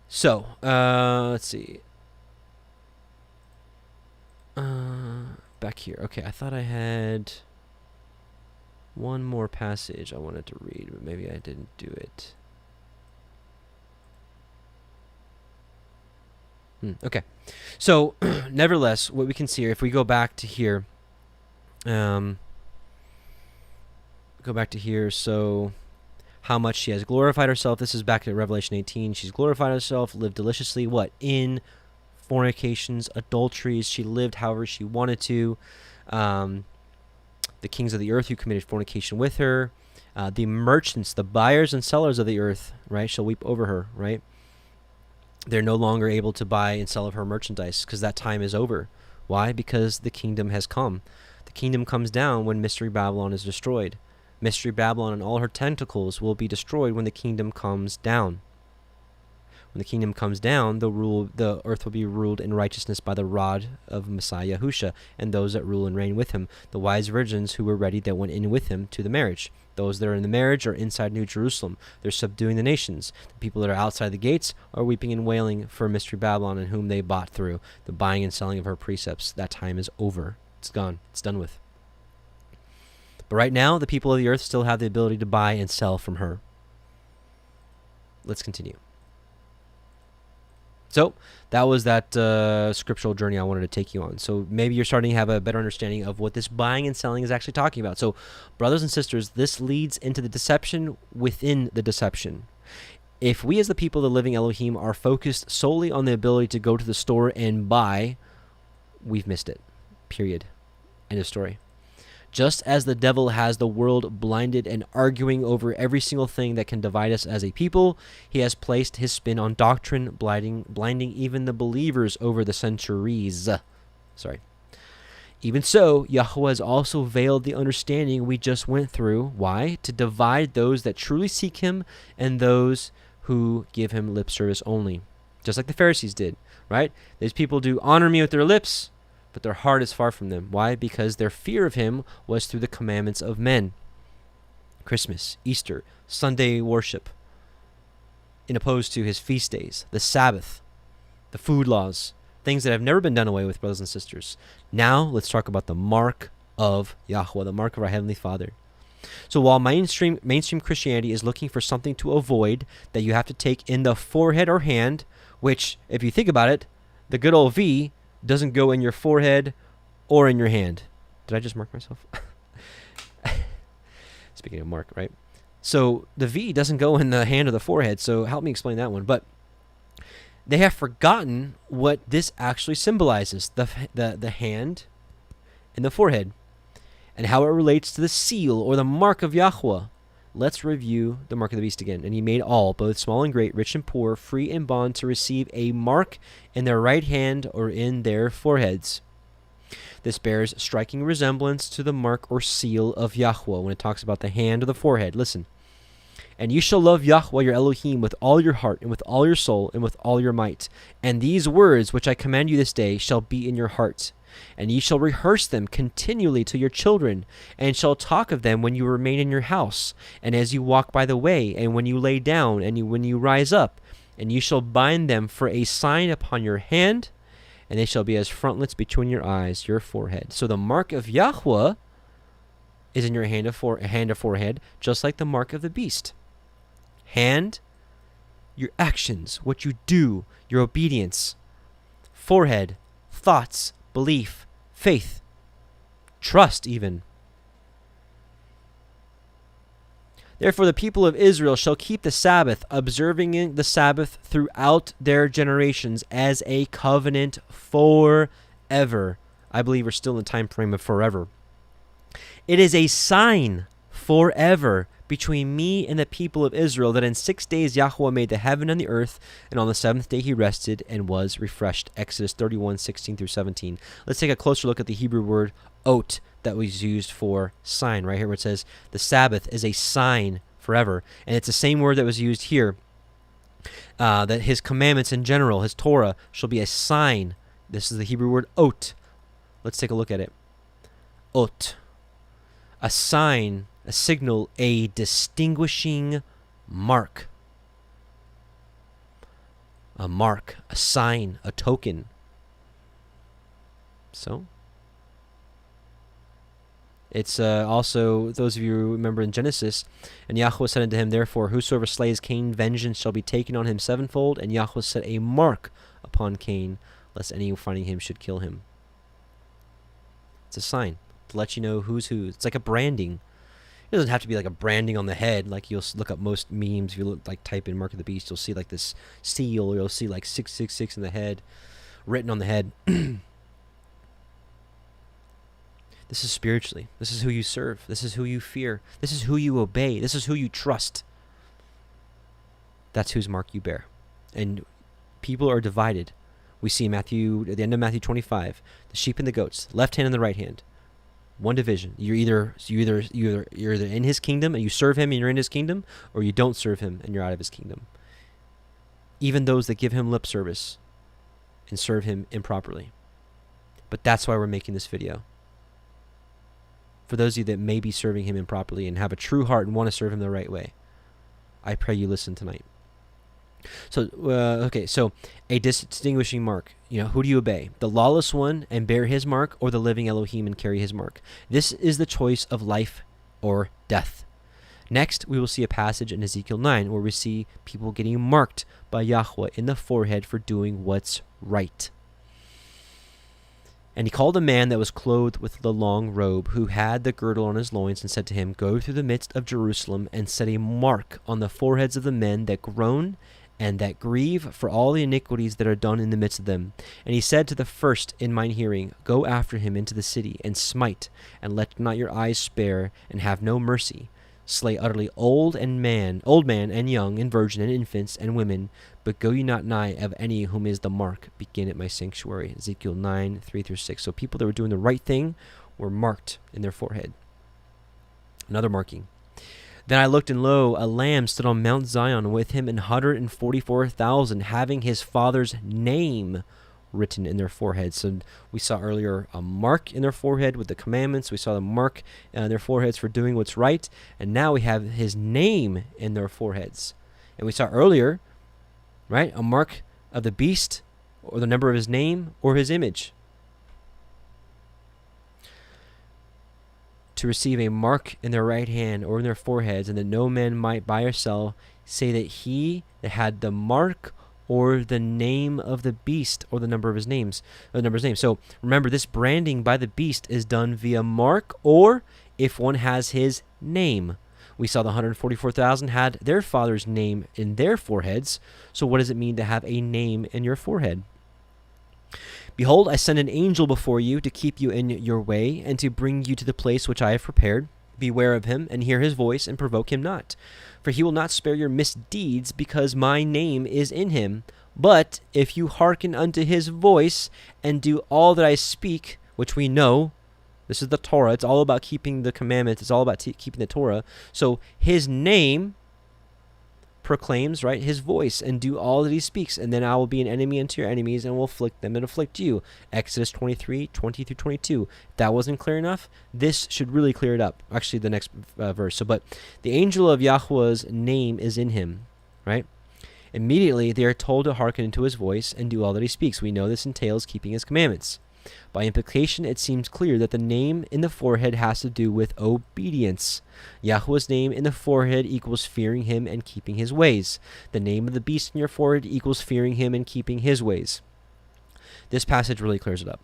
So, let's see. Back here. Okay, I thought I had one more passage I wanted to read, but maybe I didn't do it. Okay. So, nevertheless, what we can see here, if we go back to here, so how much she has glorified herself. This is back to Revelation 18. She's glorified herself, lived deliciously, what? In fornications, adulteries. She lived however she wanted to. The kings of the earth who committed fornication with her. The merchants, the buyers and sellers of the earth, right, shall weep over her, right? They're no longer able to buy and sell of her merchandise because that time is over. Why? Because the kingdom has come. The kingdom comes down when Mystery Babylon is destroyed. Mystery Babylon and all her tentacles will be destroyed when the kingdom comes down. When the kingdom comes down, the earth will be ruled in righteousness by the rod of Messiah Yahushua and those that rule and reign with him. The wise virgins who were ready that went in with him to the marriage. Those that are in the marriage are inside New Jerusalem. They're subduing the nations. The people that are outside the gates are weeping and wailing for Mystery Babylon and whom they bought through the buying and selling of her precepts. That time is over. It's gone. It's done with. But right now, the people of the earth still have the ability to buy and sell from her. Let's continue. So that was that scriptural journey I wanted to take you on. So maybe you're starting to have a better understanding of what this buying and selling is actually talking about. So brothers and sisters, this leads into the deception within the deception. If we as the people of the living Elohim are focused solely on the ability to go to the store and buy, we've missed it. Period. End of story. Just as the devil has the world blinded and arguing over every single thing that can divide us as a people, he has placed his spin on doctrine, blinding even the believers over the centuries. Even so, Yahuah has also veiled the understanding we just went through. Why? To divide those that truly seek him and those who give him lip service only. Just like the Pharisees did, right? These people do honor me with their lips, but their heart is far from them. Why? Because their fear of him was through the commandments of men. Christmas, Easter, Sunday worship, in opposed to his feast days, the Sabbath, the food laws, things that have never been done away with, brothers and sisters. Now, let's talk about the mark of Yahuah, the mark of our Heavenly Father. So while mainstream Christianity is looking for something to avoid that you have to take in the forehead or hand, which, if you think about it, The good old V doesn't go in your forehead or in your hand. Did I just mark myself? Speaking of mark, right? So the V doesn't go in the hand or the forehead, so help me explain that one. But they have forgotten what this actually symbolizes, the hand and the forehead, and how it relates to the seal or the mark of Yahuah. Let's review the mark of the beast again. And he made all, both small and great, rich and poor, free and bond, to receive a mark in their right hand or in their foreheads. This bears striking resemblance to the mark or seal of Yahuah when it talks about the hand or the forehead. Listen. And you shall love Yahuah your Elohim with all your heart and with all your soul and with all your might. And these words which I command you this day shall be in your heart. And ye shall rehearse them continually to your children, and shall talk of them when you remain in your house, and as you walk by the way, and when you lay down, and when you rise up. And you shall bind them for a sign upon your hand, and they shall be as frontlets between your eyes, your forehead. So the mark of Yahuah is in your hand or forehead, just like the mark of the beast. Hand, your actions, what you do, your obedience. Forehead, thoughts, belief, faith, trust even. Therefore the people of Israel shall keep the Sabbath, observing the Sabbath throughout their generations as a covenant forever. I believe we're still in the time frame of forever. It is a sign forever between me and the people of Israel, that in 6 days Yahuah made the heaven and the earth, and on the seventh day he rested and was refreshed. Exodus 31:16-17. Let's take a closer look at the Hebrew word ot that was used for sign right here, where it says the Sabbath is a sign forever. And it's the same word that was used here, that his commandments in general, his Torah, shall be a sign. This is the Hebrew word ot. Let's take a look at it. Ot. A sign, a signal, a distinguishing mark. A mark, a sign, a token. So, it's also, those of you who remember in Genesis, and Yahuah said unto him, therefore, whosoever slays Cain, vengeance shall be taken on him sevenfold. And Yahuah set a mark upon Cain, lest any finding him should kill him. It's a sign to let you know who's who. It's like a branding. It doesn't have to be like a branding on the head. Like you'll look up most memes. If you type in Mark of the Beast, you'll see like this seal. You'll see like 666 in the head, written on the head. This is spiritually. This is who you serve. This is who you fear. This is who you obey. This is who you trust. That's whose mark you bear. And people are divided. We see Matthew, at the end of Matthew 25, the sheep and the goats, left hand and the right hand. One division. You're either in his kingdom and you serve him and you're in his kingdom, or you don't serve him and you're out of his kingdom. Even those that give him lip service and serve him improperly. But that's why we're making this video. For those of you that may be serving him improperly and have a true heart and want to serve him the right way, I pray you listen tonight. So, so a distinguishing mark. Who do you obey? The lawless one and bear his mark, or the living Elohim and carry his mark? This is the choice of life or death. Next, we will see a passage in Ezekiel 9 where we see people getting marked by Yahuah in the forehead for doing what's right. And he called a man that was clothed with the long robe, who had the girdle on his loins, and said to him, go through the midst of Jerusalem, and set a mark on the foreheads of the men that groan and that grieve for all the iniquities that are done in the midst of them. And he said to the first in mine hearing, go after him into the city, and smite, and let not your eyes spare, and have no mercy. Slay utterly old man and young, and virgin, and infants, and women, but go ye not nigh of any whom is the mark. Begin at my sanctuary. Ezekiel 9, 3-6. So people that were doing the right thing were marked in their forehead. Another marking. Then I looked, and lo, a lamb stood on Mount Zion, with him 144,000, having his father's name written in their foreheads. So we saw earlier a mark in their forehead with the commandments. We saw the mark in their foreheads for doing what's right. And now we have his name in their foreheads. And we saw earlier, right, a mark of the beast, or the number of his name, or his image. To receive a mark in their right hand or in their foreheads, and that no man might buy or sell, say that he that had the mark or the name of the beast, or the number of his names, or the number of his names. So remember, this branding by the beast is done via mark, or if one has his name. We saw the 144,000 had their father's name in their foreheads. So what does it mean to have a name in your forehead? Behold, I send an angel before you to keep you in your way and to bring you to the place which I have prepared. Beware of him and hear his voice and provoke him not. For he will not spare your misdeeds, because my name is in him. But if you hearken unto his voice and do all that I speak, which we know, this is the Torah. It's all about keeping the commandments. It's all about keeping the Torah. So his name proclaims, right, his voice, and do all that he speaks. And then I will be an enemy unto your enemies and will afflict them and afflict you. Exodus 23, 20 through 22. If that wasn't clear enough, this should really clear it up. Actually, the next verse. But the angel of Yahuah's name is in him, right? Immediately they are told to hearken unto his voice and do all that he speaks. We know this entails keeping his commandments. By implication, it seems clear that the name in the forehead has to do with obedience. Yahuah's name in the forehead equals fearing him and keeping his ways. The name of the beast in your forehead equals fearing him and keeping his ways. This passage really clears it up.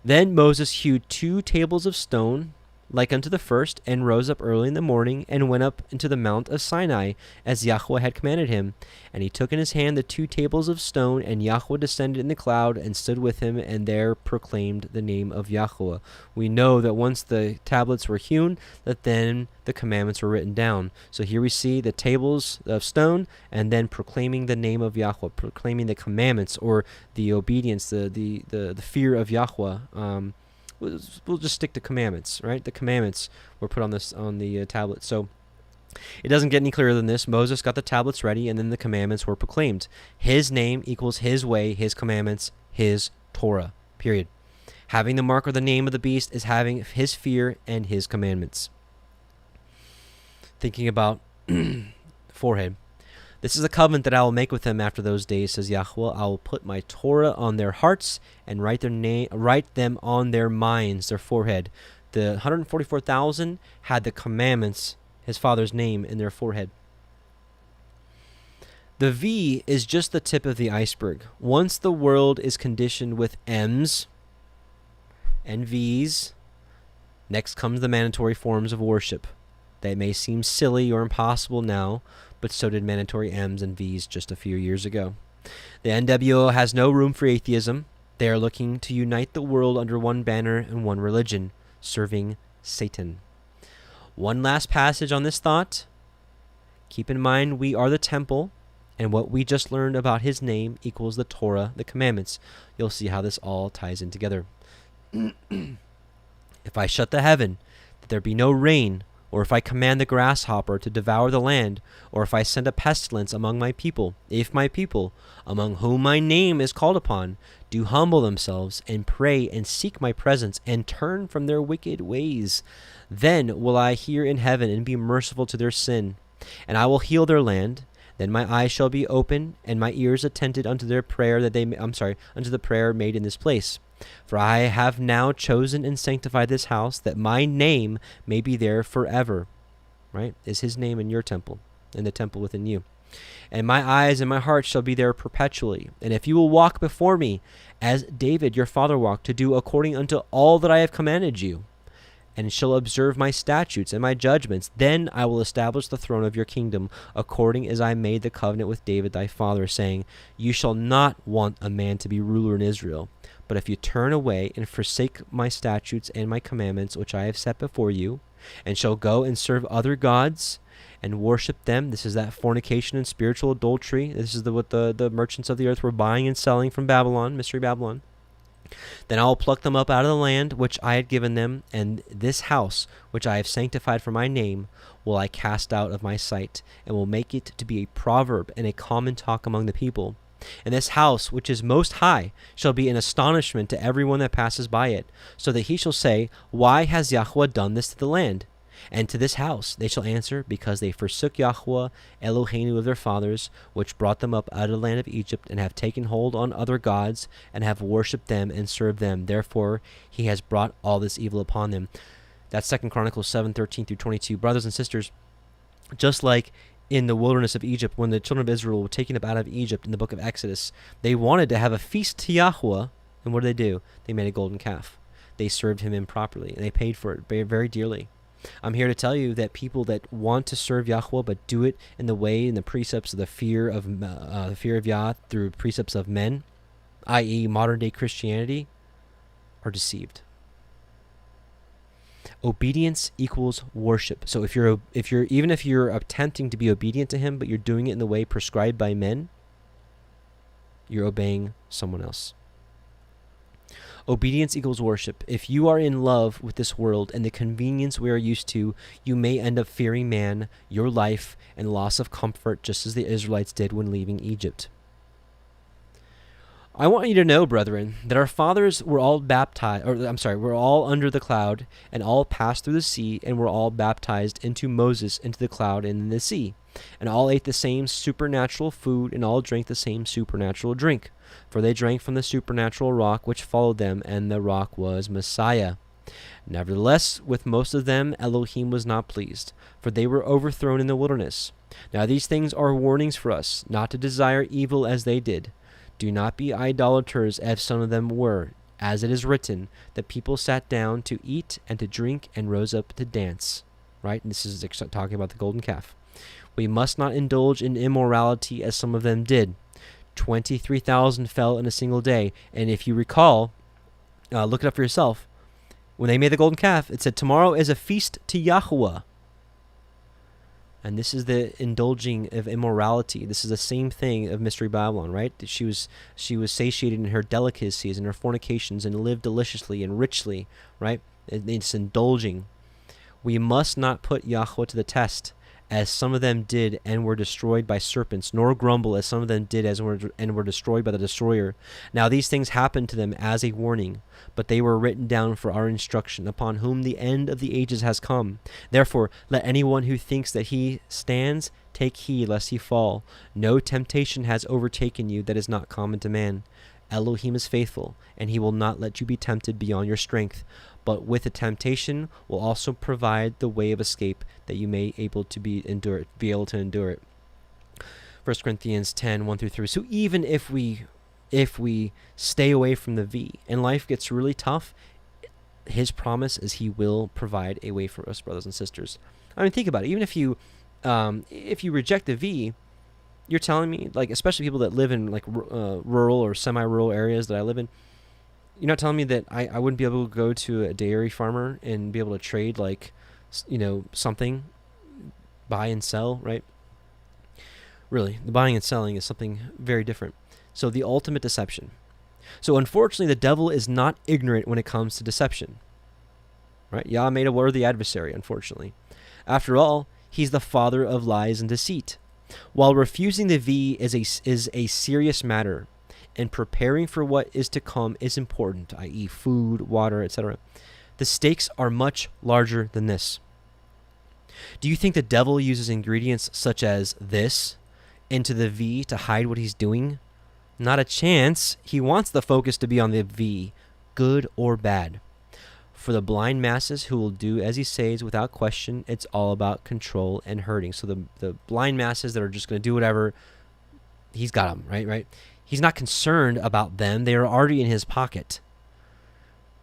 Then Moses hewed 2 tables of stone, like unto the first, and rose up early in the morning, and went up into the mount of Sinai, as Yahuah had commanded him. And he took in his hand the 2 tables of stone, and Yahuah descended in the cloud, and stood with him, and there proclaimed the name of Yahuah. We know that once the tablets were hewn, that then the commandments were written down. So here we see the tables of stone, and then proclaiming the name of Yahuah, proclaiming the commandments, or the obedience, the fear of Yahuah. We'll just stick to commandments, right? The commandments were put on the tablet. So it doesn't get any clearer than this. Moses got the tablets ready, and then the commandments were proclaimed. His name equals his way, his commandments, his Torah, period. Having the mark or the name of the beast is having his fear and his commandments. Thinking about forehead. This is a covenant that I will make with them after those days, says Yahuah. I will put my Torah on their hearts and write them on their minds, their forehead. The 144,000 had the commandments, his father's name, in their forehead. The V is just the tip of the iceberg. Once the world is conditioned with M's and V's, next comes the mandatory forms of worship. They may seem silly or impossible now, but so did mandatory M's and V's just a few years ago. The NWO has no room for atheism. They are looking to unite the world under one banner and one religion, serving Satan. One last passage on this thought. Keep in mind we are the temple, and what we just learned about his name equals the Torah, the commandments. You'll see how this all ties in together. If I shut the heaven, that there be no rain, or if I command the grasshopper to devour the land, or if I send a pestilence among my people, if my people, among whom my name is called upon, do humble themselves and pray and seek my presence and turn from their wicked ways, then will I hear in heaven and be merciful to their sin, and I will heal their land. Then my eyes shall be open and my ears attentive unto their prayer unto the prayer made in this place. For I have now chosen and sanctified this house, that my name may be there forever. Right? Is his name in your temple, in the temple within you. And my eyes and my heart shall be there perpetually. And if you will walk before me, as David your father walked, to do according unto all that I have commanded you, and shall observe my statutes and my judgments, then I will establish the throne of your kingdom, according as I made the covenant with David thy father, saying, You shall not want a man to be ruler in Israel. But if you turn away and forsake my statutes and my commandments, which I have set before you, and shall go and serve other gods and worship them, this is that fornication and spiritual adultery. This is what the merchants of the earth were buying and selling from Babylon, Mystery Babylon. Then I will pluck them up out of the land which I had given them, and this house which I have sanctified for my name will I cast out of my sight, and will make it to be a proverb and a common talk among the people. And this house, which is most high, shall be an astonishment to everyone that passes by it, so that he shall say, Why has Yahuah done this to the land? And to this house they shall answer, Because they forsook Yahuah, Eloheinu of their fathers, which brought them up out of the land of Egypt, and have taken hold on other gods, and have worshipped them and served them. Therefore he has brought all this evil upon them. That's 2 Chronicles 7:13 through 22. Brothers and sisters, just like in the wilderness of Egypt, when the children of Israel were taken up out of Egypt in the book of Exodus, they wanted to have a feast to Yahuah, and what did they do? They made a golden calf. They served him improperly, and they paid for it very, very dearly. I'm here to tell you that people that want to serve Yahuah but do it in the way and the precepts of the fear of Yah through precepts of men, i.e., modern day Christianity, are deceived. Obedience equals worship. So if you're even if you're attempting to be obedient to him, but you're doing it in the way prescribed by men, you're obeying someone else. Obedience equals worship. If you are in love with this world and the convenience we are used to, you may end up fearing man, your life, and loss of comfort, just as the Israelites did when leaving Egypt. I want you to know, brethren, that our fathers were all were all under the cloud, and all passed through the sea, and were all baptized into Moses into the cloud and in the sea, and all ate the same supernatural food, and all drank the same supernatural drink. For they drank from the supernatural rock which followed them, and the rock was Messiah. Nevertheless, with most of them Elohim was not pleased, for they were overthrown in the wilderness. Now these things are warnings for us, not to desire evil as they did. Do not be idolaters as some of them were, as it is written, the people sat down to eat and to drink and rose up to dance. Right? And this is talking about the golden calf. We must not indulge in immorality as some of them did. 23,000 fell in a single day. And if you recall, look it up for yourself. When they made the golden calf, it said, tomorrow is a feast to Yahuah. And this is the indulging of immorality. This is the same thing of Mystery Babylon, right? She was satiated in her delicacies and her fornications and lived deliciously and richly, right? It's indulging. We must not put Yahuah to the test, as some of them did and were destroyed by serpents, nor grumble as some of them did and were destroyed by the destroyer. Now these things happened to them as a warning, but they were written down for our instruction, upon whom the end of the ages has come. Therefore, let anyone who thinks that he stands take heed lest he fall. No temptation has overtaken you that is not common to man. Elohim is faithful, and he will not let you be tempted beyond your strength, but with the temptation will also provide the way of escape, that you may be able to endure it. 1 Corinthians 10, 1-3. So even if we stay away from the V and life gets really tough, his promise is he will provide a way for us, brothers and sisters. I mean, think about it. Even if you reject the V, you're telling me, like, especially people that live in like rural or semi-rural areas that I live in, you're not telling me that I wouldn't be able to go to a dairy farmer and be able to trade, like, something, buy and sell, right? Really, the buying and selling is something very different. So the ultimate deception. So unfortunately, the devil is not ignorant when it comes to deception, right? Yah made a worthy adversary, unfortunately. After all, he's the father of lies and deceit. While refusing the V is a serious matter, and preparing for what is to come is important, i.e. food, water, etc., the stakes are much larger than this. Do you think the devil uses ingredients such as this into the V to hide what he's doing? Not a chance. He wants the focus to be on the V, good or bad. For the blind masses who will do as he says without question, it's all about control and hurting. So the blind masses that are just going to do whatever, he's got them, right? He's not concerned about them. They are already in his pocket.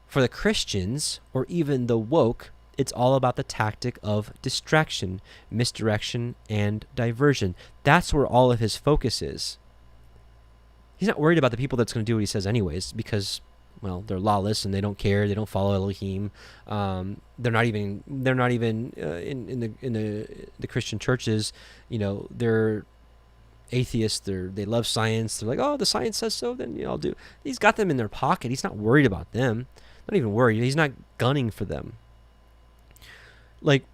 For the Christians, or even the woke, it's all about the tactic of distraction, misdirection, and diversion. That's where all of his focus is. He's not worried about the people that's going to do what he says anyways, because, well, they're lawless and they don't care. They don't follow Elohim. They're not even in the Christian churches. They're atheists. They love science. They're like, oh, the science says so, then I'll do. He's got them in their pocket. He's not worried about them. Not even worried. He's not gunning for them. Like,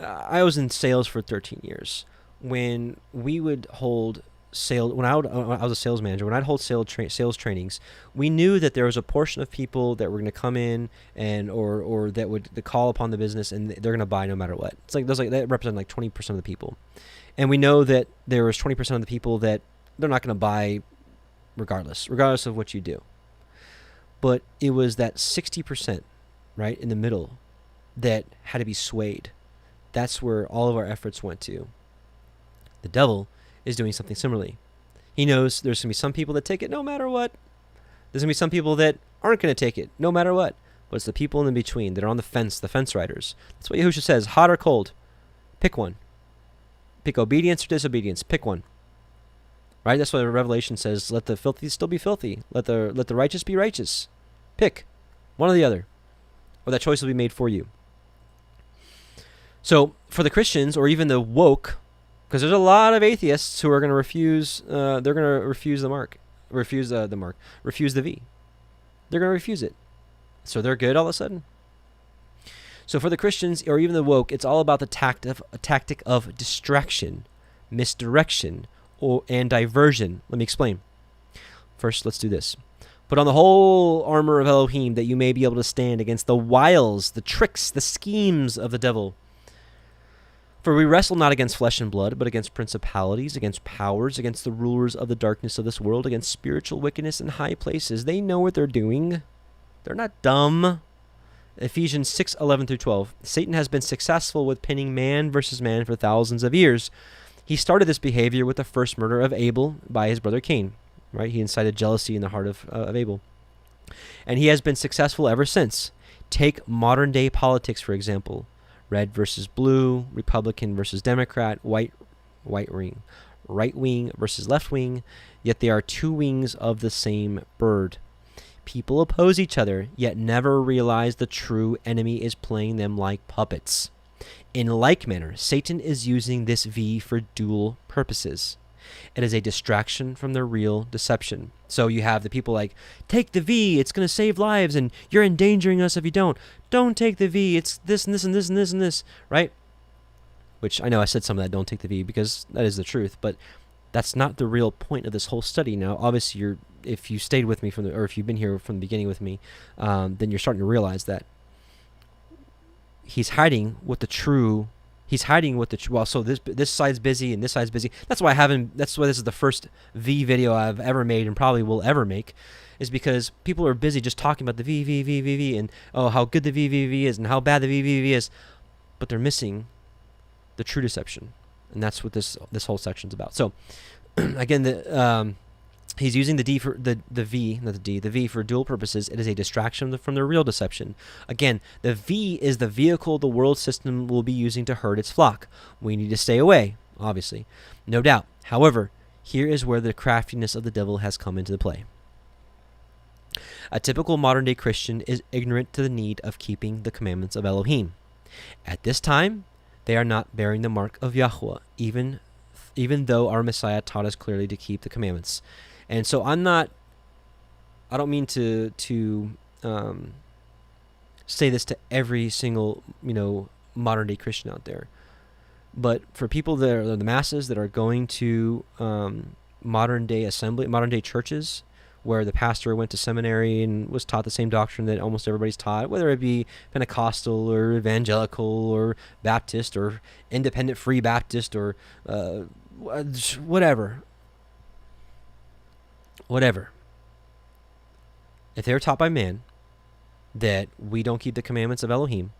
I was in sales for 13 years. When we would hold sales, I was a sales manager. When I'd hold sales trainings, we knew that there was a portion of people that were going to come in and or that would call upon the business, and they're going to buy no matter what. It's like that represent like 20% of the people. And we know that there was 20% of the people that they're not going to buy regardless of what you do. But it was that 60%, right, in the middle that had to be swayed. That's where all of our efforts went to. The devil is doing something similarly. He knows there's going to be some people that take it no matter what. There's going to be some people that aren't going to take it no matter what. But it's the people in between that are on the fence riders. That's what Yahushua says, hot or cold. Pick one. Pick obedience or disobedience. Pick one. Right? That's what Revelation says. Let the filthy still be filthy. Let the righteous be righteous. Pick one or the other. Or that choice will be made for you. So for the Christians, or even the woke, because there's a lot of atheists who are going to refuse, they're going to refuse the mark. Refuse the V. They're going to refuse it. So they're good all of a sudden. So for the Christians, or even the woke, it's all about the tactic of distraction, misdirection, and diversion. Let me explain. First, let's do this. Put on the whole armor of Elohim, that you may be able to stand against the wiles, the tricks, the schemes of the devil. For we wrestle not against flesh and blood, but against principalities, against powers, against the rulers of the darkness of this world, against spiritual wickedness in high places. They know what they're doing. They're not dumb. Ephesians 6:11-12. Satan has been successful with pinning man versus man for thousands of years. He started this behavior with the first murder of Abel by his brother Cain. Right? He incited jealousy in the heart of Abel. And he has been successful ever since. Take modern day politics, for example. Red versus blue, Republican versus Democrat, right wing versus left wing, yet they are two wings of the same bird. People oppose each other, yet never realize the true enemy is playing them like puppets. In like manner, Satan is using this V for dual purposes. It is a distraction from the real deception. So you have the people like, take the V, it's going to save lives, and you're endangering us if you don't. Don't take the V, it's this and this and this and this and this, right? Which I know I said some of that, don't take the V, because that is the truth, but that's not the real point of this whole study. Now, obviously, if you stayed with me or if you've been here from the beginning with me, then you're starting to realize that he's hiding what the true. So this side's busy and this side's busy. That's why this is the first V video I've ever made and probably will ever make, is because people are busy just talking about the V, and how good the V is and how bad the V is, but they're missing the true deception, and that's what this whole section's about. So again, he's using the V for dual purposes. It is a distraction from the real deception. Again, the V is the vehicle the world system will be using to hurt its flock. We need to stay away, obviously. No doubt. However, here is where the craftiness of the devil has come into play. A typical modern-day Christian is ignorant to the need of keeping the commandments of Elohim. At this time, they are not bearing the mark of Yahuah, even though our Messiah taught us clearly to keep the commandments. And so I don't mean to say this to every single, modern day Christian out there, but for people that are the masses that are going to modern day churches, where the pastor went to seminary and was taught the same doctrine that almost everybody's taught, whether it be Pentecostal or evangelical or Baptist or independent Free Baptist or whatever. If they're taught by man that we don't keep the commandments of Elohim,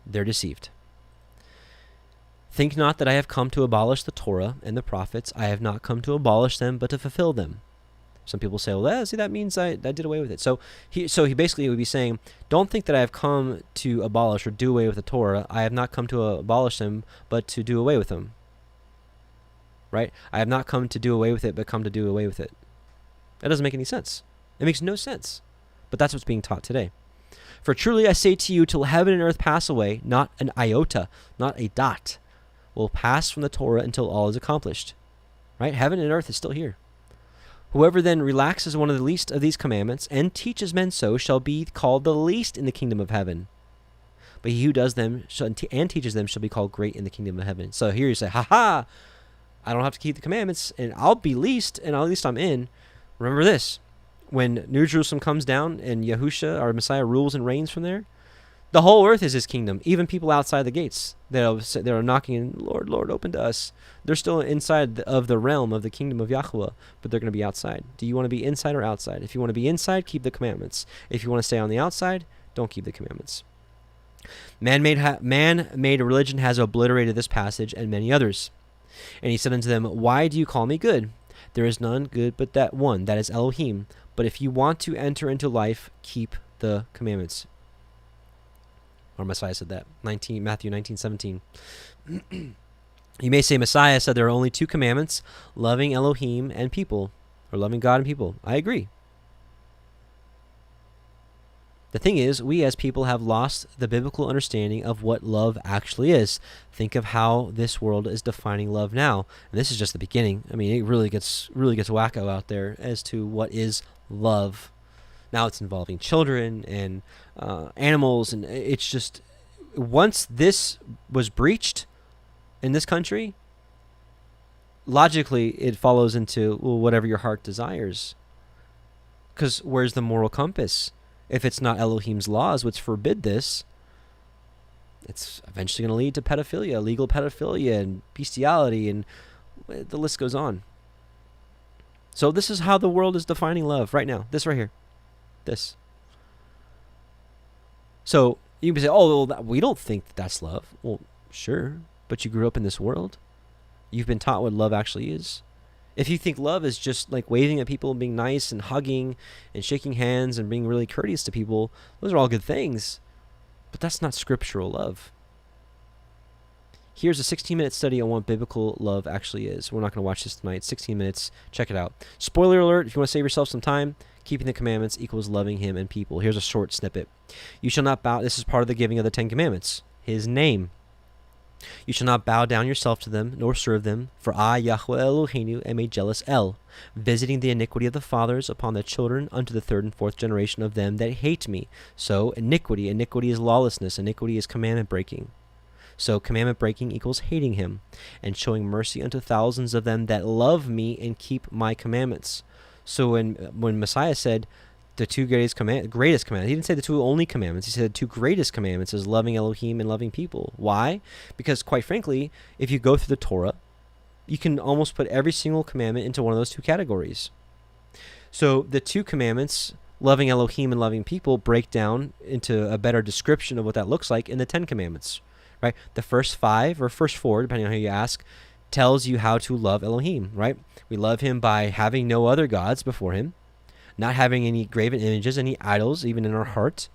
they're deceived. Think not that I have come to abolish the Torah and the prophets. I have not come to abolish them, but to fulfill them. Some people say, well, that means I did away with it. So he basically would be saying, don't think that I have come to abolish or do away with the Torah. I have not come to abolish them, but to do away with them. Right? I have not come to do away with it, but come to do away with it. That doesn't make any sense. It makes no sense. But that's what's being taught today. For truly I say to you, till heaven and earth pass away, not an iota, not a dot, will pass from the Torah until all is accomplished. Right? Heaven and earth is still here. Whoever then relaxes one of the least of these commandments and teaches men so shall be called the least in the kingdom of heaven. But he who does them and teaches them shall be called great in the kingdom of heaven. So here you say, ha, I don't have to keep the commandments and I'll be least, and at least I'm in. Remember this, when New Jerusalem comes down and Yahushua, our Messiah, rules and reigns from there, the whole earth is his kingdom. Even people outside the gates that are knocking in, Lord, Lord, open to us. They're still inside of the realm of the kingdom of Yahuah, but they're going to be outside. Do you want to be inside or outside? If you want to be inside, keep the commandments. If you want to stay on the outside, don't keep the commandments. Man-made religion has obliterated this passage and many others. And he said unto them, Why do you call me good? There is none good but that one, that is Elohim. But if you want to enter into life, keep the commandments. Or Messiah said that. Matthew 19:17. You may say Messiah said there are only two commandments, loving Elohim and people, or loving God and people. I agree. The thing is, we as people have lost the biblical understanding of what love actually is. Think of how this world is defining love now. And this is just the beginning. I mean, it really gets wacko out there as to what is love. Now it's involving children and animals, and it's just, once this was breached in this country, logically it follows into, well, whatever your heart desires. Because where's the moral compass? If it's not Elohim's laws which forbid this, it's eventually going to lead to pedophilia, legal pedophilia, and bestiality, and the list goes on. So this is how the world is defining love right now. This right here. This. So you can say, oh, well, we don't think that's love. Well, sure, but you grew up in this world. You've been taught what love actually is. If you think love is just like waving at people and being nice and hugging and shaking hands and being really courteous to people, those are all good things. But that's not scriptural love. Here's a 16-minute study on what biblical love actually is. We're not going to watch this tonight. 16 minutes. Check it out. Spoiler alert, if you want to save yourself some time, keeping the commandments equals loving him and people. Here's a short snippet. You shall not bow. This is part of the giving of the Ten Commandments. His name. You shall not bow down yourself to them, nor serve them, for I, Yahuah Eloheinu, am a jealous El, visiting the iniquity of the fathers upon the children unto the third and fourth generation of them that hate me. So iniquity is lawlessness, iniquity is commandment breaking. So commandment breaking equals hating him, and showing mercy unto thousands of them that love me and keep my commandments. So when Messiah said the two greatest commandments, he didn't say the two only commandments. He said the two greatest commandments is loving Elohim and loving people. Why? Because quite frankly, if you go through the Torah, you can almost put every single commandment into one of those two categories. So the two commandments, loving Elohim and loving people, break down into a better description of what that looks like in the Ten Commandments. Right? The first five, or first four, depending on how you ask, tells you how to love Elohim, right? We love him by having no other gods before him, not having any graven images, any idols, even in our heart,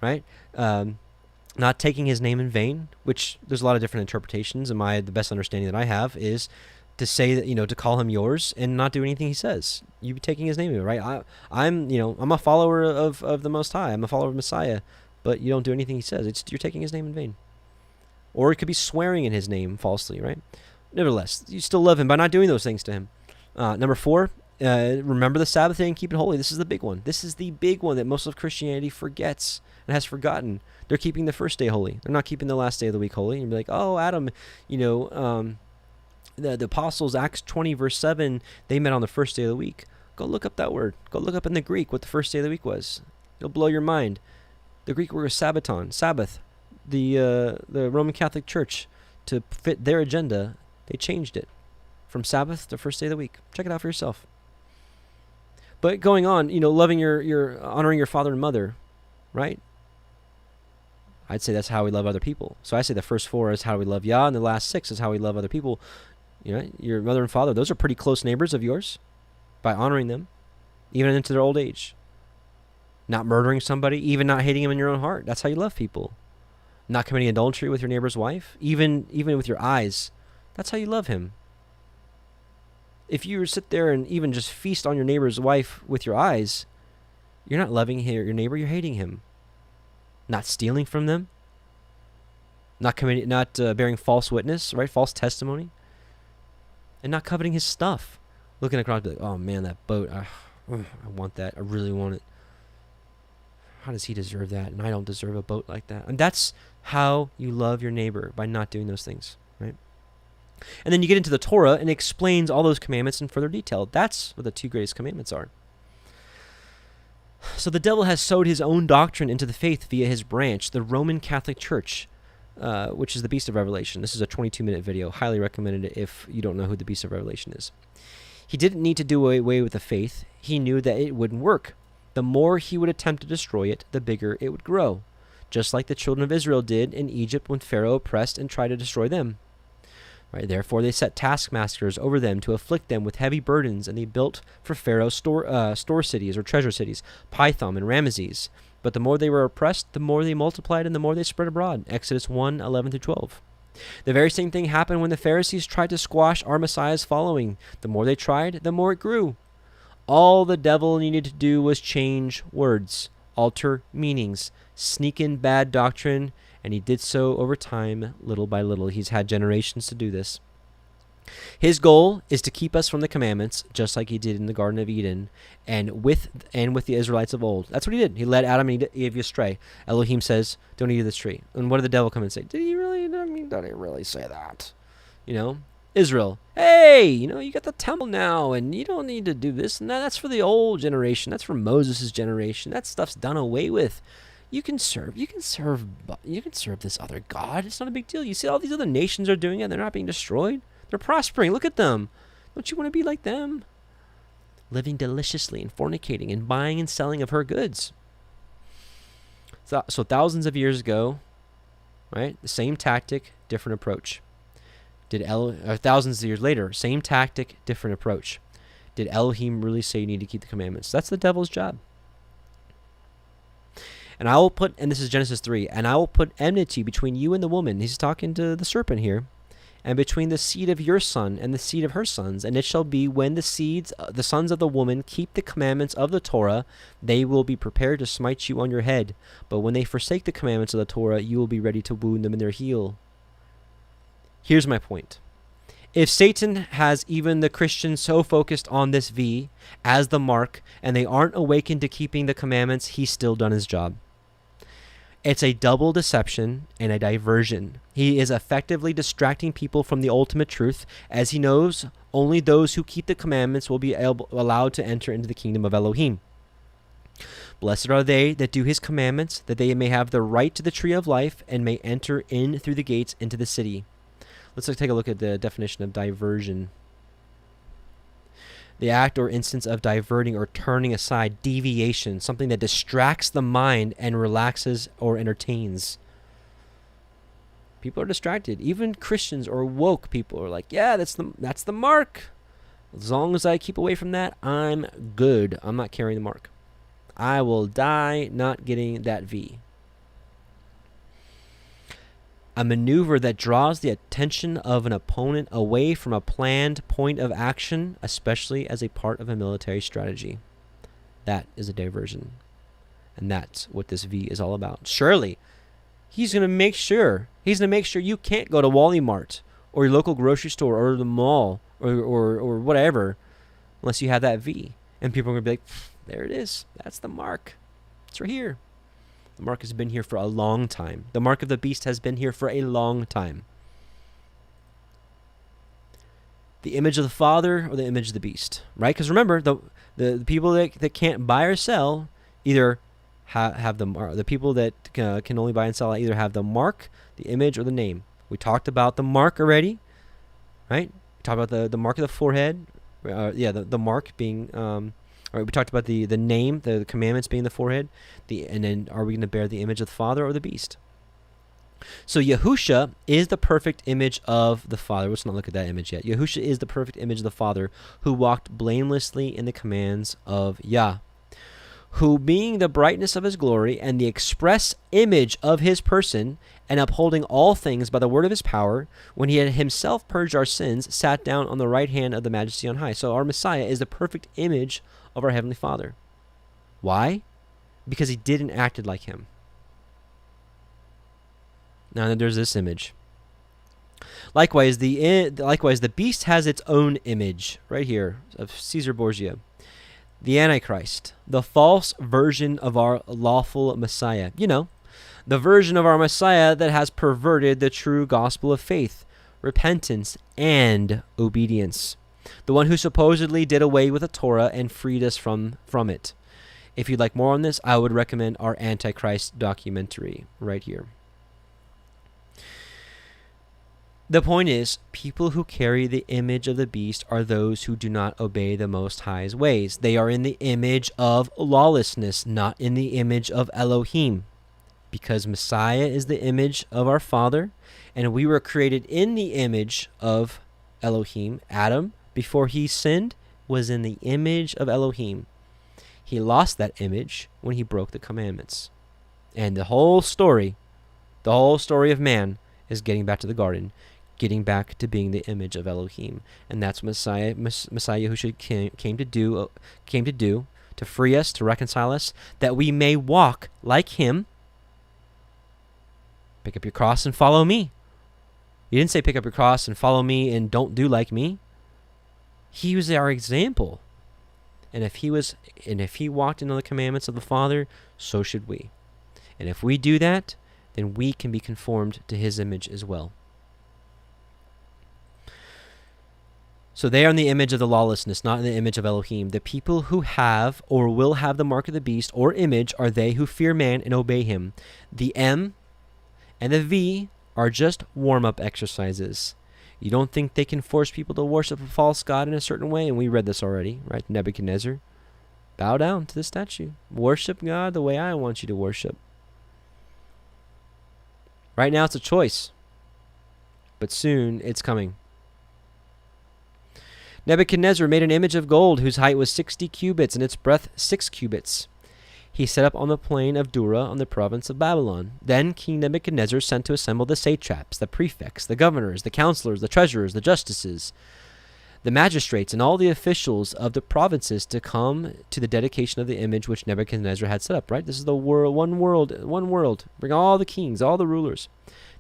right? Not taking his name in vain, which there's a lot of different interpretations, and the best understanding that I have is to say that, to call him yours and not do anything he says. You be taking his name in, right? I'm a follower of the Most High. I'm a follower of Messiah, but you don't do anything he says. You're taking his name in vain. Or it could be swearing in his name falsely, right? Nevertheless, you still love him by not doing those things to him. Number 4, remember the Sabbath day and keep it holy. This is the big one. This is the big one that most of Christianity forgets and has forgotten. They're keeping the first day holy. They're not keeping the last day of the week holy. And you'll be like, oh, Adam, the apostles, Acts 20, verse 7, they met on the first day of the week. Go look up that word. Go look up in the Greek what the first day of the week was. It'll blow your mind. The Greek word is Sabbaton, Sabbath. The Roman Catholic Church, to fit their agenda, they changed it from Sabbath to first day of the week. Check it out for yourself. But going on, loving your honoring your father and mother, right? I'd say that's how we love other people. So I say the first 4 is how we love Yah, and the last 6 is how we love other people. Your mother and father, those are pretty close neighbors of yours. By honoring them, even into their old age. Not murdering somebody, even not hating them in your own heart. That's how you love people. Not committing adultery with your neighbor's wife, even with your eyes. That's how you love him. If you sit there and even just feast on your neighbor's wife with your eyes, you're not loving your neighbor, you're hating him. Not stealing from them. Not bearing false witness, right? False testimony. And not coveting his stuff. Looking across, be like, oh man, that boat, I want that. I really want it. How does he deserve that? And I don't deserve a boat like that. And that's how you love your neighbor, by not doing those things, right? And then you get into the Torah, and it explains all those commandments in further detail. That's what the 2 greatest commandments are. So the devil has sowed his own doctrine into the faith via his branch, the Roman Catholic Church, which is the Beast of Revelation. This is a 22-minute video. Highly recommended it if you don't know who the Beast of Revelation is. He didn't need to do away with the faith. He knew that it wouldn't work. The more he would attempt to destroy it, the bigger it would grow, just like the children of Israel did in Egypt when Pharaoh oppressed and tried to destroy them. Right? Therefore, they set taskmasters over them to afflict them with heavy burdens, and they built for Pharaoh store cities or treasure cities, Pithom and Ramesses. But the more they were oppressed, the more they multiplied and the more they spread abroad. Exodus 1:11-12. The very same thing happened when the Pharisees tried to squash our Messiah's following. The more they tried, the more it grew. All the devil needed to do was change words, alter meanings, sneak in bad doctrine, and he did so over time, little by little. He's had generations to do this. His goal is to keep us from the commandments, just like he did in the Garden of Eden, and with the Israelites of old. That's what he did. He led Adam and Eve astray. Elohim says, "Don't eat of this tree." And what did the devil come and say? Did he really? Did he really say that? Israel. Hey, you got the temple now, and you don't need to do this and that. That's for the old generation. That's for Moses' generation. That stuff's done away with. You can serve this other God. It's not a big deal. You see all these other nations are doing it. They're not being destroyed. They're prospering. Look at them. Don't you want to be like them? Living deliciously and fornicating and buying and selling of her goods. So thousands of years ago, right? The same tactic, different approach. Thousands of years later, same tactic, different approach. Did Elohim really say you need to keep the commandments? That's the devil's job. And this is Genesis 3, and I will put enmity between you and the woman. He's talking to the serpent here. And between the seed of your son and the seed of her sons. And it shall be when the sons of the woman keep the commandments of the Torah, they will be prepared to smite you on your head. But when they forsake the commandments of the Torah, you will be ready to wound them in their heel. Here's my point. If Satan has even the Christians so focused on this V as the mark, and they aren't awakened to keeping the commandments, he's still done his job. It's a double deception and a diversion. He is effectively distracting people from the ultimate truth, as he knows only those who keep the commandments will be allowed to enter into the kingdom of Elohim. Blessed are they that do his commandments, that they may have the right to the tree of life and may enter in through the gates into the city. Let's take a look at the definition of diversion. The act or instance of diverting or turning aside, deviation, something that distracts the mind and relaxes or entertains. People are distracted. Even Christians or woke people are like, yeah, that's the mark. As long as I keep away from that, I'm good. I'm not carrying the mark. I will die not getting that V. A maneuver that draws the attention of an opponent away from a planned point of action, especially as a part of a military strategy. That is a diversion. And that's what this V is all about. Surely, he's going to make sure you can't go to Wally Mart or your local grocery store or the mall or whatever unless you have that V. And people are going to be like, there it is. That's the mark. It's right here. The mark has been here for a long time. The mark of the beast has been here for a long time. The image of the Father or the image of the beast, right? Because remember, the people that can't buy or sell either have the mark. The people that can only buy and sell either have the mark, the image, or the name. We talked about the mark already, right? We talked about the mark of the forehead. The mark being... All right, we talked about the name, the commandments being the forehead, and then are we going to bear the image of the Father or the beast? So Yahushua is the perfect image of the Father. Let's not look at that image yet. Yahushua is the perfect image of the Father who walked blamelessly in the commands of Yah, who being the brightness of his glory and the express image of his person, and upholding all things by the word of his power, when he had himself purged our sins, sat down on the right hand of the Majesty on high. So our Messiah is the perfect image of our Heavenly Father. Why? Because he didn't acted like him. Now there's this image. Likewise, the beast has its own image right here of Caesar Borgia. The Antichrist, the false version of our lawful Messiah. The version of our Messiah that has perverted the true gospel of faith, repentance, and obedience. The one who supposedly did away with the Torah and freed us from it. If you'd like more on this, I would recommend our Antichrist documentary right here. The point is, people who carry the image of the beast are those who do not obey the Most High's ways. They are in the image of lawlessness, not in the image of Elohim. because Messiah is the image of our Father, and we were created in the image of Elohim. Adam, before he sinned, was in the image of Elohim. He lost that image when he broke the commandments. And the whole story of man is getting back to the garden, getting back to being the image of Elohim. And that's what Messiah Yahushua came to do, to free us, to reconcile us, that we may walk like him. Pick up your cross and follow me. He didn't say pick up your cross and follow me and don't do like me. He was our example. And if he walked into the commandments of the Father, so should we. And if we do that, then we can be conformed to his image as well. So they are in the image of the lawlessness, not in the image of Elohim. The people who have or will have the mark of the beast or image are they who fear man and obey him. The M and the V are just warm-up exercises. You don't think they can force people to worship a false god in a certain way? And we read this already, right? Nebuchadnezzar. Bow down to the statue. Worship God the way I want you to worship. Right now it's a choice, but soon it's coming. Nebuchadnezzar made an image of gold whose height was 60 cubits and its breadth 6 cubits. He set up on the plain of Dura on the province of Babylon. Then King Nebuchadnezzar sent to assemble the satraps, the prefects, the governors, the counselors, the treasurers, the justices, the magistrates, and all the officials of the provinces to come to the dedication of the image which Nebuchadnezzar had set up, right? This is the one world. Bring all the kings, all the rulers.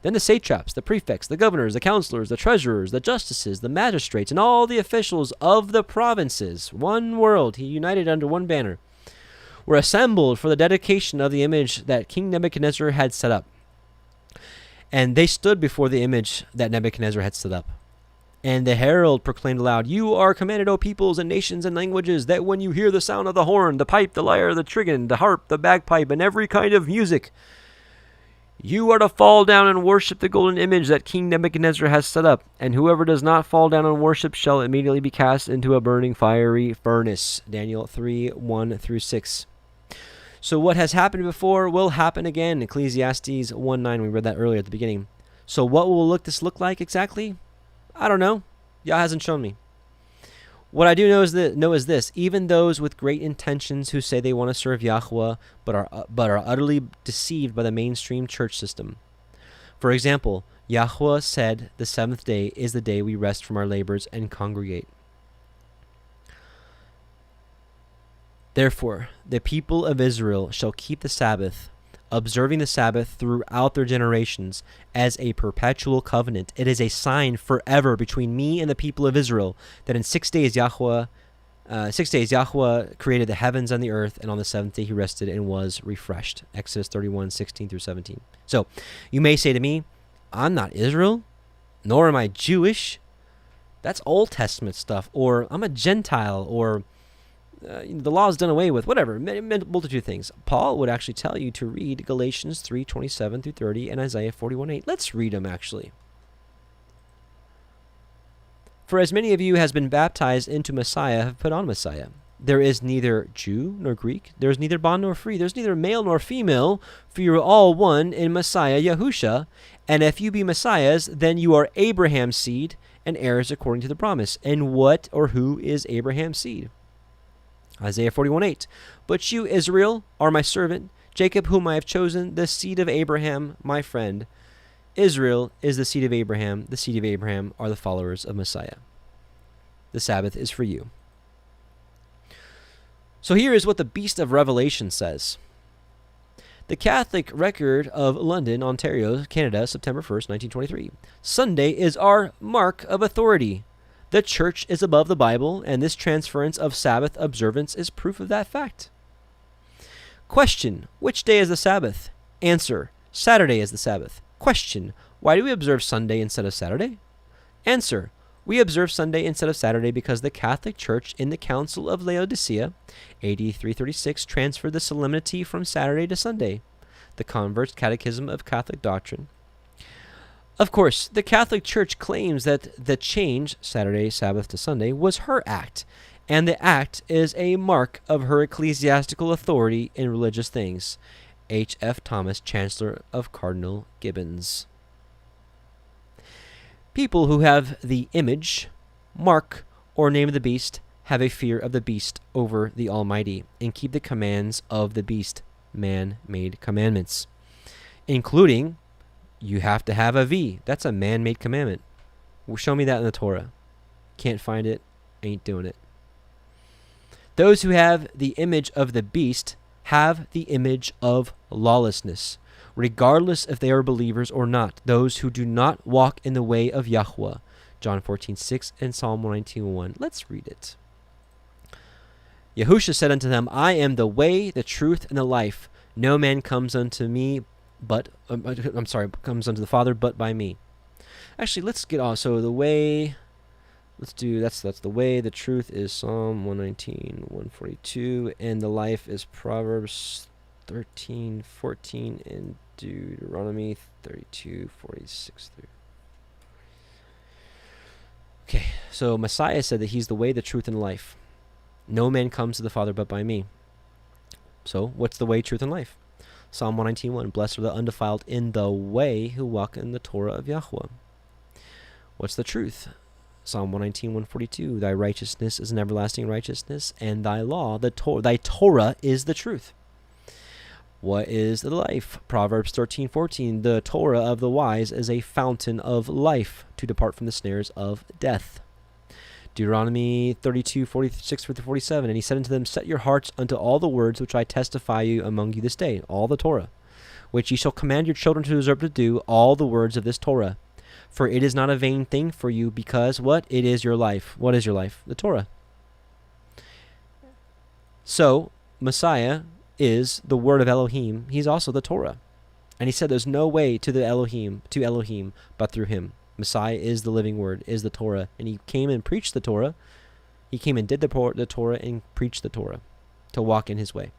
Then the satraps, the prefects, the governors, the counselors, the treasurers, the justices, the magistrates, and all the officials of the provinces, one world, he united under one banner, were assembled for the dedication of the image that King Nebuchadnezzar had set up. And they stood before the image that Nebuchadnezzar had set up. And the herald proclaimed aloud, "You are commanded, O peoples and nations and languages, that when you hear the sound of the horn, the pipe, the lyre, the trigon, the harp, the bagpipe, and every kind of music, you are to fall down and worship the golden image that King Nebuchadnezzar has set up. And whoever does not fall down and worship shall immediately be cast into a burning fiery furnace." Daniel 3:1-6. So what has happened before will happen again. Ecclesiastes 1:9. We read that earlier at the beginning. So what will this look like exactly? I don't know. Yah hasn't shown me. What I do know is this: even those with great intentions who say they want to serve Yahuah but are utterly deceived by the mainstream church system. For example, Yahuah said the seventh day is the day we rest from our labors and congregate. Therefore, the people of Israel shall keep the Sabbath, observing the Sabbath throughout their generations as a perpetual covenant. It is a sign forever between me and the people of Israel that in 6 days Yahuah created the heavens and the earth, and on the seventh day he rested and was refreshed. Exodus 31:16-17. So you may say to me, I'm not Israel, nor am I Jewish. That's Old Testament stuff. Or I'm a Gentile, or the law is done away with, whatever, multitude of things. Paul would actually tell you to read Galatians 3:27-30 and Isaiah 41:8. Let's read them, actually. For as many of you has been baptized into Messiah have put on Messiah. There is neither Jew nor Greek, there is neither bond nor free, there is neither male nor female, for you are all one in Messiah Yahusha. And if you be Messiahs, then you are Abraham's seed and heirs according to the promise. And what or who is Abraham's seed? Isaiah 41:8. But you, Israel, are my servant, Jacob whom I have chosen, the seed of Abraham, my friend. Israel is the seed of Abraham. The seed of Abraham are the followers of Messiah. The Sabbath is for you. So here is what the Beast of Revelation says. The Catholic Record of London, Ontario, Canada, September 1st, 1923. Sunday is our mark of authority. The church is above the Bible, and this transference of Sabbath observance is proof of that fact. Question: which day is the Sabbath? Answer: Saturday is the Sabbath. Question: why do we observe Sunday instead of Saturday? Answer: we observe Sunday instead of Saturday because the Catholic Church in the Council of Laodicea, AD 336, transferred the solemnity from Saturday to Sunday. The Convert's Catechism of Catholic Doctrine. Of course, the Catholic Church claims that the change, Saturday, Sabbath to Sunday, was her act, and the act is a mark of her ecclesiastical authority in religious things. H. F. Thomas, Chancellor of Cardinal Gibbons. People who have the image, mark, or name of the beast have a fear of the beast over the Almighty and keep the commands of the beast, man-made commandments, including you have to have a V. That's a man-made commandment. Well, show me that in the Torah. Can't find it. Ain't doing it. Those who have the image of the beast have the image of lawlessness, regardless if they are believers or not. Those who do not walk in the way of Yahuah. John 14:6 and Psalm 119:1. Let's read it. Yahushua said unto them, I am the way, the truth, and the life. No man comes unto me comes unto the Father but by me. Actually, let's get off. So the way, that's the way. The truth is Psalm 119, 142, and the life is Proverbs 13:14 and Deuteronomy 32:46 through. Okay, so Messiah said that he's the way, the truth, and life. No man comes to the Father but by me. So, what's the way, truth, and life? Psalm 119:1. Blessed are the undefiled in the way who walk in the Torah of Yahuah. What's the truth? Psalm 119:142. Thy righteousness is an everlasting righteousness, and thy law, thy Torah is the truth. What is the life? Proverbs 13:14. The Torah of the wise is a fountain of life, to depart from the snares of death. Deuteronomy 32:46-47. And he said unto them, set your hearts unto all the words which I testify you among you this day, all the Torah, which ye shall command your children to observe to do, all the words of this Torah. For it is not a vain thing for you, because what? It is your life. What is your life? The Torah. So, Messiah is the word of Elohim. He's also the Torah. And he said there's no way to the Elohim, but through him. Messiah is the living word, is the Torah. And he came and preached the Torah. He came and did the Torah and preached the Torah to walk in his way.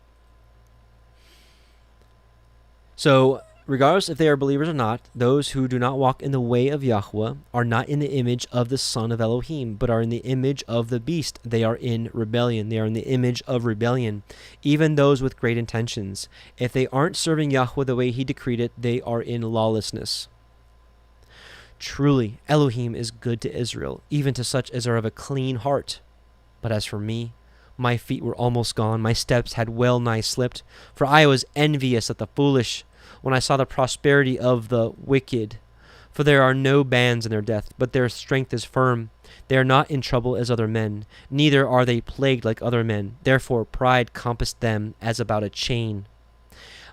So, regardless if they are believers or not, those who do not walk in the way of Yahuah are not in the image of the Son of Elohim, but are in the image of the beast. They are in rebellion. They are in the image of rebellion, even those with great intentions. If they aren't serving Yahuah the way he decreed it, they are in lawlessness. Truly, Elohim is good to Israel, even to such as are of a clean heart. But as for me, my feet were almost gone, my steps had well nigh slipped, for I was envious at the foolish, when I saw the prosperity of the wicked. For there are no bands in their death, but their strength is firm. They are not in trouble as other men, neither are they plagued like other men. Therefore pride compassed them as about a chain.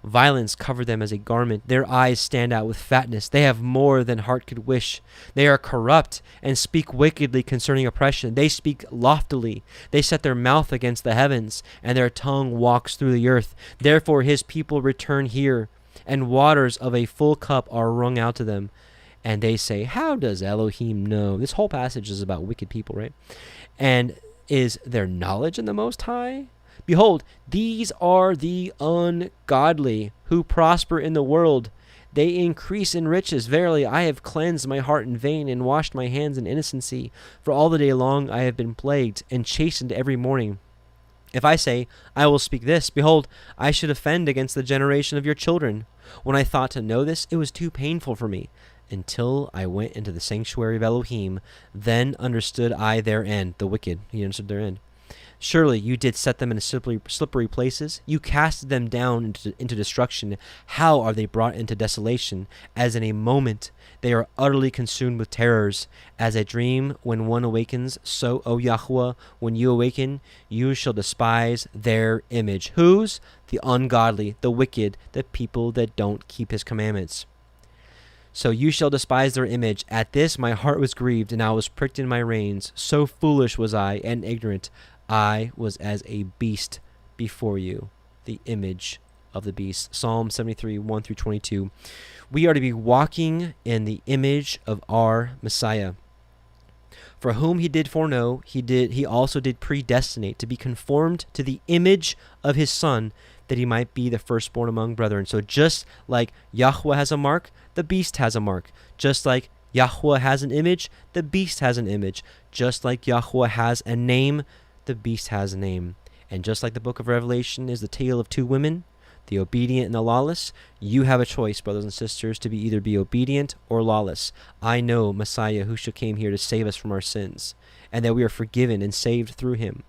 Violence covered them as a garment. Their eyes stand out with fatness. They have more than heart could wish. They are corrupt and speak wickedly concerning oppression. They speak loftily. They set their mouth against the heavens, and their tongue walks through the earth. Therefore his people return here, and waters of a full cup are wrung out to them. And they say, how does Elohim know? This whole passage is about wicked people, right? And is there knowledge in the Most High? Behold, these are the ungodly who prosper in the world. They increase in riches. Verily, I have cleansed my heart in vain and washed my hands in innocency. For all the day long I have been plagued and chastened every morning. If I say, I will speak this, behold, I should offend against the generation of your children. When I thought to know this, it was too painful for me. Until I went into the sanctuary of Elohim, then understood I their end, the wicked. He understood their end. Surely you did set them in slippery places. You casted them down into destruction. How are they brought into desolation? As in a moment they are utterly consumed with terrors. As a dream when one awakens, so, O Yahuah, when you awaken, you shall despise their image. Whose? The ungodly, the wicked, the people that don't keep his commandments. So you shall despise their image. At this my heart was grieved, and I was pricked in my reins. So foolish was I, and ignorant. I was as a beast before you, the image of the beast. Psalm 73, 1-22. We are to be walking in the image of our Messiah. For whom he did foreknow, he also did predestinate to be conformed to the image of his Son, that he might be the firstborn among brethren. So just like Yahuah has a mark, the beast has a mark. Just like Yahuah has an image, the beast has an image. Just like Yahuah has a name, the beast has a name. And just like the book of Revelation is the tale of two women, the obedient and the lawless. You have a choice, brothers and sisters, to either be obedient or lawless. I know Messiah, Yahushua, came here to save us from our sins, and that we are forgiven and saved through him.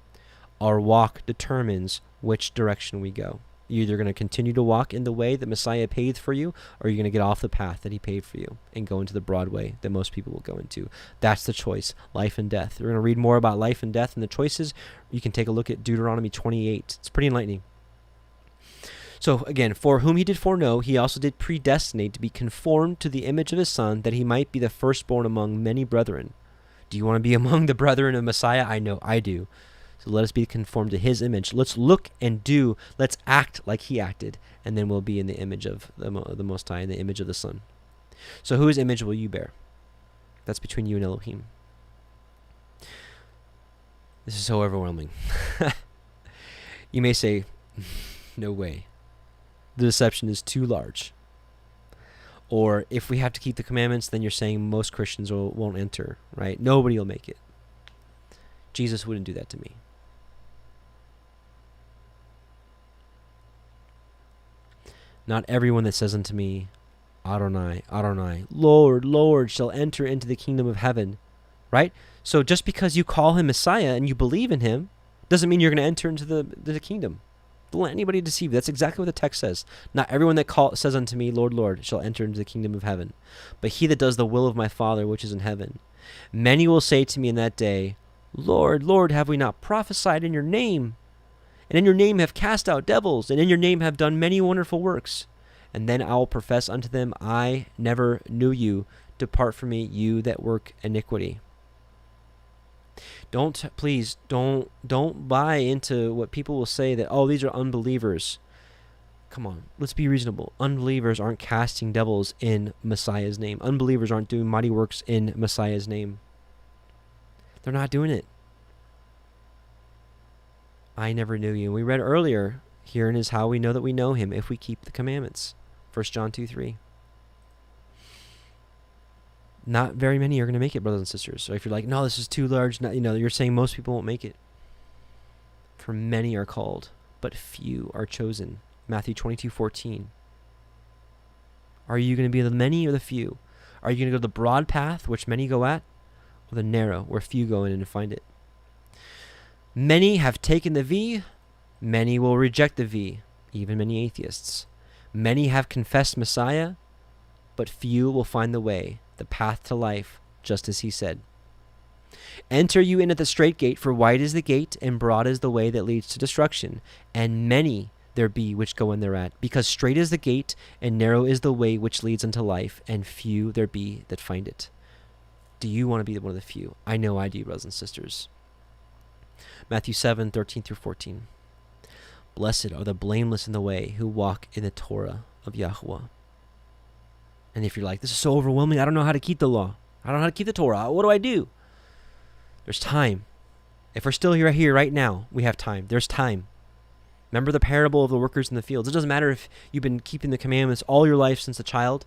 Our walk determines which direction we go. You're either going to continue to walk in the way that Messiah paved for you, or you're going to get off the path that he paved for you and go into the broad way that most people will go into. That's the choice, life and death. We're going to read more about life and death and the choices. You can take a look at Deuteronomy 28. It's pretty enlightening. So again, for whom he did foreknow, he also did predestinate to be conformed to the image of his Son, that he might be the firstborn among many brethren. Do you want to be among the brethren of Messiah? I know I do. So let us be conformed to his image. Let's look and do. Let's act like he acted. And then we'll be in the image of the Most High, in the image of the Son. So whose image will you bear? That's between you and Elohim. This is so overwhelming. You may say, no way. The deception is too large. Or if we have to keep the commandments, then you're saying most Christians won't enter, right? Nobody will make it. Jesus wouldn't do that to me. Not everyone that says unto me, Adonai, Adonai, Lord, Lord, shall enter into the kingdom of heaven. Right? So just because you call him Messiah and you believe in him, doesn't mean you're going to enter into the kingdom. Don't let anybody deceive you. That's exactly what the text says. Not everyone that says unto me, Lord, Lord, shall enter into the kingdom of heaven, but he that does the will of my Father which is in heaven. Many will say to me in that day, Lord, Lord, have we not prophesied in your name? And in your name have cast out devils, and in your name have done many wonderful works. And then I will profess unto them, I never knew you. Depart from me, you that work iniquity. Please don't buy into what people will say that, oh, these are unbelievers. Come on, let's be reasonable. Unbelievers aren't casting devils in Messiah's name. Unbelievers aren't doing mighty works in Messiah's name. They're not doing it. I never knew you. And we read earlier, herein is how we know that we know him, if we keep the commandments. 1 John 2:3. Not very many are going to make it, brothers and sisters. So if you're like, no, this is too large, you're saying most people won't make it. For many are called, but few are chosen. Matthew 22:14. Are you going to be the many or the few? Are you going to go the broad path, which many go at, or the narrow, where few go in and find it? Many have taken the V, many will reject the V, even many atheists. Many have confessed Messiah, but few will find the way, the path to life, just as he said. Enter you in at the straight gate, for wide is the gate, and broad is the way that leads to destruction, and many there be which go in thereat, because straight is the gate, and narrow is the way which leads unto life, and few there be that find it. Do you want to be one of the few? I know I do, brothers and sisters. Matthew 7:13-14. Blessed are the blameless in the way, who walk in the Torah of Yahuah. And if you're like, this is so overwhelming, I don't know how to keep the law. I don't know how to keep the Torah. What do I do? There's time. If we're still here right now, we have time. There's time. Remember the parable of the workers in the fields. It doesn't matter if you've been keeping the commandments all your life since a child,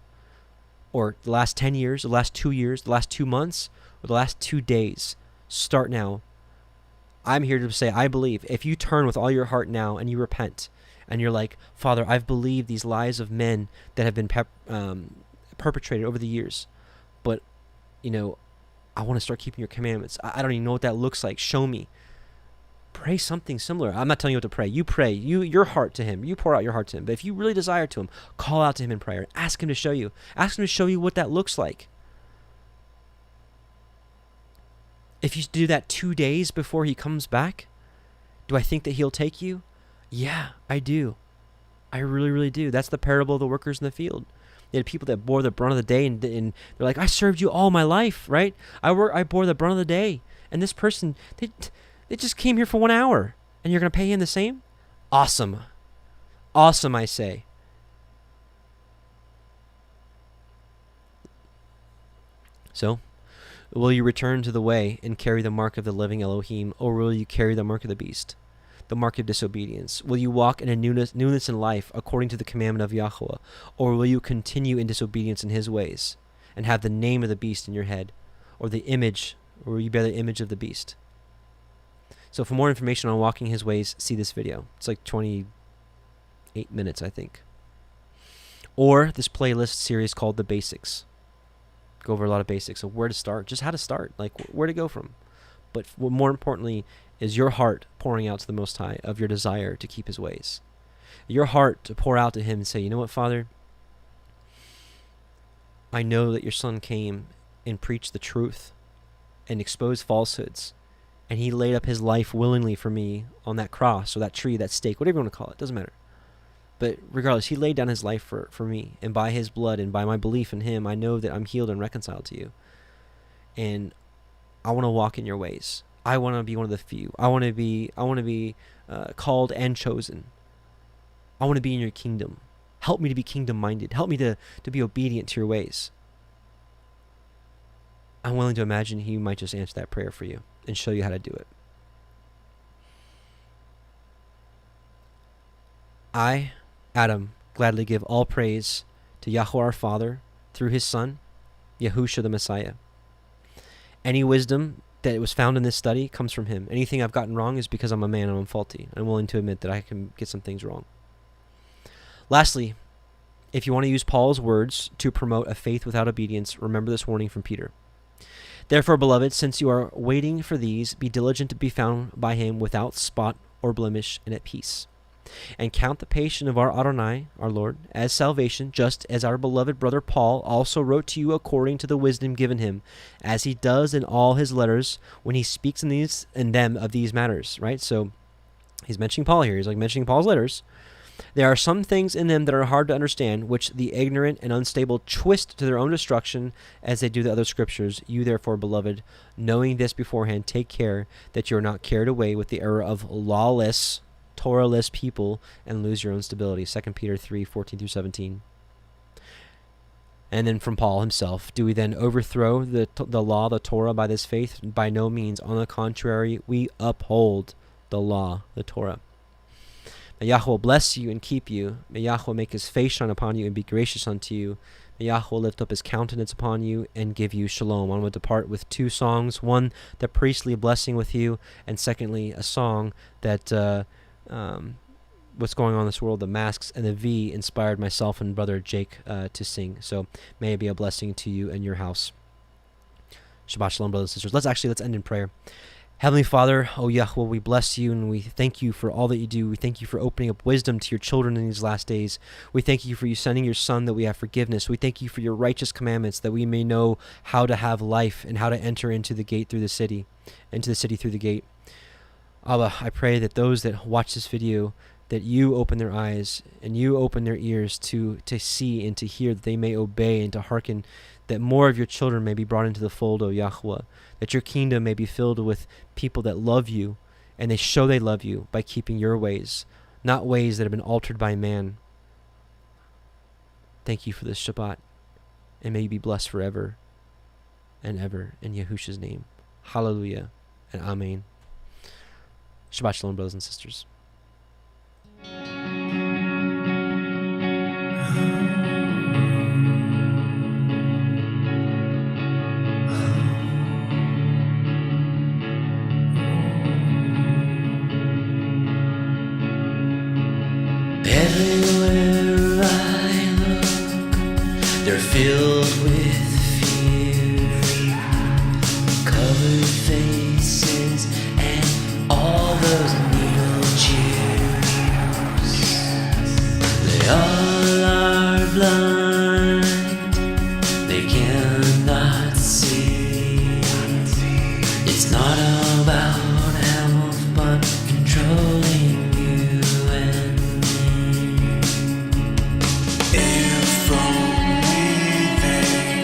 or the last 10 years, the last 2 years, the last 2 months, or the last 2 days. Start now. I'm here to say, I believe. If you turn with all your heart now and you repent, and you're like, Father, I've believed these lies of men that have been perpetrated over the years, but, I want to start keeping your commandments. I don't even know what that looks like. Show me. Pray something similar. I'm not telling you what to pray. You pray. Your heart to him. You pour out your heart to him. But if you really desire to him, call out to him in prayer. Ask him to show you. Ask him to show you what that looks like. If you do that 2 days before he comes back, do I think that he'll take you? Yeah, I do. I really, really do. That's the parable of the workers in the field. They had people that bore the brunt of the day, and they're like, I served you all my life, right? I bore the brunt of the day. And this person, they just came here for 1 hour, and you're going to pay him the same? Awesome. Awesome, I say. So, will you return to the way and carry the mark of the living Elohim, or will you carry the mark of the beast, the mark of disobedience? Will you walk in a newness in life according to the commandment of Yahuah, or will you continue in disobedience in his ways and have the name of the beast in your head, or the image, or you bear the image of the beast? So for more information on walking his ways, see this video. It's like 20 8 minutes, I think. Or this playlist series called The Basics. Go over a lot of basics of where to start, just how to start, like where to go from. But what more importantly is your heart pouring out to the Most High of your desire to keep his ways. Your heart to pour out to him and say, you know what, Father? I know that your son came and preached the truth and exposed falsehoods. And he laid up his life willingly for me on that cross or that tree, that stake, whatever you want to call it, doesn't matter. But regardless, he laid down his life for me. And by his blood and by my belief in him, I know that I'm healed and reconciled to you. And I want to walk in your ways. I want to be one of the few. I want to be called and chosen. I want to be in your kingdom. Help me to be kingdom-minded. Help me to be obedient to your ways. I'm willing to imagine he might just answer that prayer for you and show you how to do it. I, Adam, gladly give all praise to Yahuah our Father through his Son, Yahushua the Messiah. Any wisdom that was found in this study comes from him. Anything I've gotten wrong is because I'm a man and I'm faulty. I'm willing to admit that I can get some things wrong. Lastly, if you want to use Paul's words to promote a faith without obedience, remember this warning from Peter. Therefore, beloved, since you are waiting for these, be diligent to be found by him without spot or blemish and at peace. And count the patience of our Adonai, our Lord, as salvation, just as our beloved brother Paul also wrote to you according to the wisdom given him, as he does in all his letters when he speaks in them of these matters. Right? So he's mentioning Paul here. He's like mentioning Paul's letters. There are some things in them that are hard to understand, which the ignorant and unstable twist to their own destruction, as they do the other scriptures. You therefore, beloved, knowing this beforehand, take care that you are not carried away with the error of lawless, Torah-less people and lose your own stability. 2 Peter 3:14-17. And then from Paul himself, do we then overthrow the law, the Torah, by this faith? By no means. On the contrary, we uphold the law, the Torah. May Yahuah bless you and keep you. May Yahuah make his face shine upon you and be gracious unto you. May Yahuah lift up his countenance upon you and give you shalom. I want to depart with two songs. One, the priestly blessing with you, and secondly, a song that what's going on in this world, the masks and the V, inspired myself and brother Jake to sing. So may it be a blessing to you and your house. Shabbat shalom, brothers and sisters. Let's end in prayer. Heavenly Father, O Yahuah, we bless you and we thank you for all that you do. We thank you for opening up wisdom to your children in these last days. We thank you for you sending your Son that we have forgiveness. We thank you for your righteous commandments that we may know how to have life and how to enter into the city through the gate. Allah, I pray that those that watch this video, that you open their eyes and you open their ears to see and to hear, that they may obey and to hearken, that more of your children may be brought into the fold, O Yahuah, that your kingdom may be filled with people that love you, and they show they love you by keeping your ways, not ways that have been altered by man. Thank you for this Shabbat, and may you be blessed forever and ever in Yahushua's name. Hallelujah and Amen. Shabbat shalom, brothers and sisters. Everywhere I look, they're filled with fear, covered faces, and all those needle cheers. They all are blind, they cannot see. It's not about health, but controlling you and if only they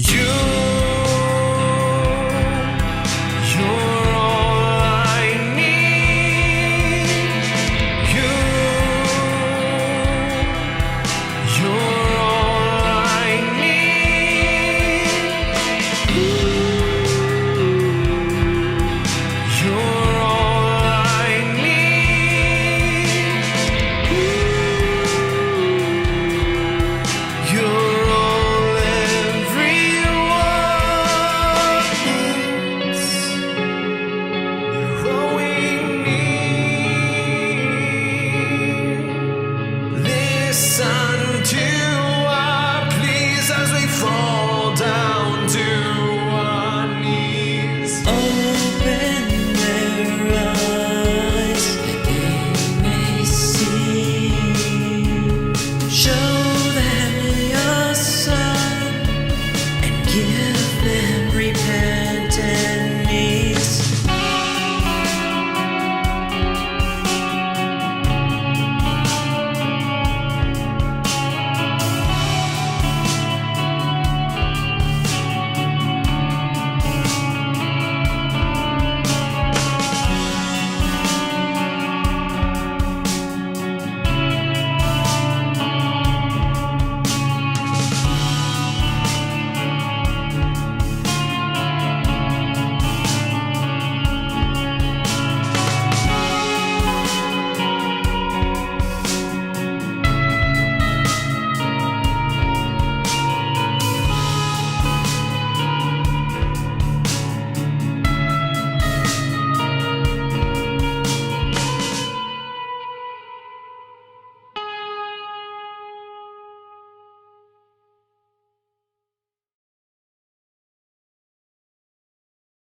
You're all I need. You're all I need. You're all I need. You're all everyone needs. You're all we need. Listen to our pleas as we fall down to our knees. Open their eyes that they may see. Show them your son and give them